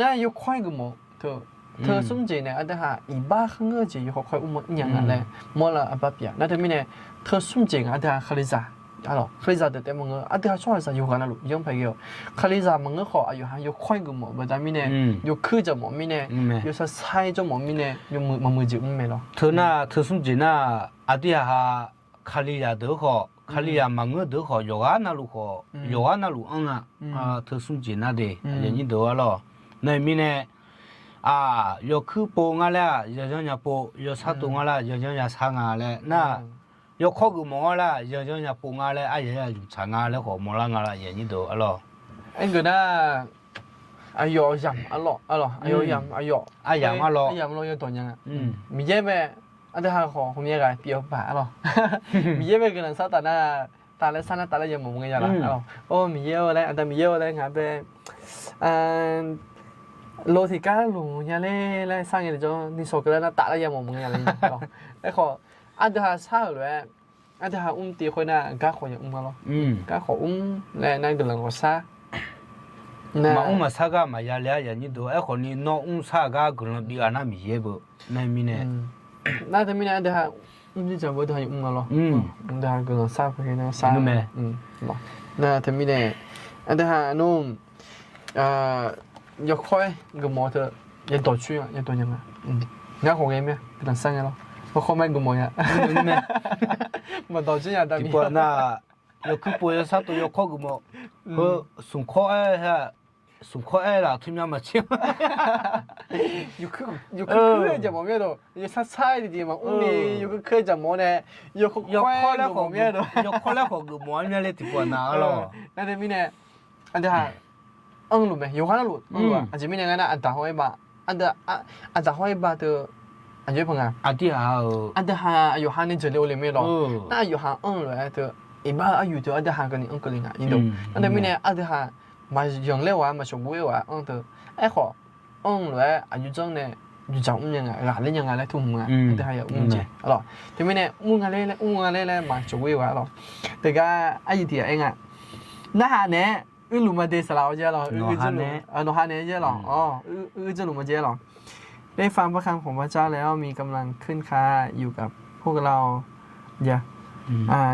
น่ายกค่อยกับมองเธอสมจริงเนี่ยอันเดียวอีบ้าข้างเงือกจียกค่อยอุ้งยังอะไรมองละอับปะนั่นแต่ไม่เนี่ยเธอสมจริงอันเดียวคลิซ่าalors khaliza de temong ade chwa sa yoga na lu yong phage khaliza mong kho ayu ha yo khoi gu mo ba da mi ne yo khu ja mo mi ne yo sa sai jo mo mi ne yo mo ji me lo thona thusum jina adia ha khaliza de kho khaliza mang de kho yoga na lu anga thusum jina de yin do lo na mi ne yo khu po nga la yo nya po yo sa tu nga la yo nya sa nga le na yo khó cái món là giờ cho nhà phụ ngà lại ai giờ dùng chả ngà lại khó món là ngà lại giờ như đồ alo anh cái na ayo yam alo ayo yam alo yo to nhang mi ye me anh ta khó không ye cái biểu bả alo mi ye me cái lần sau ta lại sang ta lại giờ mồm cái gì alo ô mi ye lại anh ta mi ye lại ngà be lô thì cá lù nhà lại sang cái cho đi sổ cái là ta lại giờ mồm cái gì alo cái khó anh ta sao rồi anh taตีคนน่ะก็ขออย่างมาหรอก็ขอและนั่งเดินหลังก็ซามาซาก็มาอย่าเลี้ยอย่างนี้ดูไอ้คนนี้น้องซาก็กลุ่มดีอันนั้นมีเยอะบ่นั่นมีเนี่ยน่าจะมีนะอันtaนี่จะบ่ได้อย่างมาหรออันtaกลุ่มซาเพราะนั่นซาน่าจะมีเนี่ยอันtaนุ่มยกค่อยกับมอเตอร์ยันต่อชื่อยันต่อยังไงงั้นของเองมั้ยเป็นสั่งไงหรอข้อแม่กูมองอ่ะมันต่อชิ้นอย่างแต่ที่ปน่ะยกขึ้นไปสักตัวยกข้อกูมองส่งข้อส่งข้อล่ะทุ่มยามมาเชี่ยยกขึ้นจะมองไม่ได้ยกใช่ดีๆมั้งนี่ยกขึ้นจะมองเนี่ยยกข้อแล้วของไม่ได้ยกข้อแล้วของกูมองเนี่ยเลยที่ปน่ะหรอนั่นเดี๋ยวมีเนี่ยอันเดียวรู้ไหมยกข้อแล้วรู้อันจะมีเนี่ยงั้นอันตาห้อยบ้าอันตาห้อยบ้าเธออันนี้เป็นไงอันที่อายุ5 年左右里面咯，那อายุ5来的，一般อายุ就อันที่5跟你2个零啊，你懂？那对面呢，อันที่5มาอย่างเร็วอ่ะมาชกวยอ่ะอันเถอะไอ้ข้อเลยอายุจังเนี่ยอยู่จังยังไงงานเล่นยังไงเลยทุ่มอ่ะอันที่5อย่างเจอ๋อ对面呢งานเล่นมาชกวยอ่ะหรอแต่ก็อายุที่เองอ่ะ那下呢รู้มาเดสลาวเจ้าหรอรู้จังโนฮาเนี่ยเจ้าหรออ๋อรู้จังรู้มาเจ้าหรอได้ฟังพระคำของพระเจ้าแล้วมีกำลังขึ้นค่าอยู่กับพวกเรา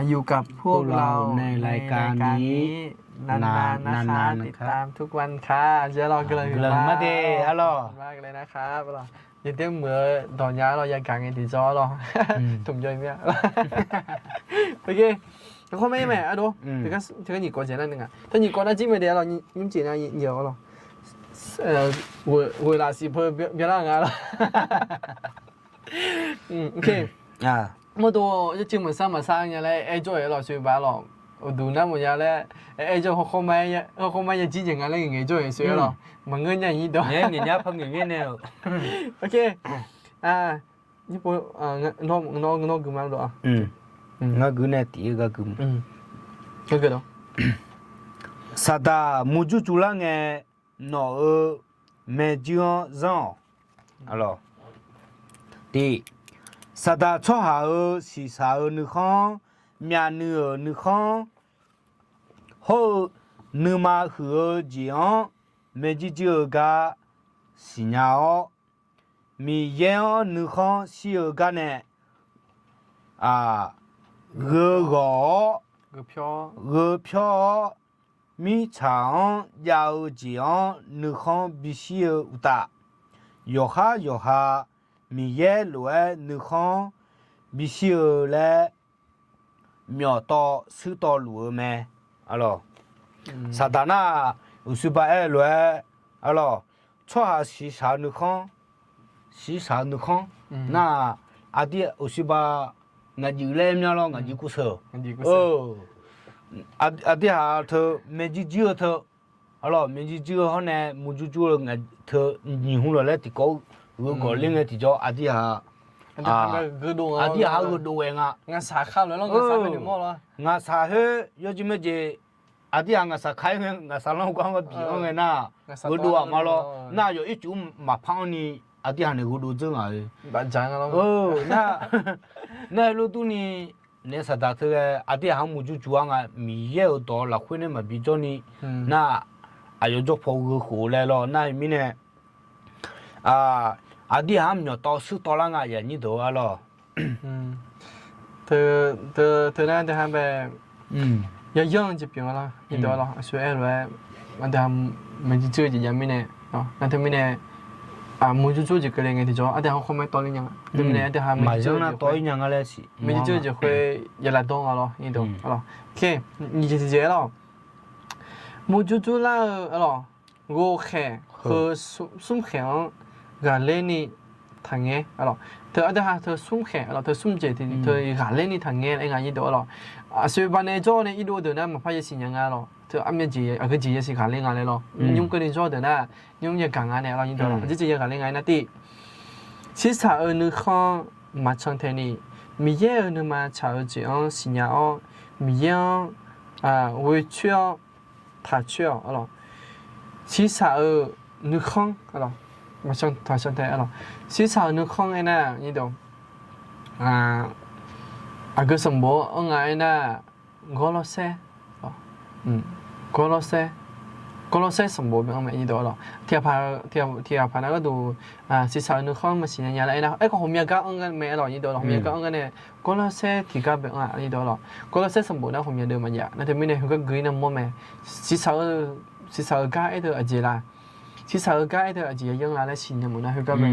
อยู่กับพวกเราในรายการนี้นานๆนะคะติดตามทุกวันค่ะเจ้าเรากำลังมาเดฮัลโหลมากเลยนะครับเราอย่างเดียวเหมือนตอนย้ายเรายังการเงินติดจอเราถุงย่อยเนี่ยโอเคแล้วก็ไม่แม่อะดู这个你国家那个但你国家基本的เรา你尽量有了เวลาสิเพิ่มเวลางานแล้วโอเค么多就基本上嘛上人嘞，哎做嘢咯，水吧咯。我读那么样嘞，哎做后面也之前啊嘞，人做嘢水咯，问个人伊多。人家朋友呢OK，你不我干嘛多啊？我个呢第一个个这个咯。sada muju chula nge no me jion zon alors di sada cho ha si sa nu khon mya nu khon ho nu ma hu jion me ji ji ga si nya o mi yen nu khon si ga ne ge go 个票。米长要讲你看必须有的，摇下米也来你看必须有来秒到收到路没？阿咯，啥的那有时把爱来阿咯，错下是啥你看，那阿弟有时把我就来苗咯，我就不错，哦。阿弟哈头没几久头，好了，没几久后呢，木就做了我头年红了嘞，地高个另个地叫阿弟哈，阿弟哈个多个啊，我啥看了，我啥没得么了？我啥去要怎么子？阿弟哈我啥开个，我啥老光个比方个那，个多啊嘛咯，那有一组马胖呢，阿弟哈那个多正啊，蛮正个咯。哦，那路途呢？那啥大头个，阿弟还木就做啊，米也有多，那会呢嘛比较呢，那还有做跑个回来了，那里面呢，阿弟还没有到手到那个人你多啊咯，他那还呗，要养这边了，你多了，所以来，我他没去做这些面呢，那他们呢？木就做这个嘞，就阿弟后面多了样，对不对？阿弟还没做那多一样个嘞是，没做就会也来动啊咯，你懂啊咯？OK，你就是这咯。木就做了啊咯，我看和松香个嘞呢，谈嘅啊咯，他阿弟哈他松香啊咯，他松这的他个嘞呢谈嘅，哎伢伊多咯。所以把那做呢，一路的呢，嘛怕也新人啊咯。就阿面姐个姐是看另外的咯，用个你做的呢，用也讲安的咯，你懂咯？这姐看另外那的，其实你看马上听你，米也你嘛炒这样新呀哦，米样会去哦，他去哦，咯，其实你看咯，马上听咯，其实你看的呢，你懂？个什么我呢？我老些，ก็รอเซ่สมบูรณ์แบบนี้ตัวหรอเทียบพานะก็ดูสิสาวนึกข้องมาสิญญาอะไรนะก็ผมยังก็อังกันไม่อร่อยนี่ตัวหรอผมยังก็อังกันเนี่ยก็รอเซ่ที่ก็แบบนี้ตัวหรอก็รอเซ่สมบูรณ์นะผมยังเดินมาอย่างนั่นแต่ไม่เนี่ยเขาก็กลืนน้ำมันแม่สิสาวก็ไอ้ตัวอะไรล่ะสิสาวก็ไอ้ตัวอะไรยังอะไรสิญญาหมดนะเขาก็แบบ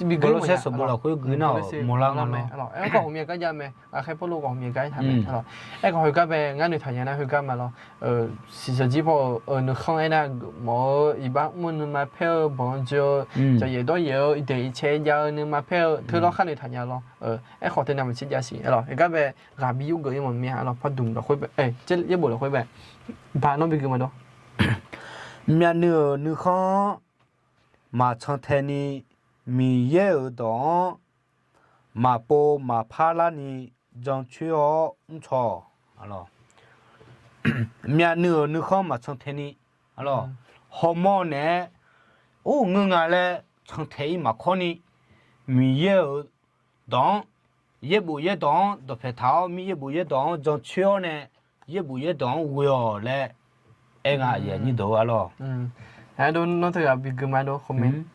มีกลืนมาสมบูรณ์เราคุยกลืนเอาหมดแล้วมั้ยอร่อยก็ผมยังก็ยังแม่แค่พวกลูกผมยังก็ทำอร่อยก็เขาก็แบบงั้นในฐานะเขาก็มาแล้ว事實只不過你看那冇一般我們買票幫助就也都有一點錢要你買票推到看你睇下咯學得那麼錢就係咯而家ပဲ下邊有個英文名咯發動就會ပဲ即一部就會ပဲ把那邊叫乜多面你看馬長天呢米也有當馬波馬帕拉呢將去哦唔錯係咯面你看嘛从天里，啊咯，好么呢？我嘞从天嘛看呢，米也当，也不也当，都拍头米也不也当，将车呢也不也当，为哦嘞，哎个也你都啊咯。I don't know the big man comment.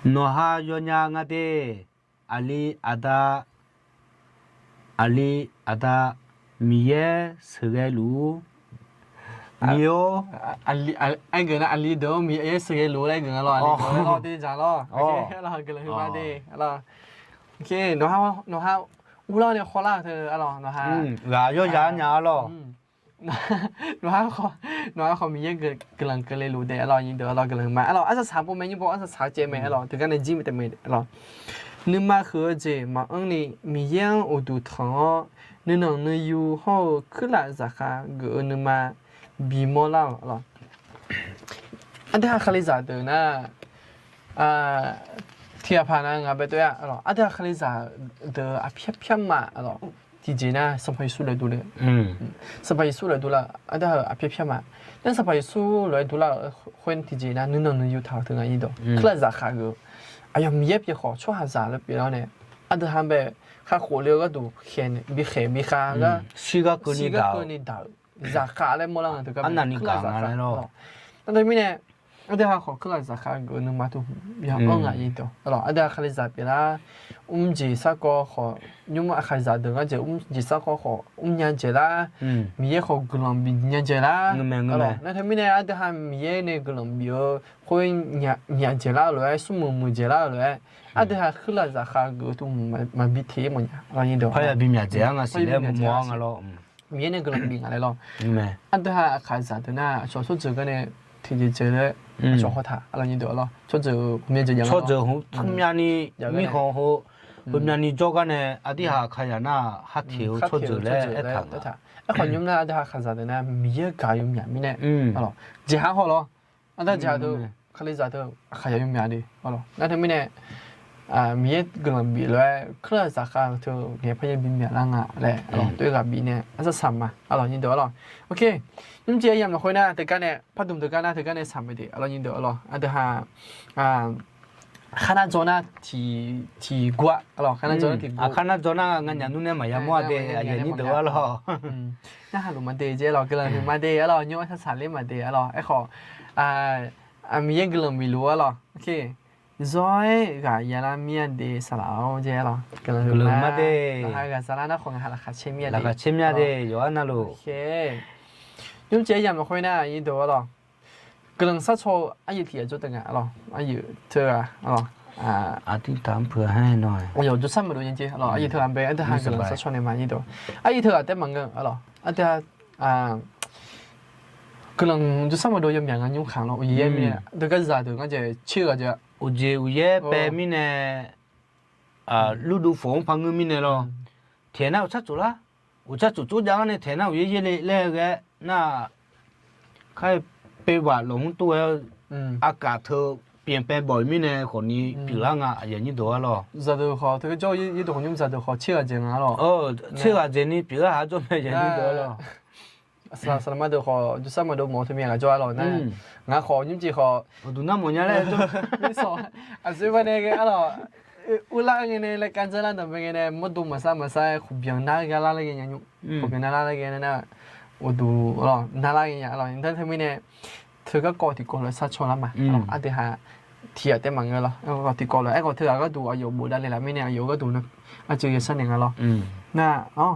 No ha yo nya ngade ali ada miye segelu mio anh gần là ali đó mi ấy sợi lúa đây gần là lo đi trả lo ok là gần là thứ ba đi là ok nó ha u lo này khó là thôi là nó ha gà yo giá nhà lo nó không mi gần gần lúa đây là những đó là gần mà là ăn sáng bữa mấy những bữa ăn sáng chế mấy là từ cái này gym thì mấy là นึมาคือเจมาอันนี้มียังอุดุทองนึนนึอยู่ห้องขึ้นละสักเกินนึมาบีมอลาวหรออันที่ฮาคลิซาเดนะที่อาพานังอาเบตัวหรออันที่ฮาคลิซาเดอเพียมาหรอที่จีน่าสมัยสู้เลยดูเลยสมัยสู้เลยดูละอันที่ฮาเพียมานั่นสมัยสู้เลยดูละคนที่จีน่านึอยู่ทางถึงอันนี้ดูขึ้นละสักเกิน哎呀，米也别好，说还啥了别了呢？俺都还呗，还火了个都看呢，比看个，西个跟你打，咋看嘞？没啷个这个，俺那你干啥来了？那对面呢？俺都还好，可能咋看个能嘛都比较安逸的，是吧？俺都还在别啦，我们这啥个好，你们还在的，俺这我们这啥个好，我们年纪啦，米也好个人比年纪啦，是吧？那对面呢？俺都还米也那个人比会年纪啦来，什么么纪啦来。啊，对哈，后来在哈个都蛮比贴么呀，然后你都。好像比面这样啊，是来么啊咯？面那个人比来了。没。啊，对哈，还是的呢，小时候这个呢，天天这个小火塔，然后你都了，做这面这样。做这红，他们家呢，米好好，他们家呢做个呢，啊，底下看呀那还调做这嘞，一趟。啊，看你们那底下还是的呢，米加有面米呢，好了，这还好了，啊，那这都。可能在头还要有面的，好了，那他们呢？มีกลุ่มบีเลยเครื่องสาขาเธอเนี่ยพยายามบีเมียร่างอ่ะแหละด้วยกับบีเนี่ยอาจจะซ้ำมายินดีโอเคยิ่งเจียยามเราคุยนะแต่กันเนี่ยพัดดุมแต่กันนะแต่กันเนี่ยซ้ำไม่ดียินดีอันเดียขนาดโจน่าที่กว่าขนาดโจน่าที่กว่าขนาดโจน่างานอย่างนู้นเนี่ยมายามัวเดย์อย่างนี้เดี๋ยวน่าหลุมมาเดย์เจ้าก็เลยมาเดย์ย้อนทัศน์เล่มาเดย์ไอ้ขอมีกลุ่มบีรู้โอเคrồi cái nhà làm miên để sao nào chứ lo cái là mà để hai cái sao nó không là khá chém miên là khá chém miên để rồi anh nào ok nhưng chế làm được na ý đồ lo cái lần sát cho anh thì cho từng lo anh thưa thì tạm vừa hay nói yo cho xong rồi anh chị lo anh thưa anh bé anh thưa hai cái lần sát cho này mà ý đồ anh thưa tới bằng cái lo anh thưa cái lần cho xong rồi yếm yang anh nhung kháng lo yếm miên từ cái giờ từ cái giờ chưa cái giờ uye pe mine ludu phong phang mine lo thena cha chu la ucha chu chu jang ne thena uye le ge na khai pe wa long tu aka thơ biển pe boy mine khổ ni pi la nga ya ni do lo giờ được họ thì cho ý đồ nhung giờ được họ chưa gì ngã lo chưa gì ni pi la ha cho me ya ni do lo sao mà được họ cho sao mà được một thứ miệng cho lo nè ngã họ nhưng chỉ họ tụi nó muốn nhá lênไม่สอนซึ่งวันนี้ก็อะไรอุลาเงี้ยเลยการจะนั่นแต่เป็นเงี้ยไม่ดูมาซาขุบยังน่ากันละเงี้ยขุบยังน่าละเงี้ยนะอุดูอะไรน่าละเงี้ยอะไรแต่ทำไมเนี่ยเธอก็กอดที่กอดเลยซัดชนละมาอันที่หาเทียแต่มังเงี้ยหรอกอดที่กอดเลยไอ้กอดเธอก็ดูอายุบุได้เลยละไม่เนี่ยอายุก็ดูนะอาจจะยังสั้นอย่างเงี้ยหรอน่ะ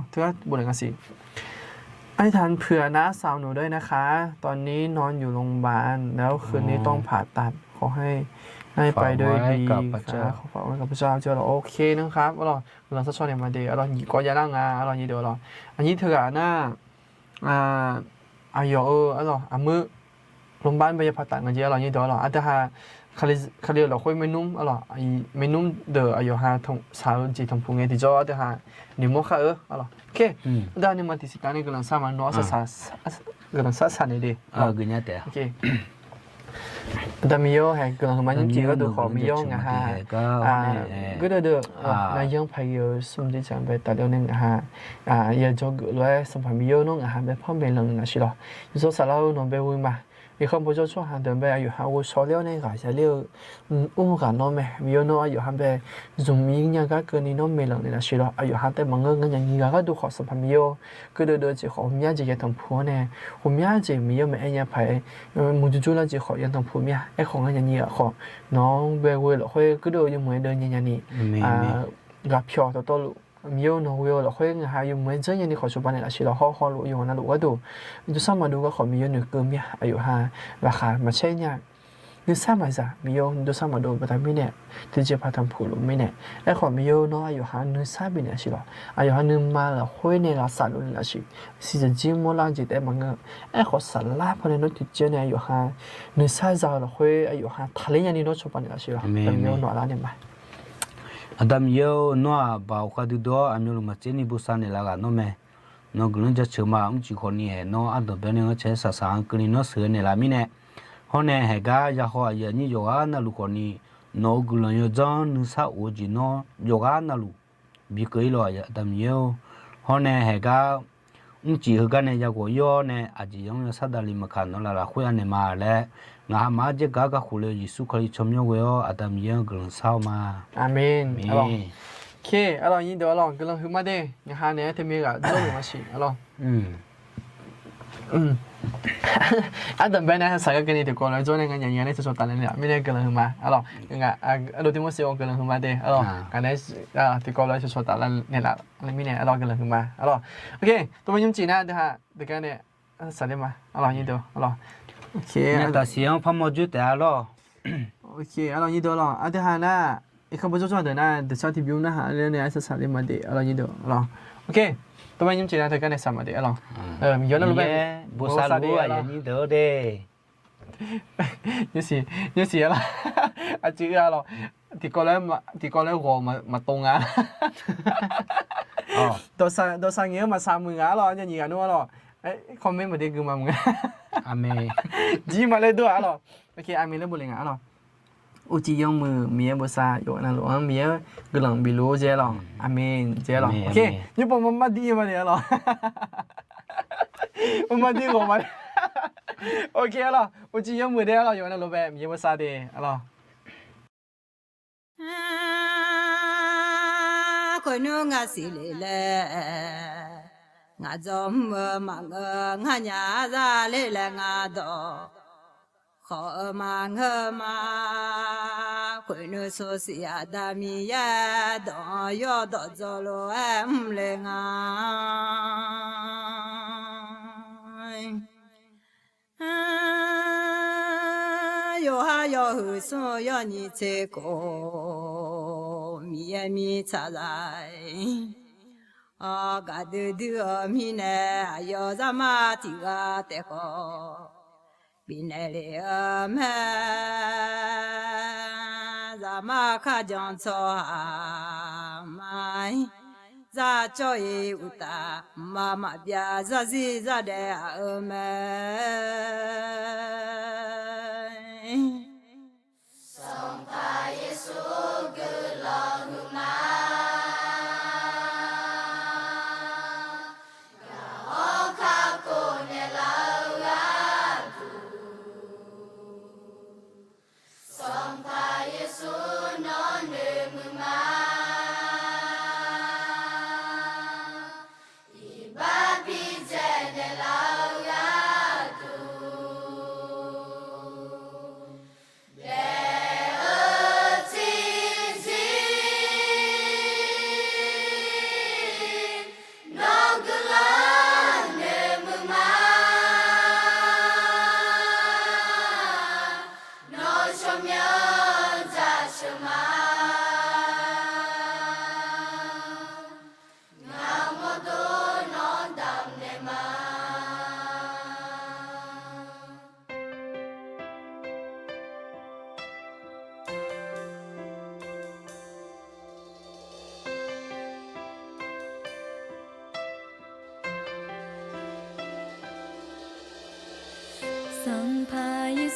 เธอก็บุได้กันสิให้ทานเผื่อน้าสาวหนูด้วยนะคะตอนนี้นอนอยู่โรงพยาบาลแล้วคืนนี้ต้องผ่าตัดขอให้ไปด้วยดีค่ะขอฝากไว้กับพระเจ้าเจ้าเราโอเคนะครับเราสักช่วงเนี่ยมาเดี๋ยวเราหยิบก็ยังนั่งเราหยิบเดี๋ยวเราอันนี้เธอหน้าอายุมือโรงพยาบาลไปผ่าตัดกันเยอะเราหยิบเดี๋ยวเราอาจจะเขาเรียกเราคุยไม่นุ่มไม่นุ่มเดี๋ยวอายุหาทงสาวจีทงพุงเงี้ยที่จะอาจจะนิมค่ะโอเคด้านนี้มาที่สิการนี้กำลังสร้างมันน้อยกำลังสร้างนี่ดีกันเนี่ยแต่โอเคแต่มีโยแห่งกำลังมันยังจีก็ดูขอมีโยงฮะก็เดือดนายยังพายสมจิตจังไปแต่เดี๋ยวนึงฮะอย่าจกเลยสมภารมีโยน้องฮะไปพ่อเป็นหลังนะสิหรอยิ่งสาวเราหนุ่มไปวิ่งมาอีกคนผู้ชายชอบหันเดินไปอายุหาว่าชอบเลี้ยวเนี่ยก็จะเลี้ยวกันน้องแม่มีน้องอายุหันไปจุ่มยิงยังก็เกินนี่น้องไม่หลังเนี่ยนะสิเราอายุหันแต่บางเงินอย่างนี้ก็ดูขอสัมผัสมีโยก็เดินจะขอมีอะไรจะทำผัวเนี่ยผมอยากจะมีโยไม่เอ็นยังไปมุ่งจู่ๆแล้วจะขอยังทำผัวมีไอ้ของอย่างนี้ขอน้องเบลเวลค่อยก็เดินยังเหมือนเดินอย่างนี้กับพี่ต่อตัวลูกมีโยน้องเวลเราค่อยหาอยู่เหมือนเช่นอย่างนี้ขอชมบ้านเนี่ยละสิเราห่อลูกอยู่นะลูกก็ดูจะสร้างมาดูก็ขอมีโยหนึ่งเกินมีอายุหาราคามาใช่เนี่ยนึกสร้างมาจ้ะมีโยจะสร้างมาดูไปทำไม่เนี่ยที่จะพาทำผู้ลูกไม่เนี่ยไอ้ขอมีโยน้องอายุหานึกสร้างไปเนี่ยสิเราอายุหานึกมาแล้วค่อยเนี่ยเราสั่นลูกเนี่ยละสิจะจิ้มโมล่างจิตแต่บางเงี้ยไอ้ขอสั่นลาพอในนู้นติดเจเนี่ยอายุหานึกสร้างเราค่อยอายุหาทะเลอย่างนี้นู้นชมบ้านเนี่ยละสิเราแต่มีโยน้องละเนี่ยมา Adam yo no ba ka du do amyo ma che ni bu sa ne la ga no me no gun ja che ma chỉ ko ni he no ado be ne che sa sa ku ni no se ne la mi ne ho ne he ga ya ho ya ni yo ga na lu ko ni no gun yo jan nu sa o ji no yo ga na lu bi ko lo ya Adam yo ho ne he ga chỉ ga ne ya go yo ne a ji yong sa da li ma kha no la la khu ya ne ma le ngã má chứ cả khu lệ Giêsu Christ chấm nhau với Adam yên gần sao mà Amen. Alors, ok, alors nhìn đó alors, cái lần thứ mấy đây, nhà hàng này thì mình gặp rất nhiều mà xí, alors. Adam bên này sai cái này thì còn lại chỗ này cái nhà này thì số tài này mình này cái lần thứ mà, alors, ngã đầu tiên mình sẽ cái lần thứ mấy đây, alors, cái này thì còn lại số tài này là mình này, alors cái lần thứ mà, alors, ok, tụi mình nhúng chỉ nè, thì ha, thì cái này sai đấy mà, alors nhìn đó, alors. Ok. Nên ta xem phong một chút đã lo. Ok, alors nhìn đó rồi. À, thứ hai là, không bao giờ cho được là, từ sau thì biểu là này ai sẽ làm mà để, alors nhìn đó, alors. Ok, tụi mình chỉ là thời cái này sao mà để, alors. Mình nhớ là lúc này, bố sa lúa à, nhìn đó đây. như gì là, à chứ alors, thì có lẽ gồm mà tung á. Đồ sang nhớ mà sao mừng á, alors, như gì nữa, alors. Comment mà đi cứ mà mừng. Amen. Gì mà lấy đùa, alors. Ok, Amen lấy bồ lên alors. Uji yang mía bữa sa, yo na lo mía cái lần bị lúa dễ lo, Amen dễ lo. Ok, nhưng mà mama đi mà đi lo. Mama đi của mà. Ok lo, uji yang mưa đấy lo, yo na lo bé mía bữa sa đi lo. Cô nu ngã xì lệ ngã dòm mà ngã nhà ra lệ ngã đỏ. Khó mà ngơ mà quê nữ số xì à đà mi ya đỏ yo đỏ dô lô em lê ngài yo ha yo hư số yo ni chê cô mi ya mi cha lại gà đư đư mi nè yo ra ma ti gà tê cô Binele me zama kajan so mai za choi uta mama bia za zi za de me Santa Yesu gulanguma Sang pai